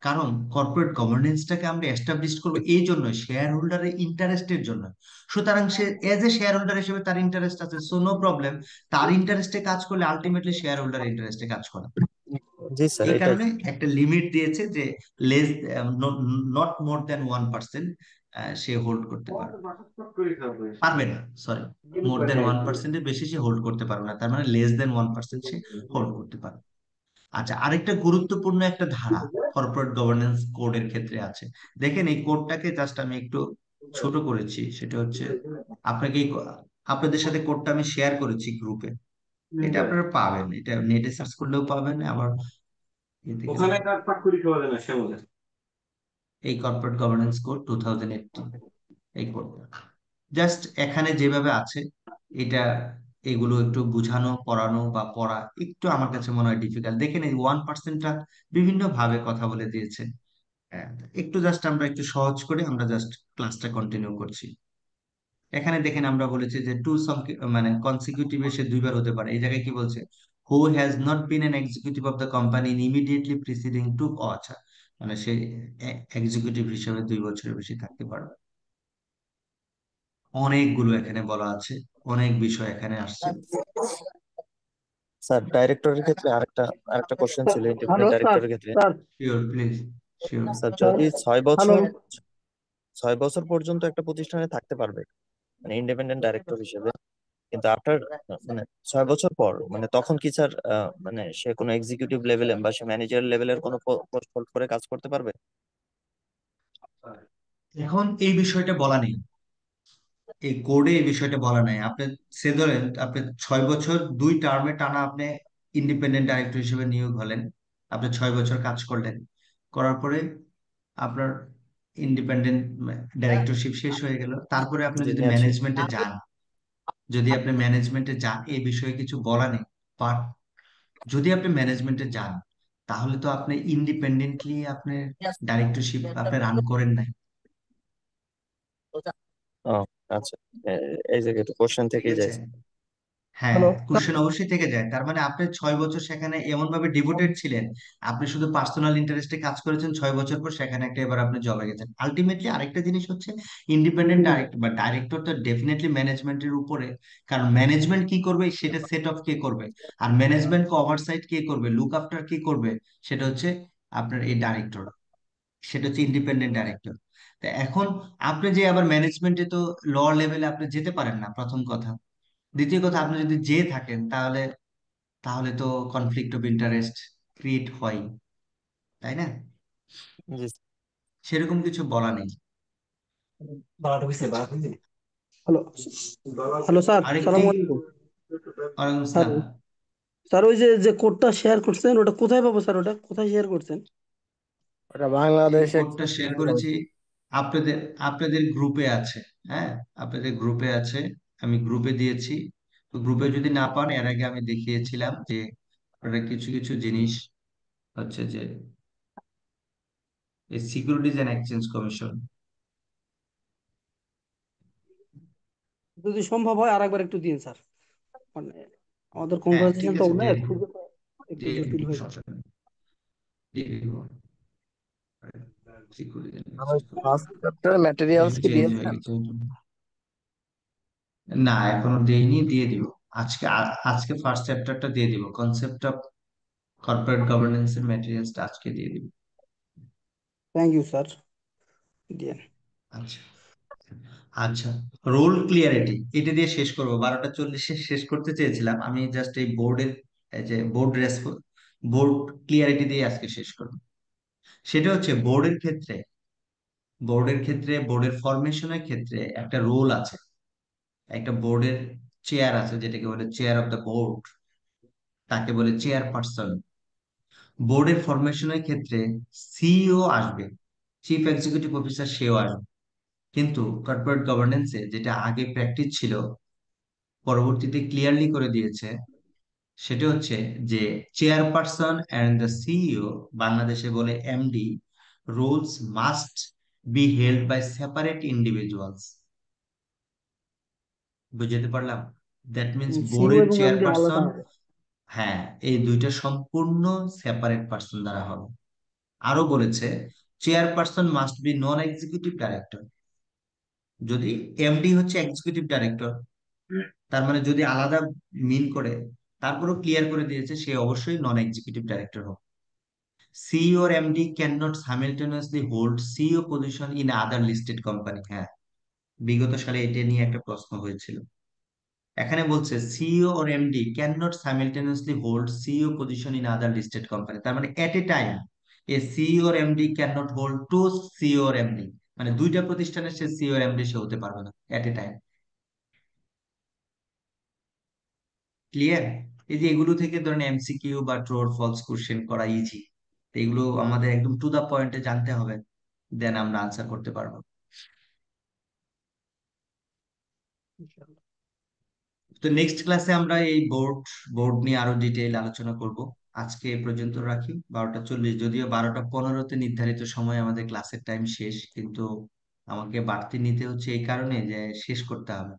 কারণ কর্পোরেট গভর্নেন্সটাকে আমরা এস্টাবলিশ করবো এই জন্য, শেয়ার হোল্ডারের ইন্টারেস্টের জন্য। সুতরাং সে এজ এ শেয়ার হোল্ডার হিসেবে তার ইন্টারেস্ট আছে, সো নো প্রবলেম। তার ইন্টারেস্টে কাজ করলে আলটিমেটলি শেয়ার হোল্ডার ইন্টারেস্টে কাজ করে। জি স্যার, এই এটাই। কারণে একটা লিমিট দিয়েছে যে লেস, নট মোর দেন 1% সে হোল্ড করতে পারবে, পারবে না, সরি, মোর দেন 1%-এর বেশি সে হোল্ড করতে পারবে না, তার মানে লেস দেন 1% সে হোল্ড করতে পারবে। আচ্ছা, আরেকটা গুরুত্বপূর্ণ একটা ধারা কর্পোরেট গভর্নেন্স কোডের ক্ষেত্রে আছে। দেখেন, এই কোডটাকে জাস্ট আমি একটু ছোট করেছি, সেটা হচ্ছে আপনাকে আপনাদের সাথে কোডটা আমি শেয়ার করেছি গ্রুপে, এটা আপনারা পাবেন, এটা নেটে সার্চ করলেও পাবেন, আবার ইয়ে থেকে এই কর্পোরেট গভর্নেন্স কোড 2018, এই কোডটা জাস্ট এখানে যেভাবে আছে এটা, এগুলো একটু বুঝানো পড়ানো বা পড়া একটু আমার কাছে মনে হয় ডিফিকাল্ট। দেখেন এই 1%টা বিভিন্ন ভাবে কথা বলে দিয়েছে। হ্যাঁ, একটু জাস্ট আমরা একটু সহজ করে আমরা জাস্ট ক্লাসটা কন্টিনিউ করছি। এখানে দেখেন আমরা বলেছি যে মানে কনসিকিউটিভ সে দুইবার হতে পারে, এই জায়গায় কি বলছে, who has not been an executive of the company in immediately preceding two, আচ্ছা, মানে সে এক্সিকিউটিভ হিসেবে 2 বছরের বেশি থাকতে পারবে। অনেকগুলো এখানে বলা আছে, অনেক বিষয় এখানে আসছে। স্যার ডাইরেক্টরের ক্ষেত্রে আরেকটা আরেকটা কোশ্চেন ছিল হ্যালো ইন্ডিপেন্ডেন্ট স্যার। ডাইরেক্টরের ক্ষেত্রে। Sir sure, please, sure. Sir sir যদি হ্যালো। 6 বছর পর্যন্ত একটা প্রতিষ্ঠানে থাকতে পারবে মানে ইন্ডিপেন্ডেন্ট ডাইরেক্টর হিসেবে, কিন্তু আফটার মানে 6 বছর পর মানে তখন কি স্যার মানে সে কোনো এক্সিকিউটিভ লেভেলে বা সে ম্যানেজার লেভেলের কোনো পোস্ট হোল্ড করে কাজ করতে পারবে? এখন এই বিষয়টা বলা নেই, এই কোডে এই বিষয়টা বলা নাই। আপনি সে ধরেন আপনি 6 বছর 2 টার্মে টানা আপনি ইন্ডিপেন্ডেন্ট ডাইরেক্টর হিসেবে নিয়োগ হলেন, আপনি 6 বছর কাজ করলেন, করার পরে আপনার ইন্ডিপেন্ডেন্ট ডাইরেক্টরশিপ শেষ হয়ে গেল, তারপরে আপনি জি যদি জি, আচ্ছা। ম্যানেজমেন্টে যান, যদি আপনি ম্যানেজমেন্টে যান এই বিষয়ে কিছু বলা নেই। বাট যদি আপনি ম্যানেজমেন্টে যান, তাহলে তো আপনি ইন্ডিপেন্ডেন্টলি আপনি ডাইরেক্টরশিপ আপনি রান করেন নাই, ও আচ্ছা, এই জায়গায় একটু কোশ্চেন ঠিক থেকেই আছে? যায়। হ্যাঁ, হ্যালো স্যার। কোশ্চেন অবশ্যই থেকে যায়। তার মানে আপনি 6 বছর সেখানে এমন ভাবে ডিভোটেড ছিলেন, আপনি শুধু পার্সোনাল ইন্টারেস্টে কাজ করেছেন, 6 বছর পর সেখানে একটা এবার আপনি জবে গেছেন। আলটিমেটলি আরেকটা জিনিস হচ্ছে, ইন্ডিপেন্ডেন্ট ডাইরেক্টর বা ডাইরেক্টর তো ডেফিনেটলি ম্যানেজমেন্টের উপরে, কারণ ম্যানেজমেন্ট কি করবে সেটা সেট অফ কে করবে, আর ম্যানেজমেন্ট ওভারসাইট কে করবে, লুক আফটার কে করবে, সেটা হচ্ছে আপনার এই ডাইরেক্টর, সেটা হচ্ছে ইন্ডিপেন্ডেন্ট ডাইরেক্টর। তা এখন আপনি যে আবার ম্যানেজমেন্টে তো ল লেভেলে আপনি যেতে পারেন না, প্রথম কথা। দ্বিতীয় কথা, আপনি যদি যেয়ে থাকেন তাহলে তাহলে তো কনফ্লিক্ট অফ ইন্টারেস্ট ক্রিয়েট হয়, তাই না? জি সেরকম কিছু বলা নেই। হ্যালো হ্যালো স্যার, আর একটি, সালাম আলাইকুম। ওয়ালাইকুম আসসালাম। হ্যালো স্যার, ওই যে যে কোডটা শেয়ার করছেন ওটা কোথায় পাবো স্যার? ওটা কোথায় শেয়ার করছেন? ওটা এই বাংলাদেশ কোডটা এক্সিস শেয়ার ব্যাংক করেছি অফিস। আপনাদের আপনাদের গ্রুপে আছে। হ্যাঁ, আপনাদের গ্রুপে আছে, আমি গ্রুপে দিয়েছি। তো গ্রুপে যদি না পান, এর আগে আমি দেখিয়েছিলাম যে ওটা কিছু কিছু জিনিস হচ্ছে যে এই সিকিউরিটিজ অ্যান্ড এক্সচেঞ্জ কমিশন। যদি সম্ভব হয় আরেকবার একটু দিন স্যার, মানে আমাদের হ্যাঁ, ঠিক কনভারসেশন তো আছে, অনেক দিয়ে দিব, খুবই একটু দিয়ে দিব, জটিল হয়ে যায়। সমস্যা নেই, দিয়ে দিব। সিকিউরিটি আমার ফার্স্ট চ্যাপ্টার ম্যাটেরিয়ালস একটু কি চেঞ্জ হয়ে দিয়েছেন? গেছে। না, এখনো দেইনি, দিয়ে দিব। আজকে ফার্স্ট চ্যাপ্টারটা দিয়ে দিব, কনসেপ্ট অফ কর্পোরেট গভর্নেন্স এর ম্যাটেরিয়ালসটা আজকে দিয়ে দিব। থ্যাংক ইউ স্যার, দিন। আচ্ছা, আচ্ছা, রোল ক্লিয়ারিটি এটা দিয়ে শেষ করব, 12টা 40-এ শেষ করতে চেয়েছিলাম আমি, জাস্ট এই বোর্ডের, এই যে বোর্ড ক্লিয়ারিটি দিয়ে আজকে শেষ করব। সেটা হচ্ছে বোর্ডের ফরমেশনের ক্ষেত্রে একটা রোল আছে, একটা বোর্ডের চেয়ার আছে, যেটাকে বলে চেয়ার অফ দ্য বোর্ড, তাকে বলে চেয়ারপারসন। বোর্ডের ফরমেশনের ক্ষেত্রে সিইও আসবে, চিফ এক্সিকিউটিভ অফিসার সেও আসবে, কিন্তু কর্পোরেট গভর্নেন্সে যেটা আগে প্র্যাকটিস ছিল, পরবর্তীতে ক্লিয়ারলি করে দিয়েছে, সেটা হচ্ছে যে চেয়ারপারসন অ্যান্ড দ্য সিইও, বাংলাদেশে বলে MD, roles must be held by separate individuals. বুঝতে পারলাম? দ্যাট মিনস সিইও বোর্ডের এবং এমডি আলাদা চেয়ারপারসন, হবে। হ্যাঁ, এই দুইটা সম্পূর্ণ সেপারেট পার্সন দ্বারা হবে। আরো বলেছে chairperson must be non executive director. যদি এমডি হচ্ছে এক্সিকিউটিভ ডাইরেক্টর, তার মানে যদি আলাদা মিন করে, তারপরও ক্লিয়ার করে দিয়েছে সে অবশ্যই নন এক্সিকিউটিভ ডাইরেক্টর হবে। CEO or MD can not সাইমultaneously hold CEO position in other listed company. হ্যাঁ, বিগত সালে এটা নিয়ে একটা প্রশ্ন হয়েছিল। এখানে বলছে CEO or MD can not সাইমultaneously hold CEO position in other listed company. তার মানে at a time a CEO or MD can not hold two CEO or MD, মানে দুইটা প্রতিষ্ঠানে সে সিইও or এমডি সে হতে পারবে না এট এ টাইম। ক্লিয়ার? এই যে এগুলো থেকে ধরেন এমসিকিউ বা ট্রু অর ফলস কোশ্চেন করা ইজি, এগুলো আমাদের একদম টু দা পয়েন্টে জানতে হবে, দেন আমরা আনসার করতে পারবো। তো নেক্সট ক্লাসে আমরা এই বোর্ড নিয়ে আরো ডিটেইল আলোচনা করব। আজকে এ পর্যন্ত রাখি, 12টা 40, যদিও 12টা 15-তে নির্ধারিত সময় আমাদের ক্লাসের টাইম শেষ, কিন্তু আমাকে বাড়তি নিতে হচ্ছে এই কারণে যে শেষ করতে হবে,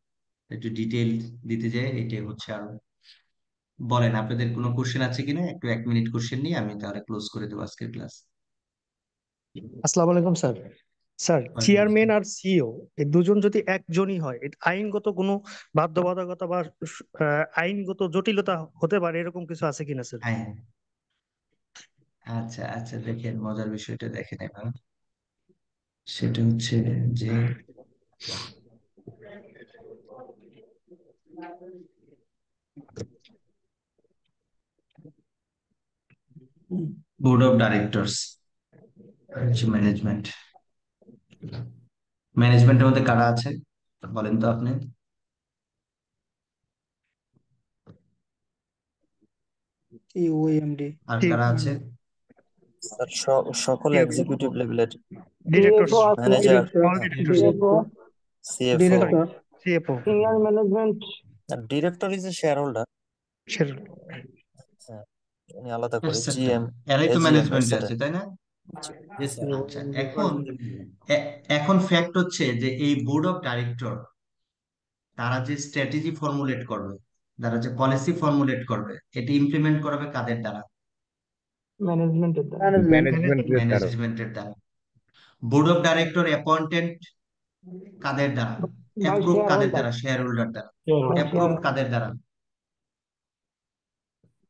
একটু ডিটেল দিতে যাই, এটাই হচ্ছে। আর বলেন আপনাদের কোনো কোশ্চেন আছে কিনা, একটু 1 মিনিট কোশ্চেন নিয়ে আমি তাহলে ক্লোজ করে দেবো আজকের ক্লাস। আসসালামু আলাইকুম স্যার। স্যার, চেয়ারম্যান আর সিইও এই দুজন যদি একজনই হয়, এটা আইনগত কোনো বাধ্যবাধকতা বা আইনগত জটিলতা হতে পারে এরকম কিছু আছে কিনা স্যার? হ্যাঁ, আচ্ছা আচ্ছা, দেখেন মজার বিষয়টা দেখেন এবার। সেটা হচ্ছে যে বোর্ড অফ ডাইরেক্টরস হচ্ছে ম্যানেজমেন্ট। ম্যানেজমেন্টের মধ্যে কারা আছে বলেন তো আপনি? ইউএমডি, আর কারা আছে? স্যার সকল এক্সিকিউটিভ লেভেলের directors, manager, all directors, CFO. Director, CFO, senior management. Director is a share holder, share. হ্যাঁ, উনি আলাদা করে এটসেট্রা, জিএম, এরাই তো এজিএম, ম্যানেজমেন্টে এটসেট্রা। আছে, তাই না? জি স্যার। আচ্ছা, এখন ফ্যাক্ট হচ্ছে যে এই বোর্ড অফ ডাইরেক্টর তারা যে স্ট্র্যাটেজি ফর্মুলেট করবে, তারা যে পলিসি ফর্মুলেট করবে, এটি ইমপ্লিমেন্ট করবে কাদের দ্বারা? ম্যানেজমেন্টের দ্বারা। ম্যানেজমেন্টের দ্বারা। বোর্ড অফ ডাইরেক্টর অ্যাপয়েন্টেড কাদের দ্বারা? অ্যাপ্রুভ কাদের দ্বারা? শেয়ার হোল্ডার দ্বারা। অ্যাপ্রুভ কাদের দ্বারা?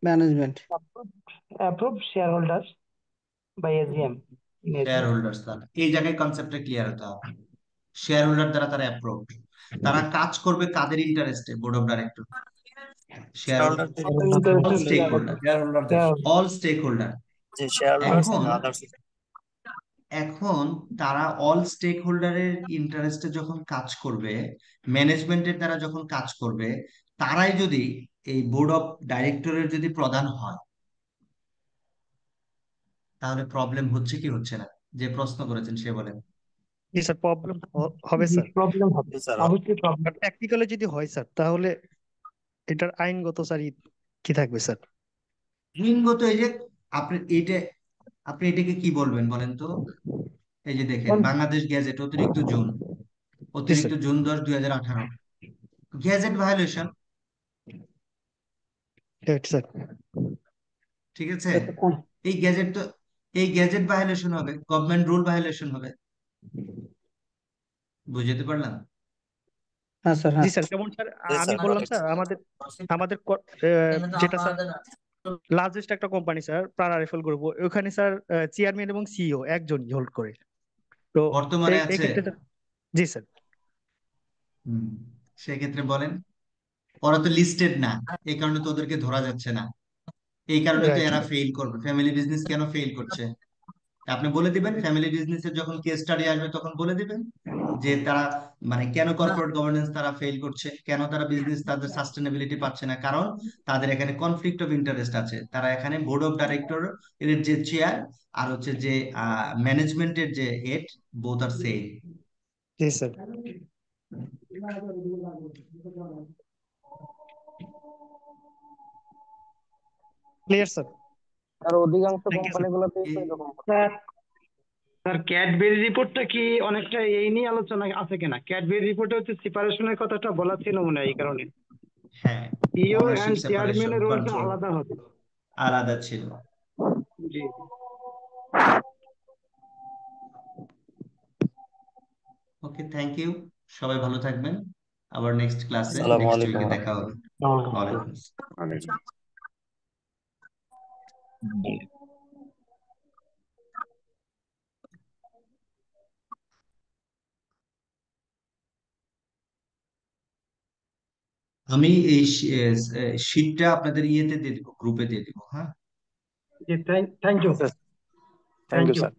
Management. Approve shareholder by AGM. Shareholders দ্বারা। এই জায়গায় কনসেপ্টটা ক্লিয়ার হতে হবে। শেয়ার হোল্ডার দ্বারা তারা অ্যাপ্রুভ। তারা কাজ করবে কাদের ইন্টারেস্টে? Board of director share all stakeholder, all stakeholder. এখন তারা অল স্টেক হোল্ডারের ইন্টারেস্টে যখন কাজ করবে, ম্যানেজমেন্টের দ্বারা যখন কাজ করবে, তারাই যদি এই বোর্ড অফ ডাইরেক্টরের যদি প্রধান হয়, তাহলে প্রবলেম হচ্ছে কি হচ্ছে না? যে প্রশ্ন করেছেন সে বলেন। জি স্যার, প্রবলেম হবে স্যার। প্রবলেম হবে, অবশ্যই প্রবলেম। টেকনিক্যালি যদি হয় স্যার, তাহলে এটার আইনগত স্যার কি থাকবে স্যার? আইনগত এই যে আপনি এটাকে কি বলবেন বলেন তো? এই যে দেখেন বাংলাদেশ গ্যাজেট অতিরিক্ত জুন 10/2018 গ্যাজেট ভায়োলেশন, ঠিক আছে? এই গ্যাজেট ভায়োলেশন হবে, গভর্নমেন্ট রুল ভায়োলেশন হবে। বুঝতে পারলাম? হ্যাঁ স্যার, জি হ্যাঁ স্যার, যেমন স্যার আমি বললাম স্যার, আমাদের যেটা স্যার লার্জেস্ট একটা কোম্পানি স্যার, প্রাণ রাইফেল গ্রুপ, ওখানে স্যার চেয়ারম্যান এবং সিইও একজনই হোল্ড করে। তো বর্তমানে আছে? এক্ষেত্রে জি স্যার। সেক্ষেত্রে বলেন, ওরা তো লিস্টেড না, এই কারণে তো ওদেরকে ধরা যাচ্ছে না, এই কারণে তো এরা ফেল করবে। ফ্যামিলি বিজনেস কেন ফেল করছে আপনি বলে দিবেন। ফ্যামিলি বিজনেসের যখন কেস স্টাডি আসবে তখন বলে দিবেন যে তারা মানে কেন কর্পোরেট গভর্নেন্স তারা ফেল করছে, কেন তারা বিজনেস তাদের সাস্টেনেবিলিটি পাচ্ছে না। কারণ তাদের এখানে কনফ্লিক্ট অফ ইন্টারেস্ট আছে। তারা এখানে বোর্ড অফ ডাইরেক্টর এর যে চেয়ার আর হচ্ছে যে ম্যানেজমেন্টের যে হেড, বোথ আর সেম। জি স্যার। Clear sir. আর অধিকাংশ কোম্পানিগুলোতে এরকম। স্যার ক্যাডবেরি রিপোর্টটা কি অনেকটা এই নিয়ে আলোচনা আছে কিনা? ক্যাডবেরি রিপোর্টে হচ্ছে সেপারেশনের কথাটা বলা ছিল মনে হয়, এই কারণে হ্যাঁ, সিইও ওনারশিপ এন্ড সেপারেশন চেয়ারম্যানের রোলটা কন্ট্রোল আলাদা হবে। আলাদা ছিল। জি। ওকে, থ্যাংক ইউ, সবাই ভালো থাকবেন। আবার নেক্সট ক্লাসে আসসালামু নেক্সট আলাইকুম। উইকে দেখা হবে। ওয়ালাইকুম আসসালাম। আমি এই শীটটা আপনাদের ইয়েতে দিয়ে দিব, গ্রুপে দিয়ে দিব। হ্যাঁ, জি, thank you sir. Thank you sir.